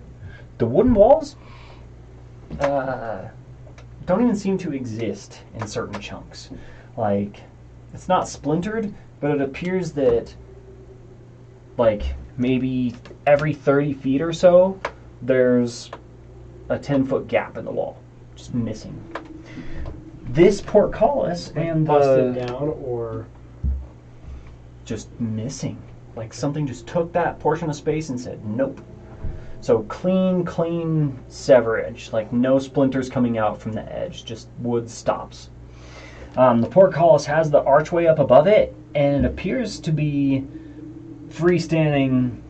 the wooden walls don't even seem to exist in certain chunks. Like, it's not splintered, but it appears that like maybe every 30 feet or so there's a 10-foot gap in the wall, just missing. This portcullis and busted down or just missing. Like something just took that portion of space and said nope. So clean severage, like no splinters coming out from the edge, just wood stops. The portcullis has the archway up above it, and it appears to be freestanding.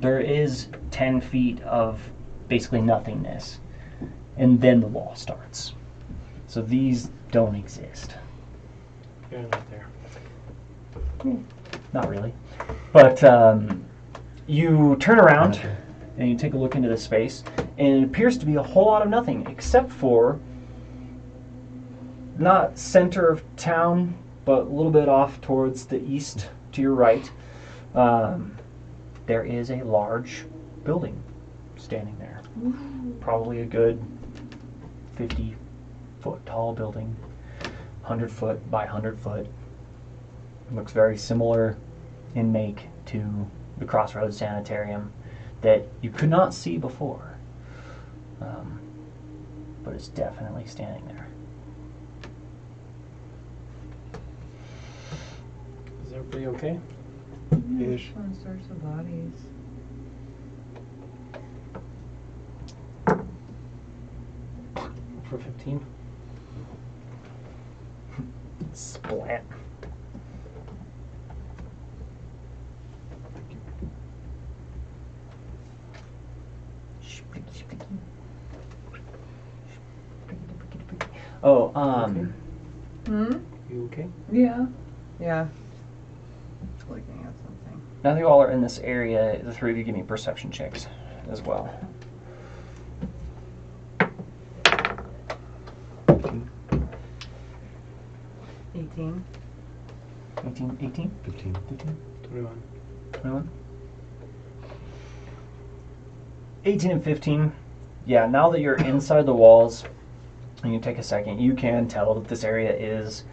There is 10 feet of basically nothingness, and then the wall starts. So these don't exist. yeah, not there. Not really. But you turn around and you take a look into the space, and it appears to be a whole lot of nothing, except for, not center of town, but a little bit off towards the east to your right, there is a large building standing there. Probably a good 50-foot tall building, 100 foot by 100 foot. Looks very similar in make to the Crossroads Sanitarium that you could not see before, but it's definitely standing there. Is everybody okay? Ish. Trying to search the bodies. For 15? Splat. Oh, You okay? Yeah. Yeah. Looking at something. now that you all are in this area, the three of you give me perception checks as well. 18. 18? 15. 21. 21? 18 and 15. Yeah, now that you're inside the walls, and you take a second, you can tell that this area is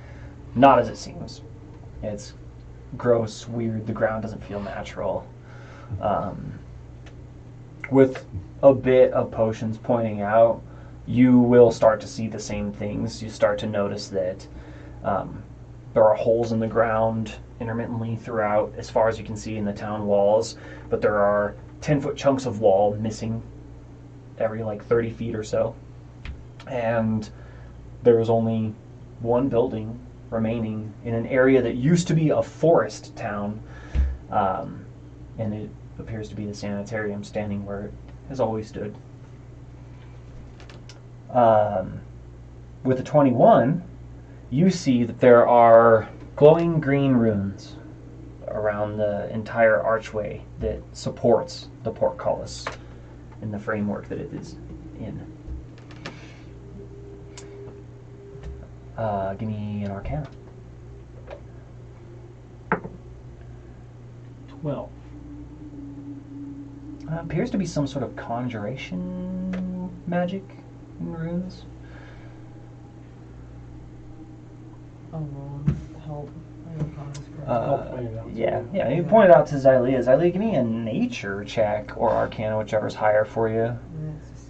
not as it seems. It's gross, weird, the ground doesn't feel natural. With a bit of Potions pointing out, you will start to see the same things. You start to notice that there are holes in the ground intermittently throughout, as far as you can see in the town walls, but there are 10-foot chunks of wall missing every like 30 feet or so. And there is only one building remaining in an area that used to be a forest town, and it appears to be the sanitarium standing where it has always stood. With the 21, you see that there are glowing green runes around the entire archway that supports the portcullis in the framework that it is in. Give me an Arcana. 12. Appears to be some sort of conjuration magic in runes. Oh, well, help. I don't know. I'll point it out. Yeah. You pointed out to Xylia. Xylia, give me a nature check or Arcana, whichever's higher for you.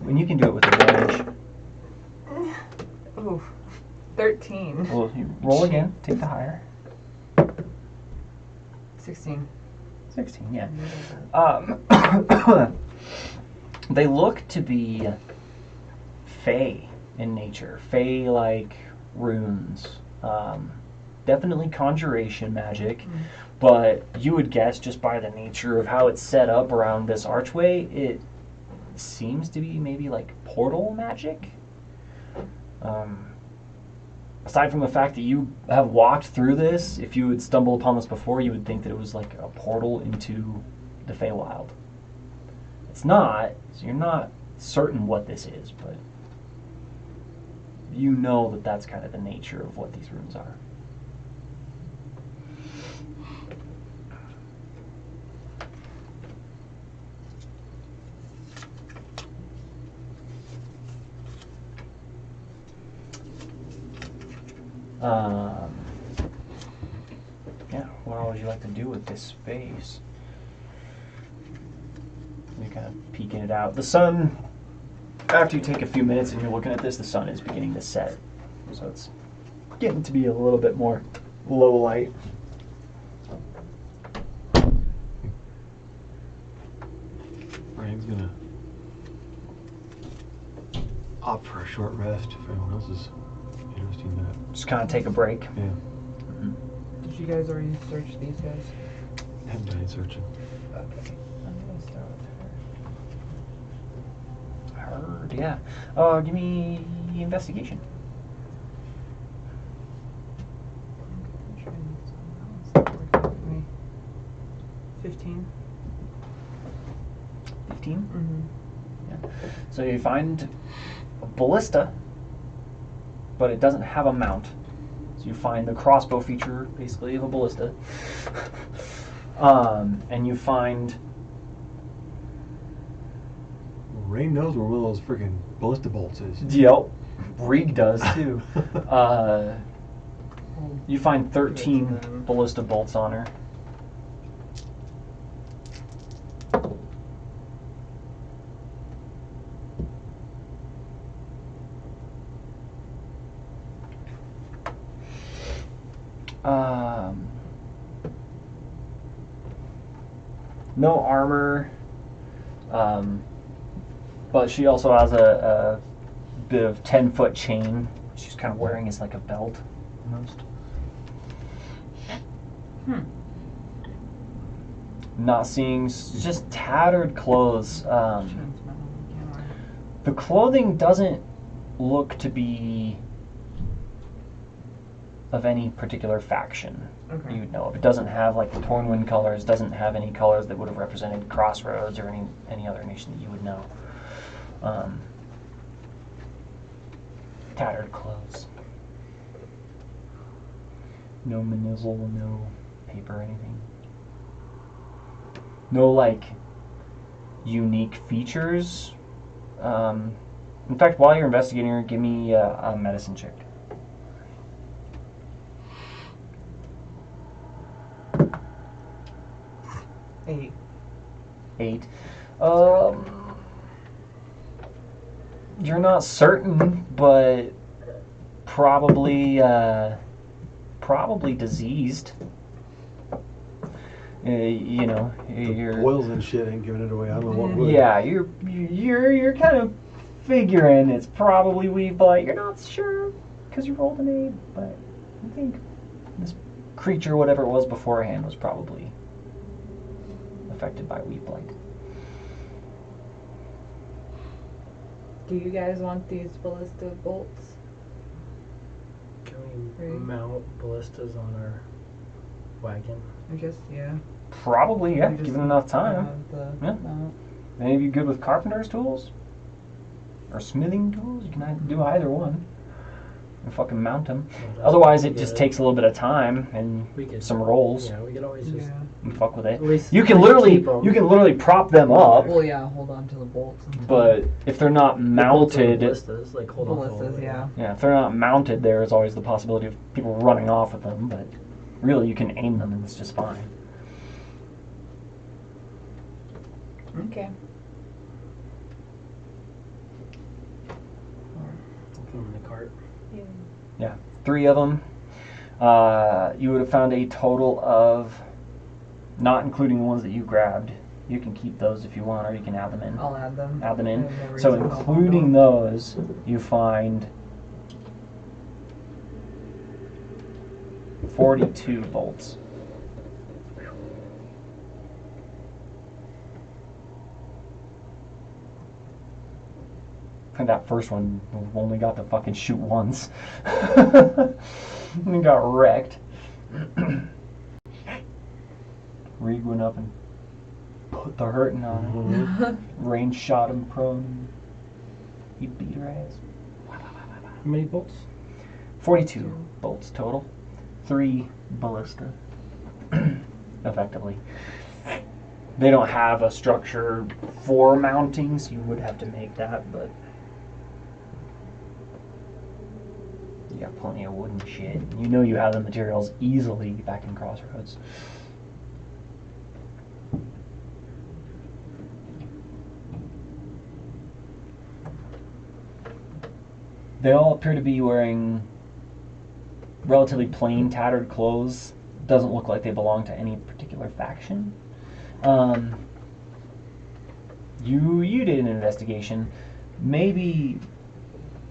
And you can do it with advantage. Oh, 13. Well, you roll again. Take the higher. 16. 16, yeah. They look to be fey in nature. Fey-like runes. Definitely conjuration magic, but you would guess just by the nature of how it's set up around this archway, it seems to be maybe like portal magic. Aside from the fact that you have walked through this, if you had stumbled upon this before, you would think that it was like a portal into the Feywild. It's not, so you're not certain what this is, but you know that that's kind of the nature of what these runes are. Yeah, what all would you like to do with this space? You're kind of peeking it out. The sun, after you take a few minutes and you're looking at this, the sun is beginning to set. So it's getting to be a little bit more low light. Ryan's gonna opt for a short rest if everyone else is interested in that. Just kind of take a break. Yeah. Did you guys already search these guys? Haven't done any searching. Okay. I'm gonna start with her. Heard, yeah. Give me investigation. I'm trying something else. Work with me. 15. 15. Mm-hmm. So you find a ballista, but it doesn't have a mount. So you find the crossbow feature, basically, of a ballista. And you find... Rain knows where one of those freaking ballista bolts is. Yep. Reeg does, too. You find 13 ballista bolts on her. No armor, but she also has a bit of 10-foot chain she's kind of wearing as like a belt almost. Not seeing, just tattered clothes. The clothing doesn't look to be of any particular faction. Okay. You'd know of. It doesn't have like the Tornwind colors, doesn't have any colors that would have represented Crossroads or any other nation that you would know. Tattered clothes. No manizzle, no paper, anything. No like unique features. In fact, while you're investigating her, give me a medicine check. 8. 8. You're not certain, but probably diseased. You know, you're Boils and shit ain't giving it away. I don't know what would. yeah, you're kind of figuring it's probably Weave-Blight. You're not sure because you rolled an 8, but I think this creature, whatever it was beforehand, was probably affected by Weave-Blight. Do you guys want these ballista bolts? Can we Right. mount ballistas on our wagon? I guess, yeah. Probably, yeah, You just given enough time. have the Yeah. mount. Any of you good with carpenter's tools? Or smithing tools? You can do either one. And fucking mount them. Otherwise, it just takes a little bit of time and We could, some rolls yeah, we could always just Yeah. and fuck with it. at least You can keep literally 'em. prop them up, Well, yeah, hold on to the bolts. And but if they're not The bolts are mounted, ballistas, like hold on to ballistas, them. yeah. yeah, if they're not mounted, there is always the possibility of people running off with them. But really, you can aim them, and it's just fine. Okay. Put them in the cart. Yeah. Yeah, 3 of them. You would have found a total of, not including the ones that you grabbed. You can keep those if you want, or you can add them in. I'll add them. Add them I in. have no So reason to hold on to including them. those, you find 42 bolts. And that first one only got to fucking shoot once. And got wrecked. Reed went up and put the hurting on him. Rain shot him prone. He beat her ass. How many bolts? 42 bolts total. 3 ballista. Effectively. They don't have a structure for mounting, so you would have to make that, but you got plenty of wood and shit. You know you have the materials easily back in Crossroads. They all appear to be wearing relatively plain, tattered clothes. Doesn't look like they belong to any particular faction. You did an investigation. Maybe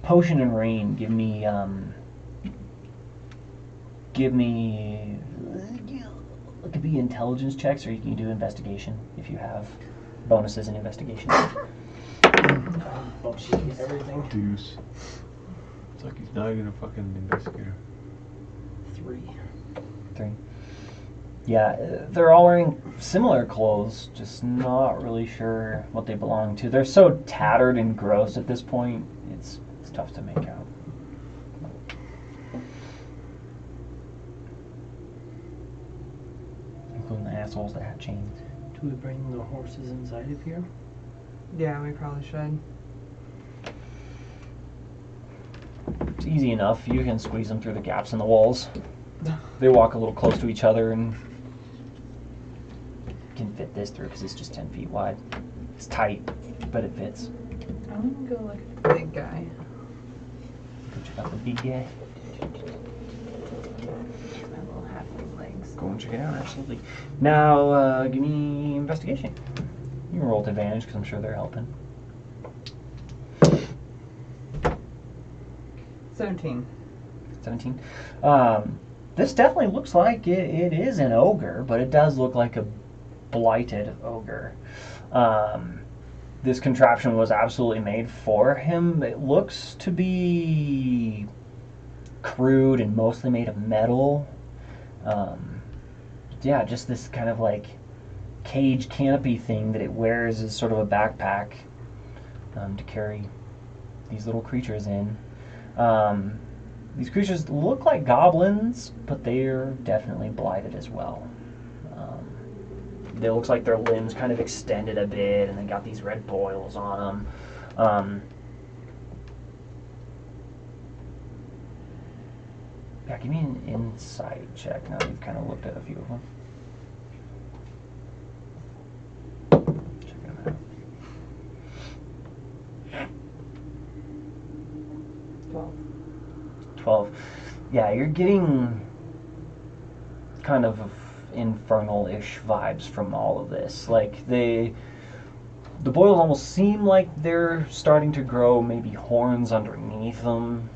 Potion and Rain give me it could be intelligence checks, or you can do investigation if you have bonuses in investigation. Oh, she gets everything. Deuce. It's like he's not even a fucking investigator. 3. 3. Yeah, they're all wearing similar clothes, just not really sure what they belong to. They're so tattered and gross at this point, it's tough to make out. Including the assholes that have chains. Do we bring the horses inside of here? Yeah, we probably should. It's easy enough. You can squeeze them through the gaps in the walls. They walk a little close to each other and can fit this through because it's just 10 feet wide. It's tight, but it fits. I'm gonna go look at the big guy. Go check out the big guy. My little halfling legs. Go and check it out, absolutely. Now, give me investigation. You can roll with advantage because I'm sure they're helping. 17. 17. This definitely looks like it is an ogre, but it does look like a blighted ogre. This contraption was absolutely made for him. It looks to be crude and mostly made of metal. Yeah, just this kind of like cage canopy thing that it wears as sort of a backpack to carry these little creatures in. These creatures look like goblins, but they're definitely blighted as well. It looks like their limbs kind of extended a bit, and they got these red boils on them. Yeah, give me an insight check now that you've kind of looked at a few of them. Check them out. 12. 12. Yeah, you're getting kind of infernal-ish vibes from all of this. Like, the boils almost seem like they're starting to grow maybe horns underneath them.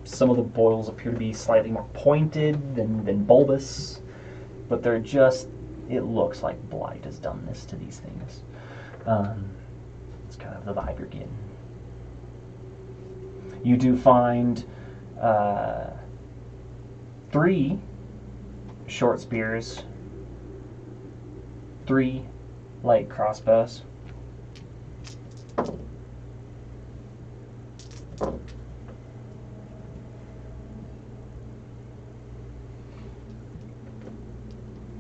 Some of the boils appear to be slightly more pointed than bulbous, but they're just, it looks like blight has done this to these things. It's kind of the vibe you're getting. You do find 3 short spears, 3 light crossbows,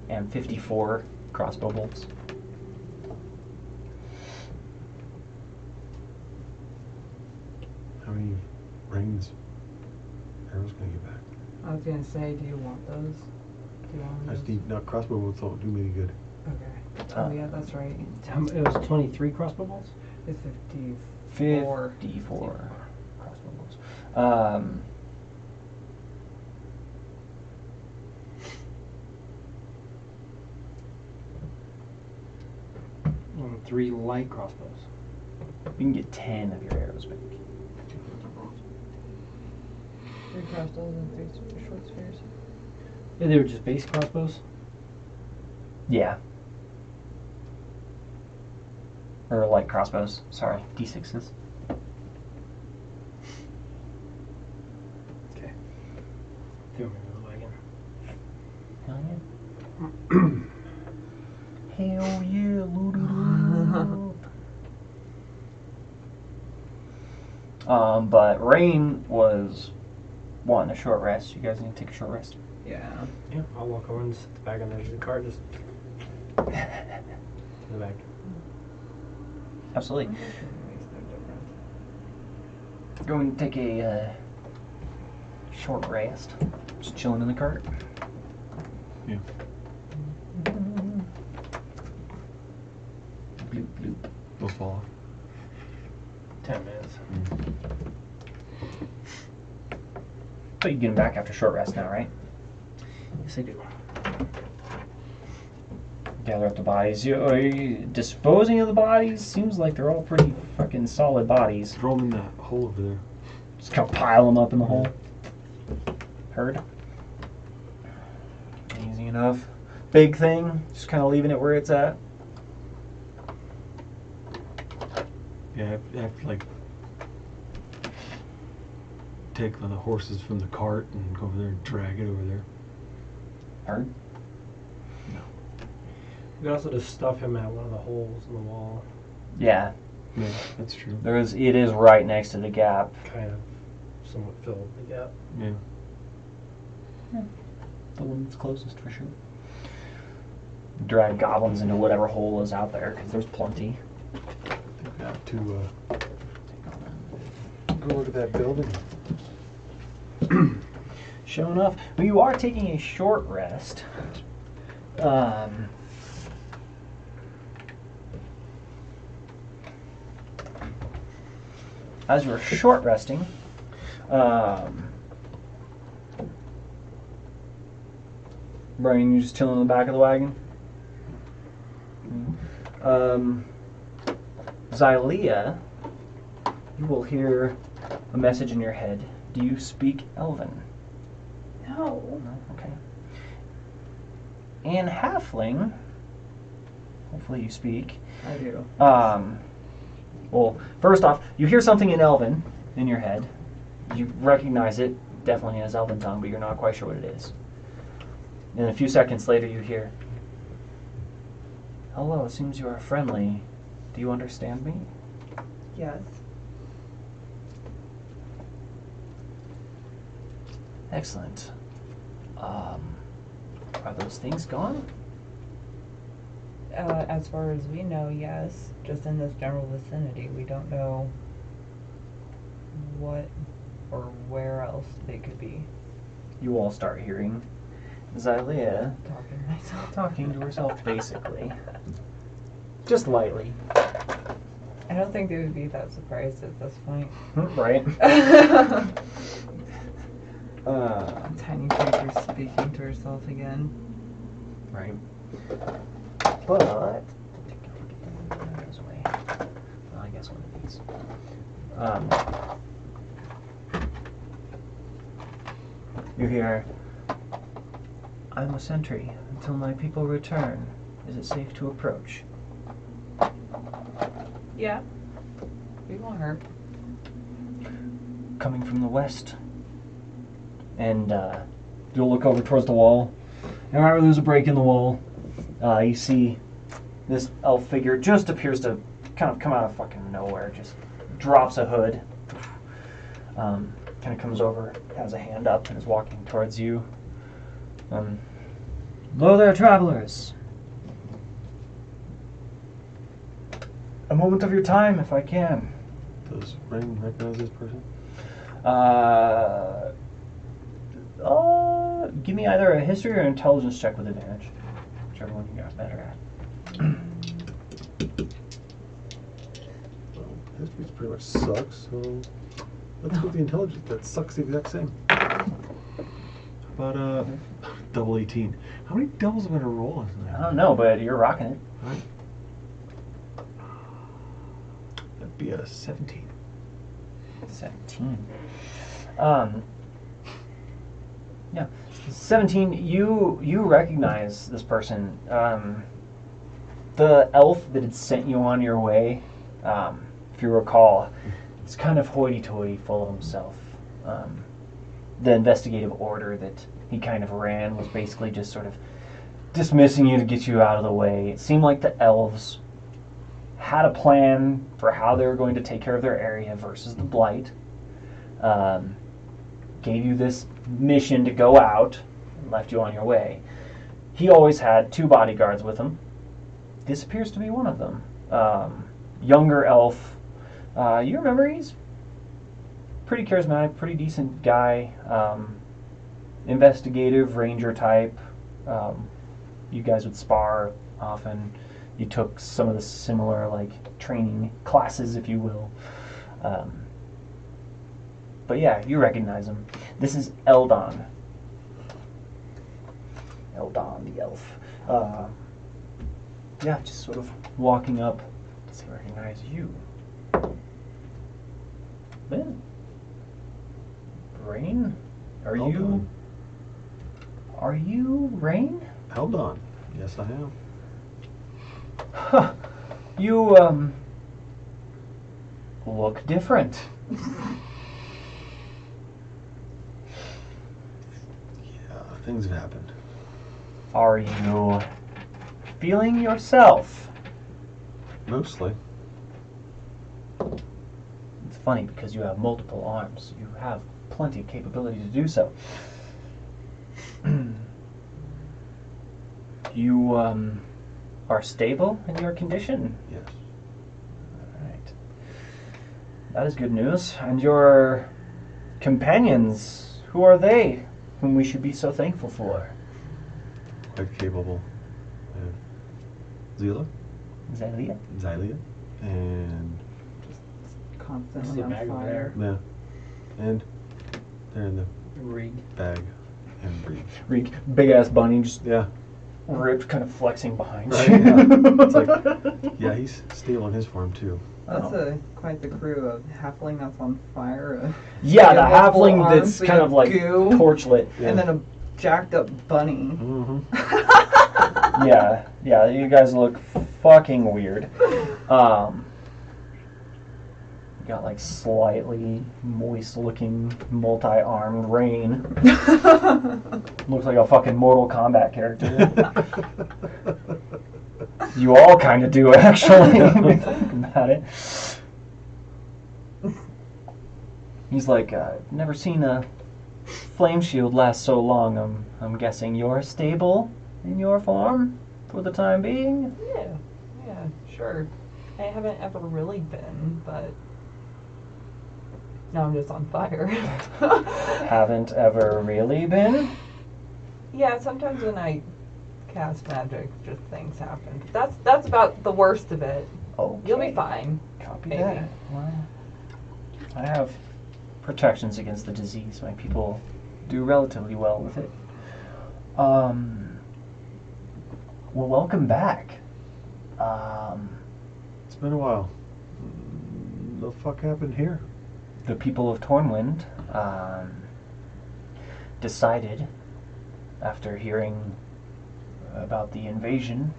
and 54 crossbow bolts. How many rings arrows can I get back? I was gonna say, do you want those? Do you want I just those? need, no, crossbow bolts don't do me any good. Okay. Oh yeah, that's right. It was 23 crossbow bolts? It's 54. 54 crossbow bolts. And 3 light crossbows. You can get 10 of your arrows back. 3 crossbows and 3 short spears. Yeah, they were just base crossbows. Yeah. Or light crossbows. Sorry, D6s. Okay. Throw me in the wagon. Hell yeah, but Rain was wanting a short rest. You guys need to take a short rest. Yeah. Yeah, I'll walk over and sit the back on the edge of the cart, just in the back. Absolutely. Makes no difference. Going to take a short rest. Just chilling in the cart. Yeah. Bloop, bloop. They'll fall off. 10 minutes. But you get him back after short rest now, right? Yes, I do. Gather up the bodies. Are you disposing of the bodies? Seems like they're all pretty fucking solid bodies. Throw them in that hole over there. Just kind of pile them up in the hole. Heard? Easy enough. Big thing. Just kind of leaving it where it's at. Yeah, I have to like take the horses from the cart and go over there and drag it over there. Heard? You could also just stuff him at one of the holes in the wall, Yeah. Yeah, that's true. It is right next to the gap. kind of somewhat fill the gap. Yeah. The one that's closest for sure. Drag goblins into whatever hole is out there, because there's plenty. I think we have to go look at that building. Sure enough. Well, you are taking a short rest. As you're short resting, Brian, you just chilling in the back of the wagon? Xylea, you will hear a message in your head. Do you speak Elven? No. No? Okay. And Halfling, hopefully you speak. I do. Well, first off, you hear something in Elven in your head. You recognize it definitely as Elven tongue, but you're not quite sure what it is. And a few seconds later, you hear, "Hello, it seems you are friendly. Do you understand me?" Yes. Excellent. Are those things gone? As far as we know, yes. Just in this general vicinity. We don't know what or where else they could be. You all start hearing Xylea Talking to myself. talking to herself, basically. Just lightly. I don't think they would be that surprised at this point. Right? Tiny creature speaking to herself again. Right. But goes away. Well, I guess one of these. You hear, "I'm a sentry. Until my people return, is it safe to approach?" Yeah. We won't hurt. Coming from the west. And you'll look over towards the wall. And right where there's a break in the wall, you see this elf figure just appears to kind of come out of fucking nowhere. Just drops a hood. Kind of comes over, has a hand up, and is walking towards you. Hello there, travelers. A moment of your time, if I can. Does Rain recognize this person? Give me either a history or intelligence check with advantage. Whichever one you got better at. Well, history pretty much sucks, so Let's go with the intelligence. That sucks the exact same. About double 18. How many doubles am I gonna roll? I don't know, but you're rocking it. Right. That'd be a 17. 17. Yeah. 17, you recognize this person. The elf that had sent you on your way, if you recall, is kind of hoity-toity, full of himself. The investigative order that he kind of ran was basically just sort of dismissing you to get you out of the way. It seemed like the elves had a plan for how they were going to take care of their area versus the blight. Gave you this mission to go out and left you on your way. He always had 2 bodyguards with him. This appears to be one of them. Younger elf. You remember, he's pretty charismatic, pretty decent guy. Investigative, ranger type. You guys would spar often. You took some of the similar training classes, if you will. But yeah, you recognize him. This is Eldon. Eldon, the elf. Yeah, just sort of walking up. Does he recognize you? Ben? Rain? Are you Rain? Held on. Yes, I am. Huh. You, look different. Things have happened. Are you feeling yourself? Mostly. It's funny because you have multiple arms. You have plenty of capability to do so. You are stable in your condition? Yes. Alright. That is good news. And your companions, who are they, whom we should be so thankful for? Quite capable. Zila, Xylia? Xylia, and Constantly See a on bag over fire. there. yeah, and they're in the Rig. bag and breathe. Reek, big ass bunny, just Yeah, ripped, kind of flexing behind right. you. Yeah. It's like, yeah, he's stable in his form too. That's quite the crew of halfling that's on fire. Yeah, the multiple halfling arms, that's we kind have of like goo. torchlit. Yeah. And then a jacked up bunny. Mm-hmm. Yeah, you guys look fucking weird. You got like slightly moist looking multi-armed Rain. Looks like a fucking Mortal Kombat character. You all kind of do, actually, when you think about it. He's like, never seen a flame shield last so long. I'm guessing you're stable in your form for the time being? Yeah, sure. I haven't ever really been, but now I'm just on fire. Haven't ever really been? Yeah, sometimes when I cast magic, just things happen. But that's about the worst of it. Okay. You'll be fine. Copy Maybe. that. Well, I have protections against the disease. My people do relatively well with it. Well, welcome back. It's been a while. The fuck happened here? The people of Tornwind decided, after hearing about the invasion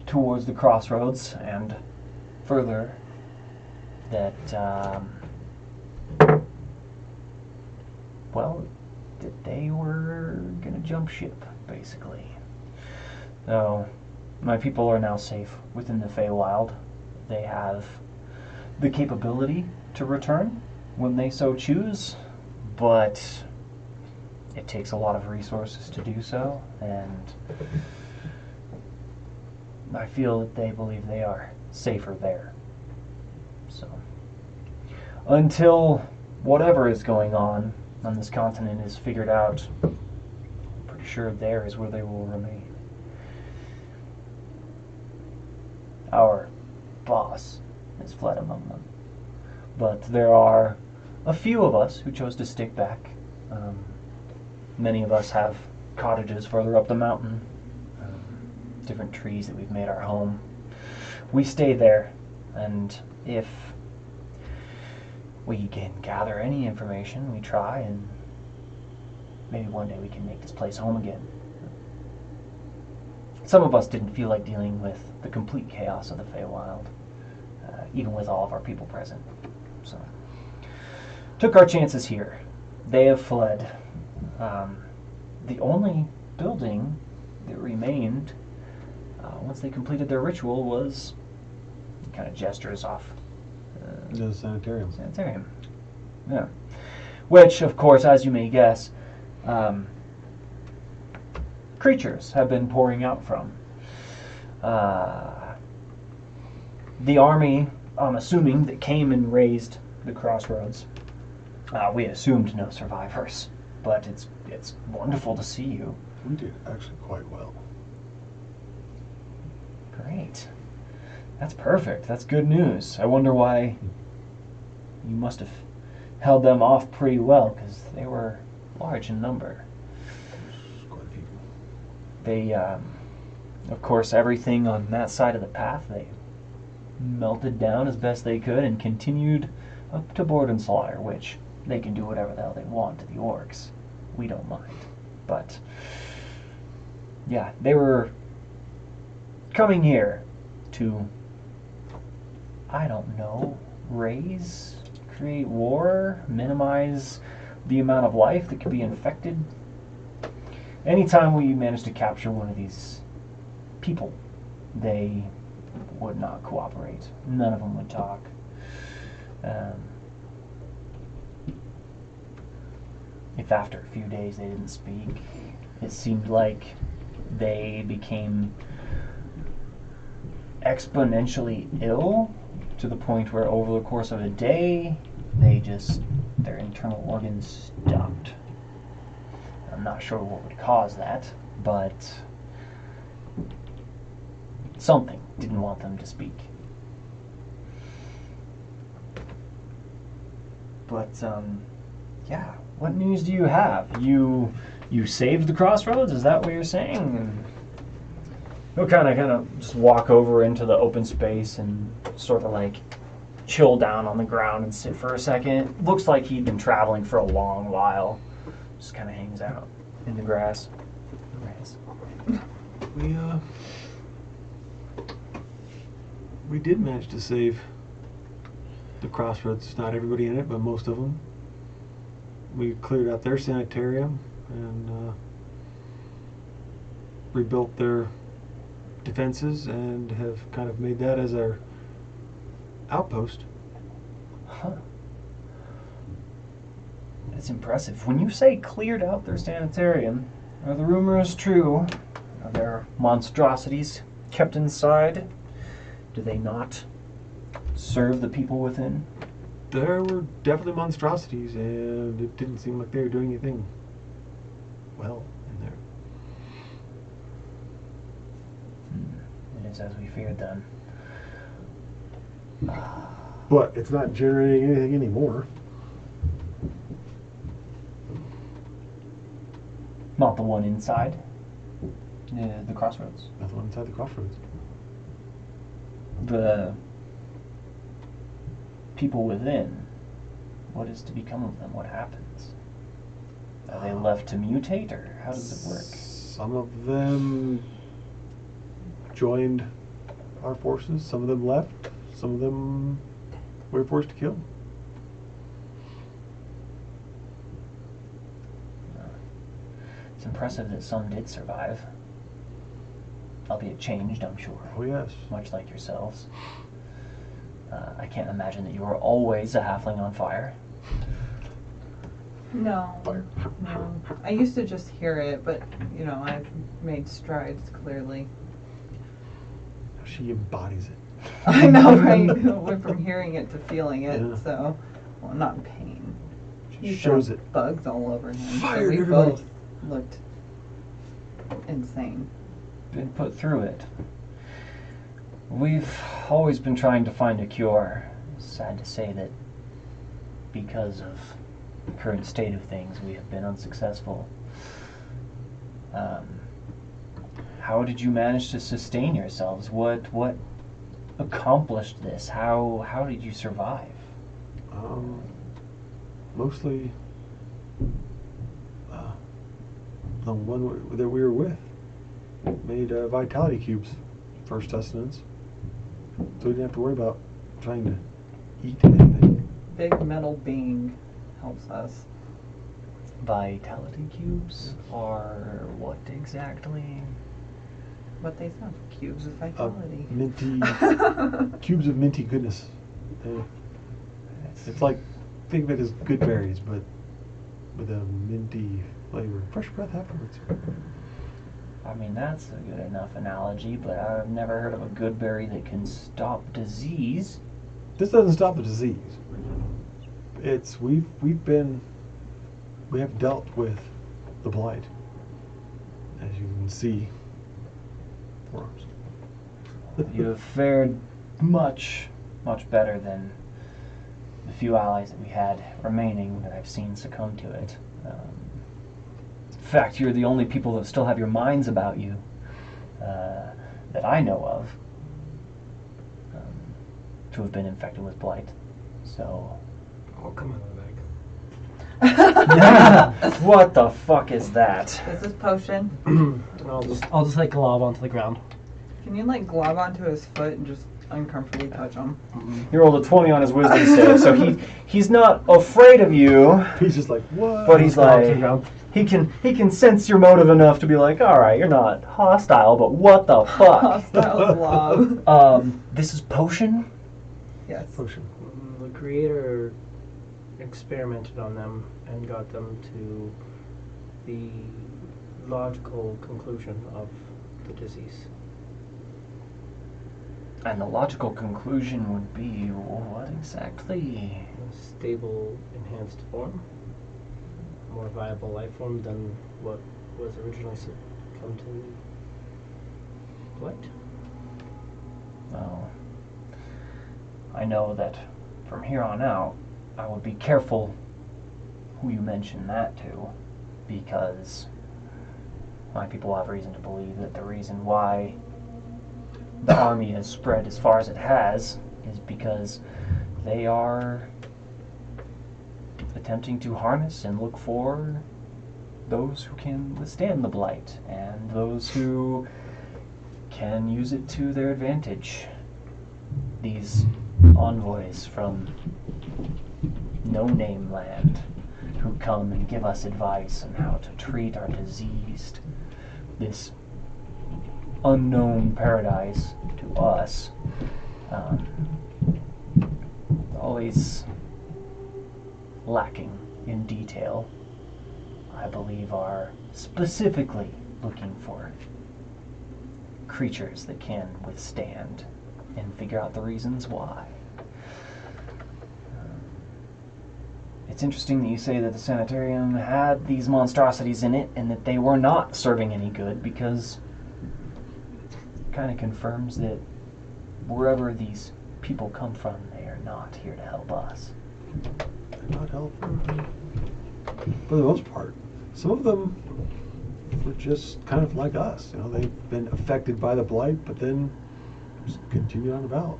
towards the crossroads and further, that, that they were gonna jump ship, basically. So, my people are now safe within the Feywild. They have the capability to return when they so choose, but it takes a lot of resources to do so, and I feel that they believe they are safer there. So, until whatever is going on this continent is figured out, I'm pretty sure there is where they will remain. Our boss has fled among them, but there are a few of us who chose to stick back. Many of us have cottages further up the mountain, different trees that we've made our home. We stay there, and if we can gather any information, we try, and maybe one day we can make this place home again. Some of us didn't feel like dealing with the complete chaos of the Feywild, even with all of our people present. So, took our chances here. They have fled. The only building that remained once they completed their ritual was, kind of gestures off, The sanitarium. sanitarium. Yeah. Which, of course, as you may guess, creatures have been pouring out from. The army, I'm assuming, that came and raised the crossroads. We assumed no survivors, but it's wonderful to see you. We did actually quite well. Great. That's perfect. That's good news. I wonder why you must have held them off pretty well, because they were large in number. There's quite a few. They, of course, everything on that side of the path, they melted down as best they could and continued up to Bordenslayer, which they can do whatever the hell they want to the orcs. We don't mind. But, yeah, they were coming here to, I don't know, create war, minimize the amount of life that could be infected. Anytime we managed to capture one of these people, they would not cooperate. None of them would talk. If after a few days they didn't speak, it seemed like they became exponentially ill to the point where over the course of a day, their internal organs stopped. I'm not sure what would cause that, but something didn't want them to speak. But, yeah, what news do you have? You saved the crossroads? Is that what you're saying? And he'll kind of just walk over into the open space and sort of like chill down on the ground and sit for a second. Looks like he'd been traveling for a long while. Just kind of hangs out in the grass. We did manage to save the crossroads. Not everybody in it, but most of them. We cleared out their sanitarium and rebuilt their defenses and have kind of made that as our outpost. Huh. That's impressive. When you say cleared out their sanitarium, are the rumors true? Are there monstrosities kept inside? Do they not serve the people within? There were definitely monstrosities, and it didn't seem like they were doing anything well in there. It is as we feared then. But it's not generating anything anymore. Not the one inside the crossroads. Not the one inside the crossroads. The people within, what is to become of them? What happens? Are they left to mutate, or how does it work? Some of them joined our forces, some of them left, some of them we were forced to kill. It's impressive that some did survive. Albeit changed, I'm sure. Oh yes. Much like yourselves. I can't imagine that you were always a halfling on fire. No. Fire. No. I used to just hear it, but, I've made strides, clearly. She embodies it. I know, right? Went from hearing it to feeling it, Yeah. so, well, not in pain. She shows it. Bugs all over him. Fired so we everybody. both looked insane. Been put through it. We've always been trying to find a cure. Sad to say that because of the current state of things, we have been unsuccessful. How did you manage to sustain yourselves? What accomplished this? How did you survive? Mostly the one that we were with made vitality cubes for sustenance, so we didn't have to worry about trying to eat anything. Big metal being helps us. Vitality cubes are what exactly? What they said. Cubes of vitality. Minty cubes of minty goodness. It's like, think of it as good berries, but with a minty flavor. Fresh breath afterwards. I mean, that's a good enough analogy, but I've never heard of a good berry that can stop disease. This doesn't stop the disease. It's we have dealt with the blight, as you can see. Forms. You have fared much better than the few allies that we had remaining that I've seen succumb to it. In fact, you're the only people that still have your minds about you that I know of to have been infected with blight. So, I'll come out of the bag. what the fuck is that? This is potion. I'll just like glob onto the ground. Can you like glob onto his foot and just uncomfortably touch him? He rolled a 20 on his wisdom save, so he's not afraid of you. He's just like, what? But he's Glob to the like, ground. he can sense your motive enough to be like, all right, you're not hostile, but what the fuck? Hostile glob. This is potion? Yes. Potion. The creator experimented on them and got them to the logical conclusion of the disease. And the logical conclusion would be, what exactly? A stable, enhanced form, a more viable life form than what was originally come to blight. Well, I know that from here on out, I would be careful who you mention that to, because my people have reason to believe that the reason why the army has spread as far as it has is because they are attempting to harness and look for those who can withstand the blight and those who can use it to their advantage. These envoys from no-name land who come and give us advice on how to treat our diseased. This unknown paradise to us, always lacking in detail, I believe are specifically looking for creatures that can withstand and figure out the reasons why. It's interesting that you say that the sanitarium had these monstrosities in it and that they were not serving any good, because it kind of confirms that wherever these people come from, they are not here to help us. They're not helpful. For the most part. Some of them were just kind of like us. You know, they've been affected by the blight, but then just continue on about.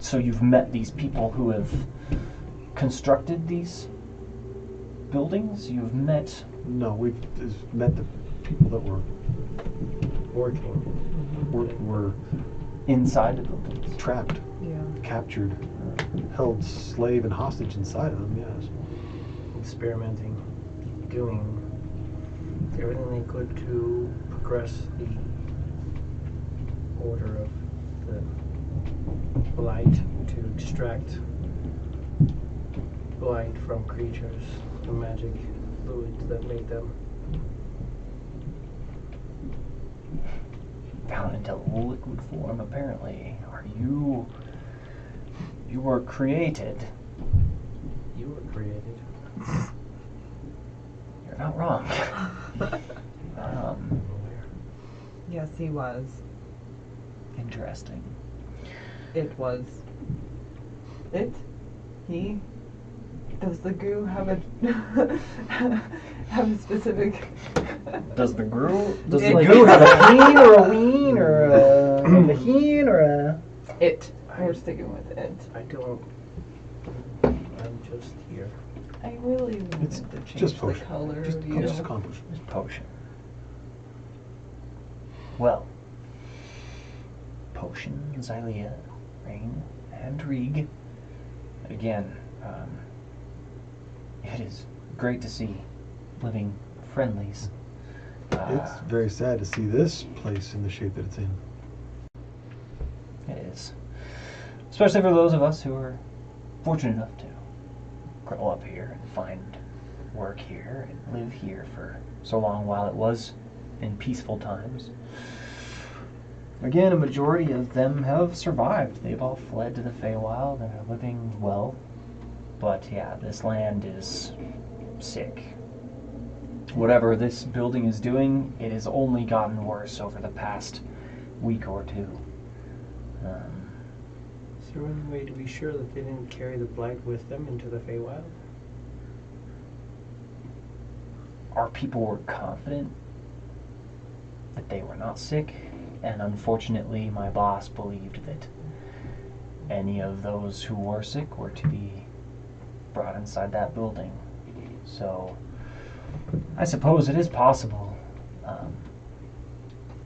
So you've met these people who have constructed these buildings? You've met... No, we've just met the people that were were inside the buildings? trapped, Yeah. captured, held slave and hostage inside of them, yes. Experimenting, doing everything they could to progress the order of the blight, to extract blight from creatures, the magic fluids that made them. Found into liquid form, apparently. You were created. You were created. You're not wrong. Yes, he was. Interesting. It was. It? He? Does the goo have a have a specific? Does the goo It- have a heen or a ween or a heen or a? It. We're sticking with it. I don't. I'm just here. I really It's wanted to change just the potion. color Just of you. accomplish. It's potion. Well, potion, Xylea, Rain, and Rieg. Again, it is great to see living friendlies. It's very sad to see this place in the shape that it's in. It is. Especially for those of us who are fortunate enough to grow up here and find work here and live here for so long while it was in peaceful times. Again, a majority of them have survived. They've all fled to the Feywild and are living well. But yeah, this land is sick. Whatever this building is doing, it has only gotten worse over the past week or two. Is there any way to be sure that they didn't carry the blight with them into the Feywild? Our people were confident that they were not sick, and unfortunately my boss believed that any of those who were sick were to be brought inside that building. So I suppose it is possible,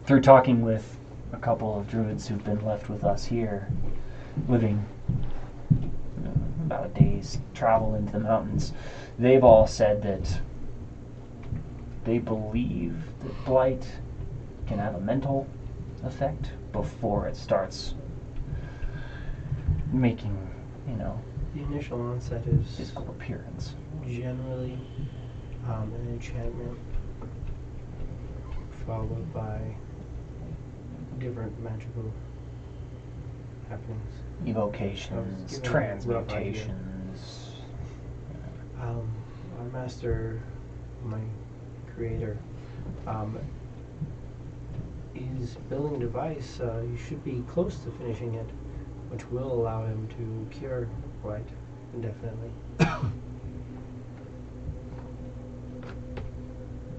through talking with a couple of druids who've been left with us here, living about a day's travel into the mountains, they've all said that they believe that blight can have a mental effect before it starts making, The initial onset is physical appearance. generally an enchantment followed by different magical happenings. Evocations, given a rough idea. transmutations. Our master, my creator, is building a device. You should be close to finishing it, which will allow him to cure blight indefinitely.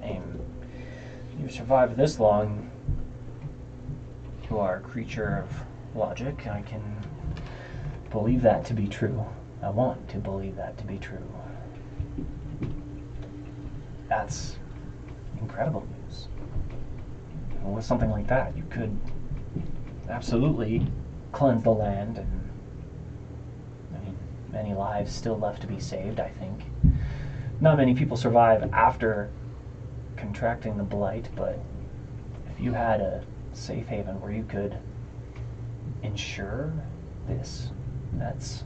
And you survived this long, you are a creature of logic. I can believe that to be true. I want to believe that to be true. That's incredible news. And with something like that, you could absolutely cleanse the land, and many lives still left to be saved, I think. Not many people survive after contracting the blight, but if you had a safe haven where you could ensure this, that's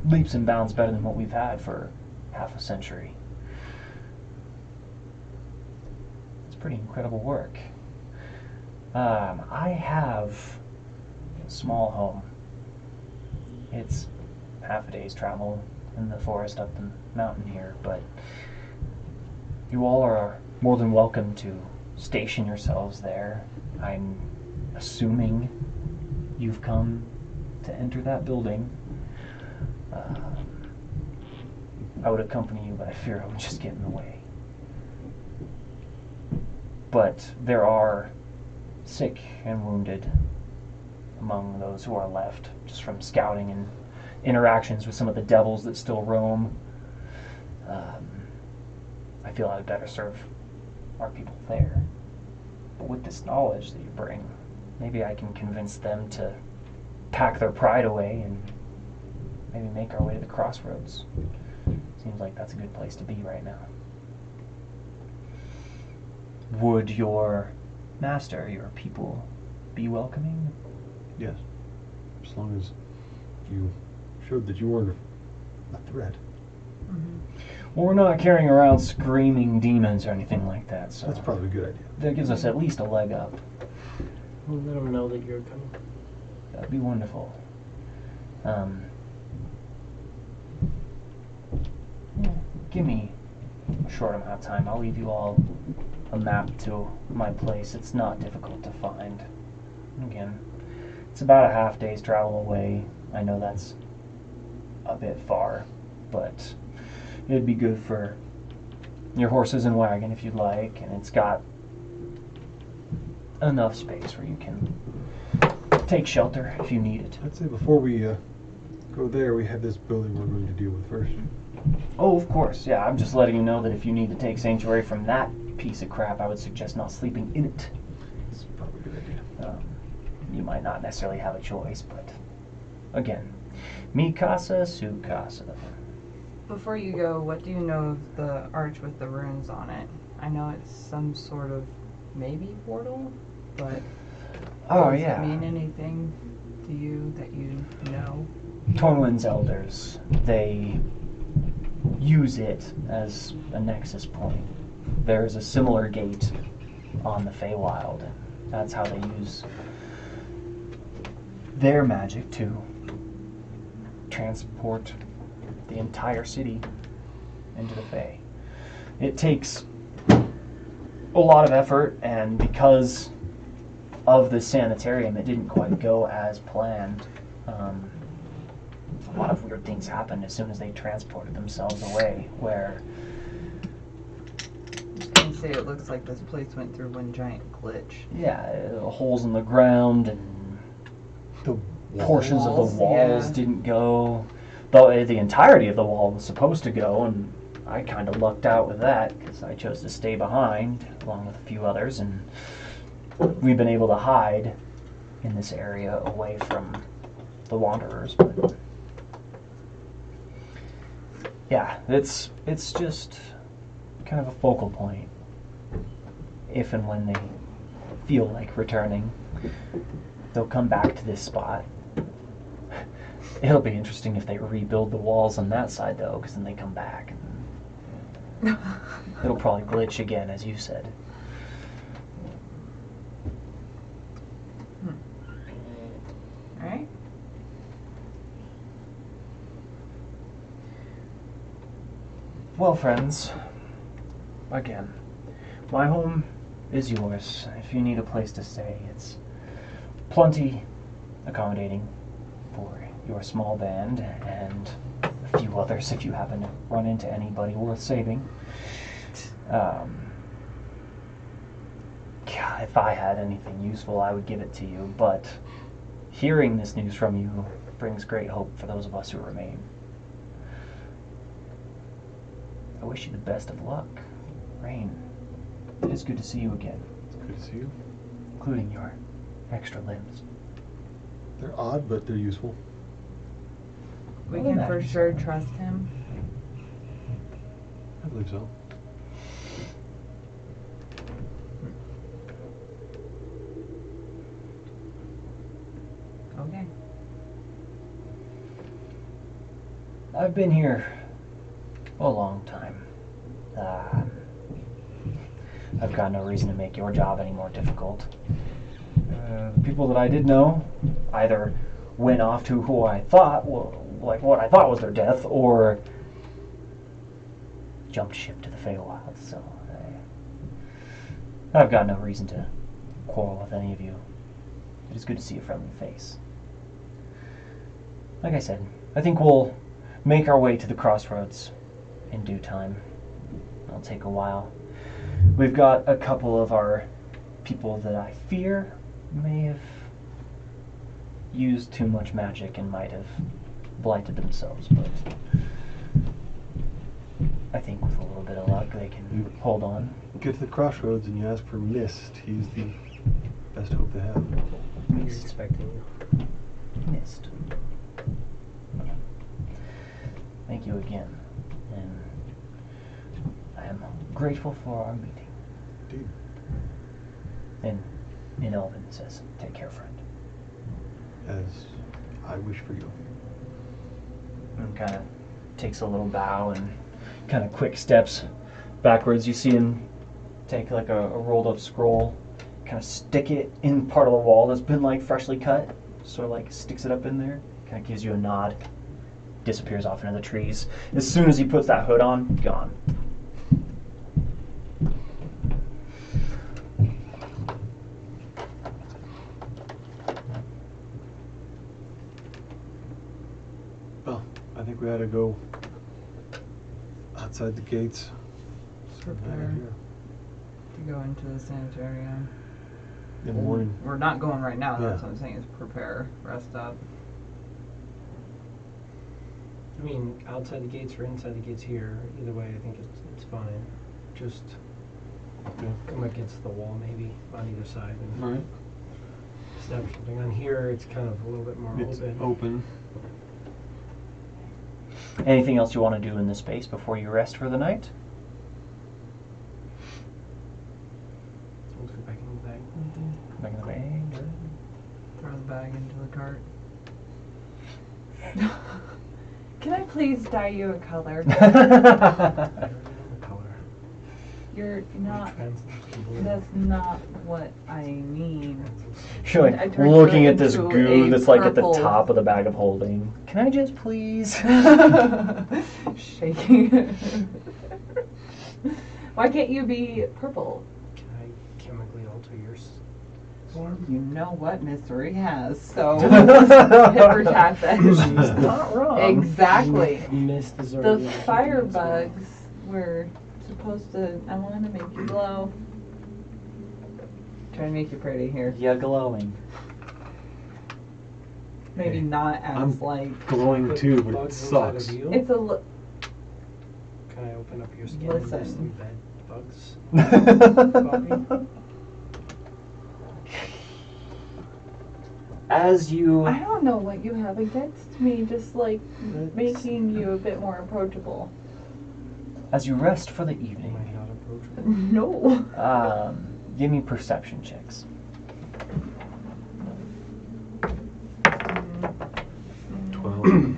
leaps and bounds better than what we've had for half a century. It's pretty incredible work. I have a small home. It's half a day's travel in the forest up the mountain here, but you all are more than welcome to station yourselves there. I'm assuming you've come to enter that building. I would accompany you, but I fear I would just get in the way. But there are sick and wounded among those who are left, just from scouting and interactions with some of the devils that still roam. I feel I'd better serve our people there. But with this knowledge that you bring, maybe I can convince them to pack their pride away and maybe make our way to the crossroads. Seems like that's a good place to be right now. Would your master, your people, be welcoming? Yes. As long as you showed that you weren't a threat. Well, we're not carrying around screaming demons or anything like that, so That's probably a good idea. that gives us at least a leg up. We'll let them know that you're coming. That'd be wonderful. Give me a short amount of time. I'll leave you all a map to my place. It's not difficult to find. Again, it's about a half day's travel away. I know that's a bit far, but it'd be good for your horses and wagon if you'd like, and it's got enough space where you can take shelter if you need it. I'd say before we go there, we have this building we're going to deal with first. Oh, of course, yeah, I'm just letting you know that if you need to take sanctuary from that piece of crap, I would suggest not sleeping in it. It's probably a good idea. You might not necessarily have a choice, but again, mi casa, su casa. Before you go, what do you know of the arch with the runes on it? I know it's some sort of maybe portal, but does it mean anything to you that you know? Tornwind's elders, they use it as a nexus point. There's a similar gate on the Feywild. That's how they use their magic to transport the entire city into the Fey. It takes a lot of effort, and because of the sanitarium, it didn't quite go as planned. A lot of weird things happened as soon as they transported themselves away, where I was gonna say it looks like this place went through one giant glitch. holes in the ground and The portions of the walls, walls yeah. didn't go. Though the entirety of the wall was supposed to go, and I kind of lucked out with that because I chose to stay behind along with a few others, and we've been able to hide in this area away from the wanderers. But yeah, it's just kind of a focal point. If and when they feel like returning, they'll come back to this spot. It'll be interesting if they rebuild the walls on that side, though, because then they come back. And it'll probably glitch again, as you said. Alright. Well, friends, again, my home is yours. If you need a place to stay, it's plenty accommodating for your small band and a few others if you happen to run into anybody worth saving. God, if I had anything useful, I would give it to you, but hearing this news from you brings great hope for those of us who remain. I wish you the best of luck. Rain, it is good to see you again. It's good to see you. Including your extra limbs. They're odd, but they're useful. We Well, can that for is- sure trust him. I believe so. Okay. I've been here a long time. I've got no reason to make your job any more difficult. People that I did know either went off to who I thought, like what I thought was their death, or jumped ship to the Feywild. So I've got no reason to quarrel with any of you. It is good to see a friendly face. Like I said, I think we'll make our way to the crossroads in due time. It'll take a while. We've got a couple of our people that I fear may have used too much magic and might have blighted themselves, but I think with a little bit of luck they can hold on. Get to the crossroads and you ask for Mist. He's the best hope to have. He's expecting you. Missed. Thank you again, and I am grateful for our meeting. Indeed. And in Elven it says, "Take care, friend." As I wish for you. And kind of takes a little bow and kind of quick steps backwards. You see him take like a rolled up scroll, kind of stick it in part of the wall that's been like freshly cut, sort of like sticks it up in there, kind of gives you a nod, disappears off into the trees. As soon as he puts that hood on, gone. Well, I think think we ought to go outside the gates. Prepare to go into the sanitarium. In the morning. We're not going right now. That's Yeah. what I'm saying. Is prepare, rest up. I mean, outside the gates or inside the gates here, either way, I think it's fine. Just come against the wall maybe on either side and Right. establish something. On here, it's kind of a little bit more It's open. open. Anything else you want to do in this space before you rest for the night? Let's go back in the bag. Back in the bag. Throw the bag into the cart. Can I please dye you a color? You're not. That's not what I mean. You're I like turned looking you at this into goo a that's like at the purple. top of the bag of holding. Can I just please? Shaking. Why can't you be purple? Can I chemically alter your form? You know what Mystery has, so pepper tap that. She's not wrong. Exactly. Missed the The Zodiac. firebugs were supposed to. I wanted to make you glow. Trying to make you pretty here. Yeah, glowing. Maybe Hey, not as I'm like. glowing too, but it Bugs inside sucks. of you? It's a. Can I open up your skin Listen. and there's some bed bugs? As you I don't know what you have against me. Just like making you a bit more approachable. rest for the Am I evening, not approachable? No. give me perception checks. 12. 9.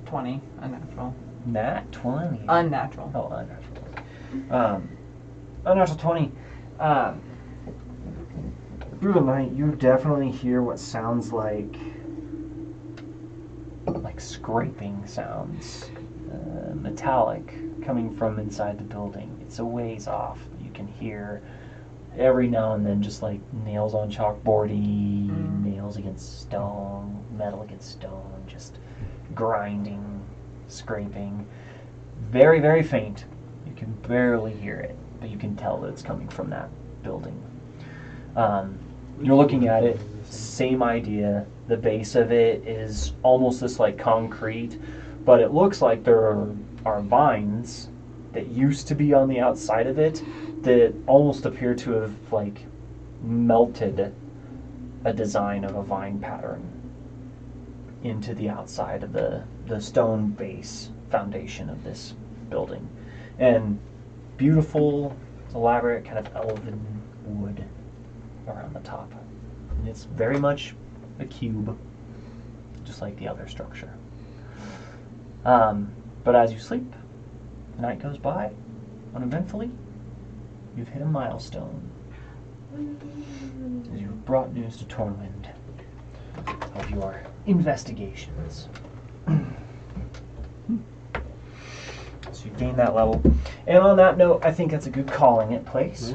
20. Unnatural. Nat 20. Unnatural. Oh, unnatural. Unnatural 20. Through the night, you definitely hear what sounds like scraping sounds, metallic, coming from inside the building. It's a ways off. You can hear every now and then just like nails on chalkboardy, nails against stone, metal against stone, just grinding, scraping. Very, very faint. You can barely hear it, but you can tell that it's coming from that building. You're looking at it, same idea. The base of it is almost this like concrete, but it looks like there are vines that used to be on the outside of it that almost appear to have like melted a design of a vine pattern into the outside of the stone base foundation of this building. And beautiful, elaborate kind of elven wood around the top. And it's very much a cube, just like the other structure. But as you sleep, the night goes by uneventfully. You've hit a milestone. As you've brought news to Tornwind of your investigations. So you gain that level. And on that note, I think that's a good calling it place.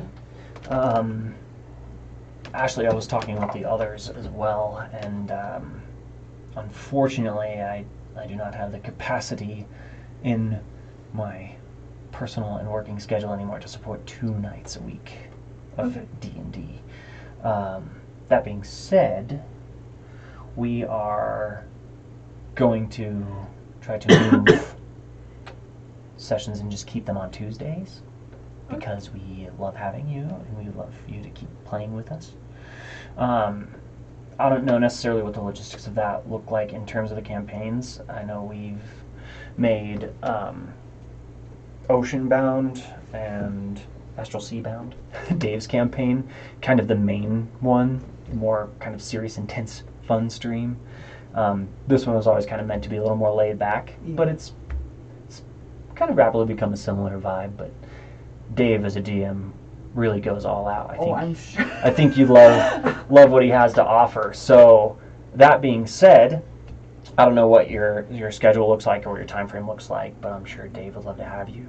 Actually, I was talking with the others as well, and unfortunately, I do not have the capacity in my personal and working schedule anymore to support 2 nights a week of D&D. That being said, we are going to try to move sessions and just keep them on Tuesdays, because we love having you and we love you to keep playing with us. I don't know necessarily what the logistics of that look like in terms of the campaigns. I know we've made Oceanbound and Astral Seabound, Dave's campaign, kind of the main one, more kind of serious, intense, fun stream. This one was always kind of meant to be a little more laid back, but it's kind of rapidly become a similar vibe. But Dave as a DM really goes all out. I think, I'm sure. I think you love what he has to offer. So that being said, I don't know what your schedule looks like or what your time frame looks like, but I'm sure Dave would love to have you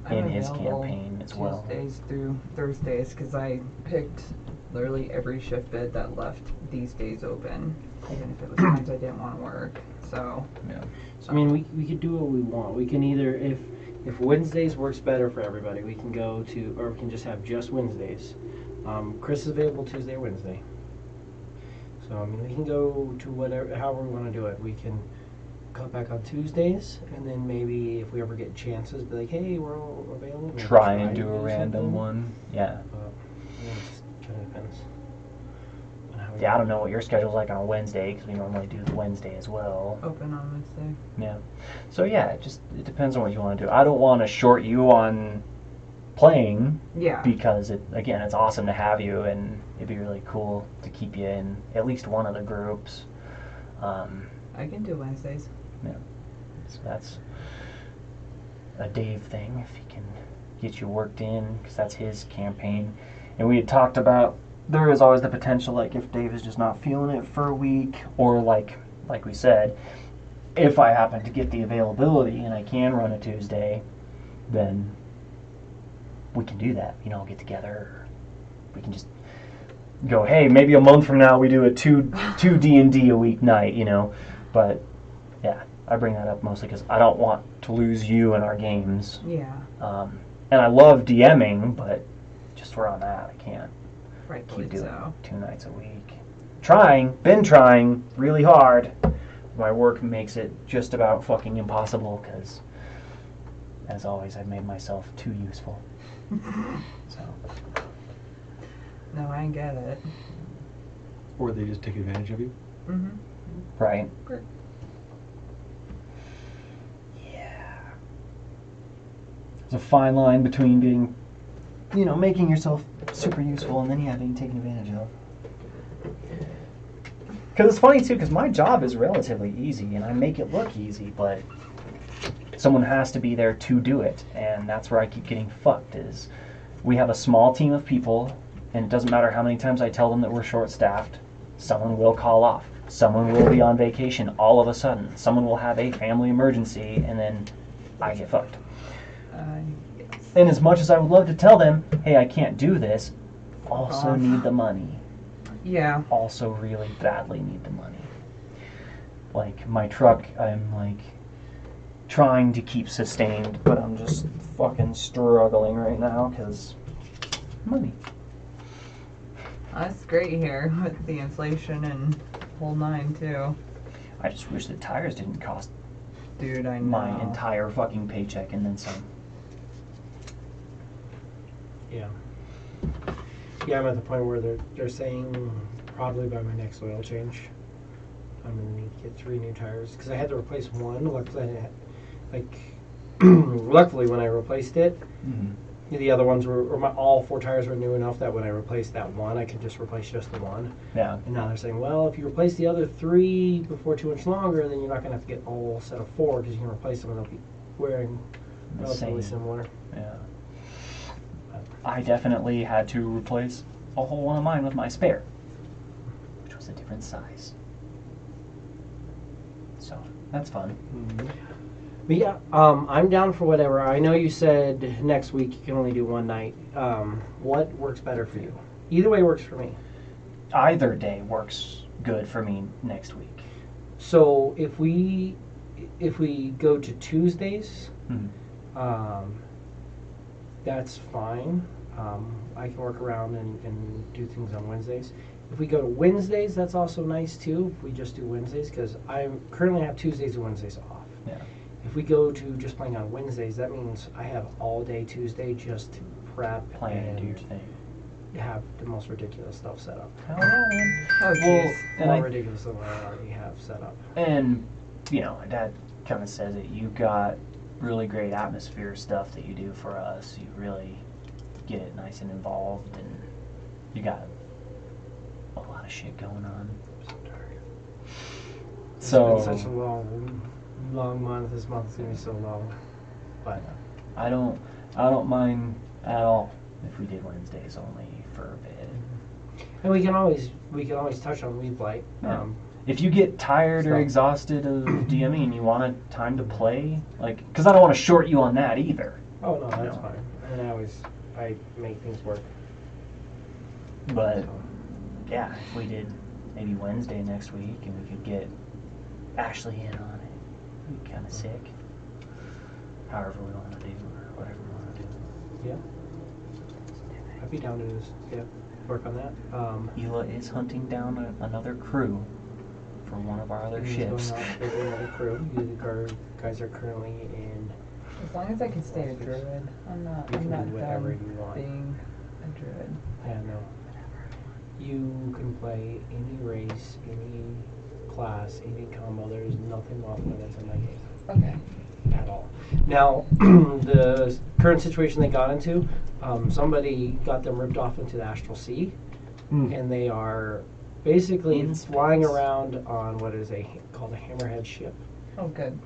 in his campaign as well. Tuesdays through Thursdays, because I picked literally every shift bid that left these days open, even if it was times I didn't want to work. So, Yeah. So I mean, we could do what we want. We can either, if Wednesdays works better for everybody, we can go to, or we can just have just Wednesdays. Chris is available Tuesday or Wednesday. So I mean, we can go to whatever, however we want to do it. We can cut back on Tuesdays, and then maybe if we ever get chances, be like, hey, we're all available. Maybe Try and to do a random something. one. Yeah. Yeah, it just kind of depends. On how we Yeah, I don't know what your schedule's like on a Wednesday, because we normally do the Wednesday as well. open on Wednesday. Yeah. So yeah, it depends on what you want to do. I don't want to short you on playing, Yeah. because it's awesome to have you, and it'd be really cool to keep you in at least one of the groups. I can do Wednesdays. So that's a Dave thing, if he can get you worked in, because that's his campaign. And we had talked about, there is always the potential, like if Dave is just not feeling it for a week, or like we said, if I happen to get the availability and I can run a Tuesday, then we can do that. Get together. Or we can just go, hey, maybe a month from now we do a two D&D a week night, But yeah, I bring that up mostly because I don't want to lose you in our games. Yeah. And I love DMing, but just where I'm at, I can't Rightfully keep doing so. 2 nights a week. Been trying really hard. My work makes it just about fucking impossible because, as always, I've made myself too useful. So. No, I get it. Or they just take advantage of you. Mm-hmm. Right. Great. Yeah. There's a fine line between being, making yourself super useful and then being taken advantage of. Because it's funny too, because my job is relatively easy and I make it look easy, but someone has to be there to do it, and that's where I keep getting fucked. Is we have a small team of people, and it doesn't matter how many times I tell them that we're short-staffed, someone will call off. Someone will be on vacation all of a sudden. Someone will have a family emergency, and then I get fucked. Yes. And as much as I would love to tell them, hey, I can't do this, also need the money. Yeah. Also really badly need the money. Like, my truck, I'm, trying to keep sustained, but I'm just fucking struggling right now, because money. That's great here with the inflation and whole nine too. I just wish the tires didn't cost Dude, I know. my entire fucking paycheck and then some. Yeah. Yeah, I'm at the point where they're saying probably by my next oil change, I'm gonna need to get 3 new tires because I had to replace one. Luckily when I replaced it, the other ones were, all 4 tires were new enough that when I replaced that one, I could just replace just the one. Yeah. And now they're saying, well, if you replace the other 3 before too much longer, then you're not gonna have to get a whole set of 4 because you can replace them and they'll be wearing relatively similar. Yeah. I definitely had to replace a whole one of mine with my spare, which was a different size. So that's fun. But yeah, I'm down for whatever. I know you said next week you can only do one night. What works better for you? Either way works for me. Either day works good for me next week. So if we go to Tuesdays, that's fine. I can work around and do things on Wednesdays. If we go to Wednesdays, that's also nice too. If we just do Wednesdays, because I currently have Tuesdays and Wednesdays off. Yeah. If we go to just playing on Wednesdays, that means I have all day Tuesday just to prep Plan and do your and thing. have the most ridiculous stuff set up. Hell yeah, man. Oh, Well, jeez. and More I- ridiculous than what I already have set up. And, my dad kind of says it. You've got really great atmosphere stuff that you do for us. You really get it nice and involved, and you got a lot of shit going on. I'm so tired. So, It's been such a long month. This month is gonna be so long. But I don't mind at all if we did Wednesdays only for a bit. and we can always touch on Weave-Blight. Yeah. If you get tired or So- exhausted of DMing and you want a time to play, because I don't want to short you on that either. Oh no, that's No. fine. And I make things work. But yeah, if we did maybe Wednesday next week and we could get Ashley in on it, it'd be kind of sick. However we want to do or whatever we want to do. Yeah. I'd be down to just work on that. Hila is hunting down another crew for one of our other ships. Going out with another crew. You guys are currently in. As long as I can stay a druid, I'm not You can do done whatever you want. being a druid. Yeah, no. You can play any race, any class, any combo. There's nothing off limits in that game. Okay. At all. Now, the current situation they got into, somebody got them ripped off into the astral sea, and they are basically flying around on what is called a hammerhead ship. Oh, good.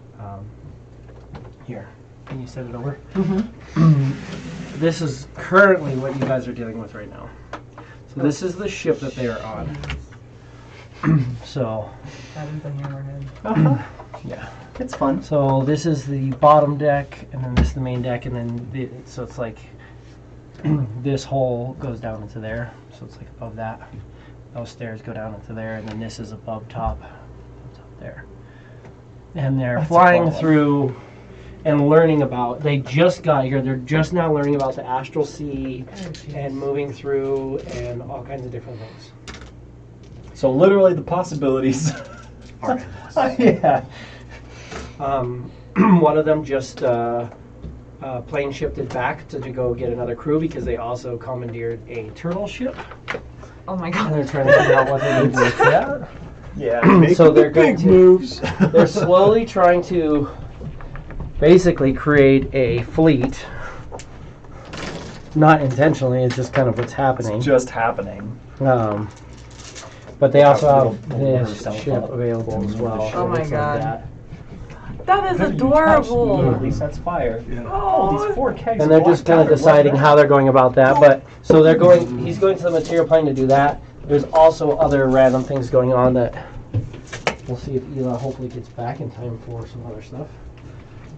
Here, can you set it over? This is currently what you guys are dealing with right now. So this is the ship that they are on. So. That is a hammerhead. Yeah. It's fun. So this is the bottom deck, and then this is the main deck, and then so it's like this hole goes down into there. So it's like above that. Those stairs go down into there, and then this is above top there. And they're flying through and learning about. They just got here. They're just now learning about the astral sea and moving through and all kinds of different things. So literally the possibilities are endless. Yeah. One of them just plane shifted back to go get another crew because they also commandeered a turtle ship. Oh my And god. they're trying to figure out what they need with that. Yeah. So they're going to moves. They're slowly trying to basically create a fleet. Not intentionally, it's just kind of what's happening. It's just happening. But they also have Little this herself ship up. available as well. Oh my It's god. that. That is At adorable. least that's fire. Yeah. Oh, these 4 kegs. And they're just kind of deciding how they're going about that. But so they're going. He's going to the material plane to do that. There's also other random things going on that we'll see if Ela hopefully gets back in time for some other stuff.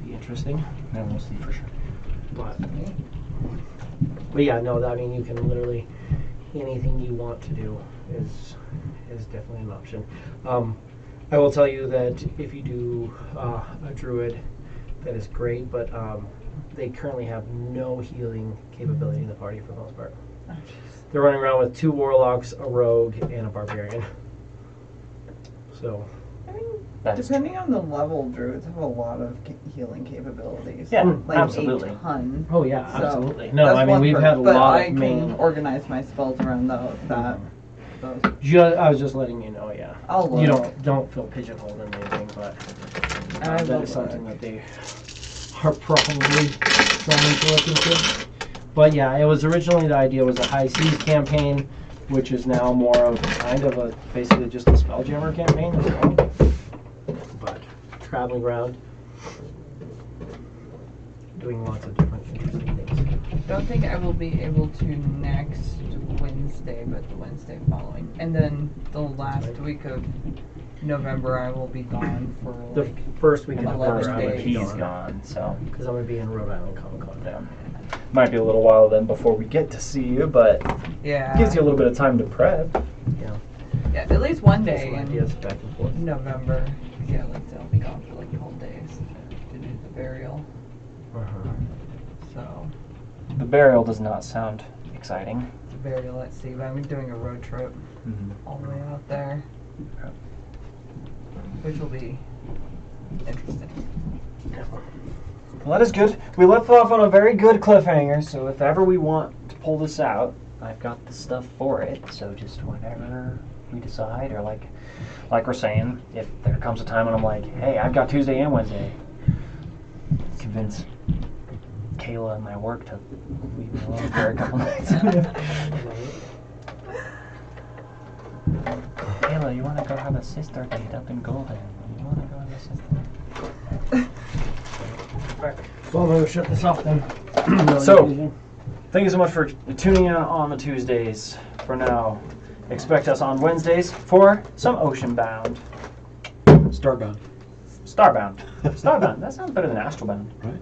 Be interesting. And we'll see for sure. But yeah, no. I mean, you can literally anything you want to do is definitely an option. I will tell you that if you do a druid, that is great, but they currently have no healing capability in the party for the most part. They're running around with 2 warlocks, a rogue, and a barbarian. So, I mean, That's depending on the level, druids have a lot of healing capabilities. Yeah, like absolutely. a ton. oh yeah, So, absolutely. No, that's I mean one we've perk, had a but lot I of can main. organize my spells around those. I was just letting you know, yeah. I'll You look. don't feel pigeonholed in anything, but I that will is something look. that they are probably trying to look into. But yeah, it was originally the idea was a high seas campaign, which is now more of kind of a basically just a spelljammer campaign as well. But traveling around, doing lots of different interesting things. I don't think I will be able to next Wednesday, but the Wednesday following. And then the last week of November, I will be gone for The like. first week of 11 November, I'm days. gonna be He's gone gone, so because I'm gonna be in Rhode Island Comic Con. yeah. Might be a little while then before we get to see you, but Yeah. gives you a little bit of time to prep. Yeah, Yeah, at least one get day some in ideas back and forth. November. Yeah, like I'll be gone for like 12 days to do the burial. Uh-huh. So The burial does not sound exciting. the burial at sea, but I'm doing a road trip all the way out there, Okay. which will be interesting. Well, that is good. We left off on a very good cliffhanger, so if ever we want to pull this out, I've got the stuff for it. So just whenever we decide, or like we're saying, if there comes a time when I'm like, hey, I've got Tuesday and Wednesday, convince Kayla and my work to leave me alone for a couple nights. Kayla, you want to go have a sister date up in Golden? You want to go have a sister? Well, I'm gonna shut this off then. So, thank you so much for tuning in on the Tuesdays. For now, expect us on Wednesdays for some Oceanbound. Starbound. Starbound. Starbound. That sounds better than Astralbound. Right?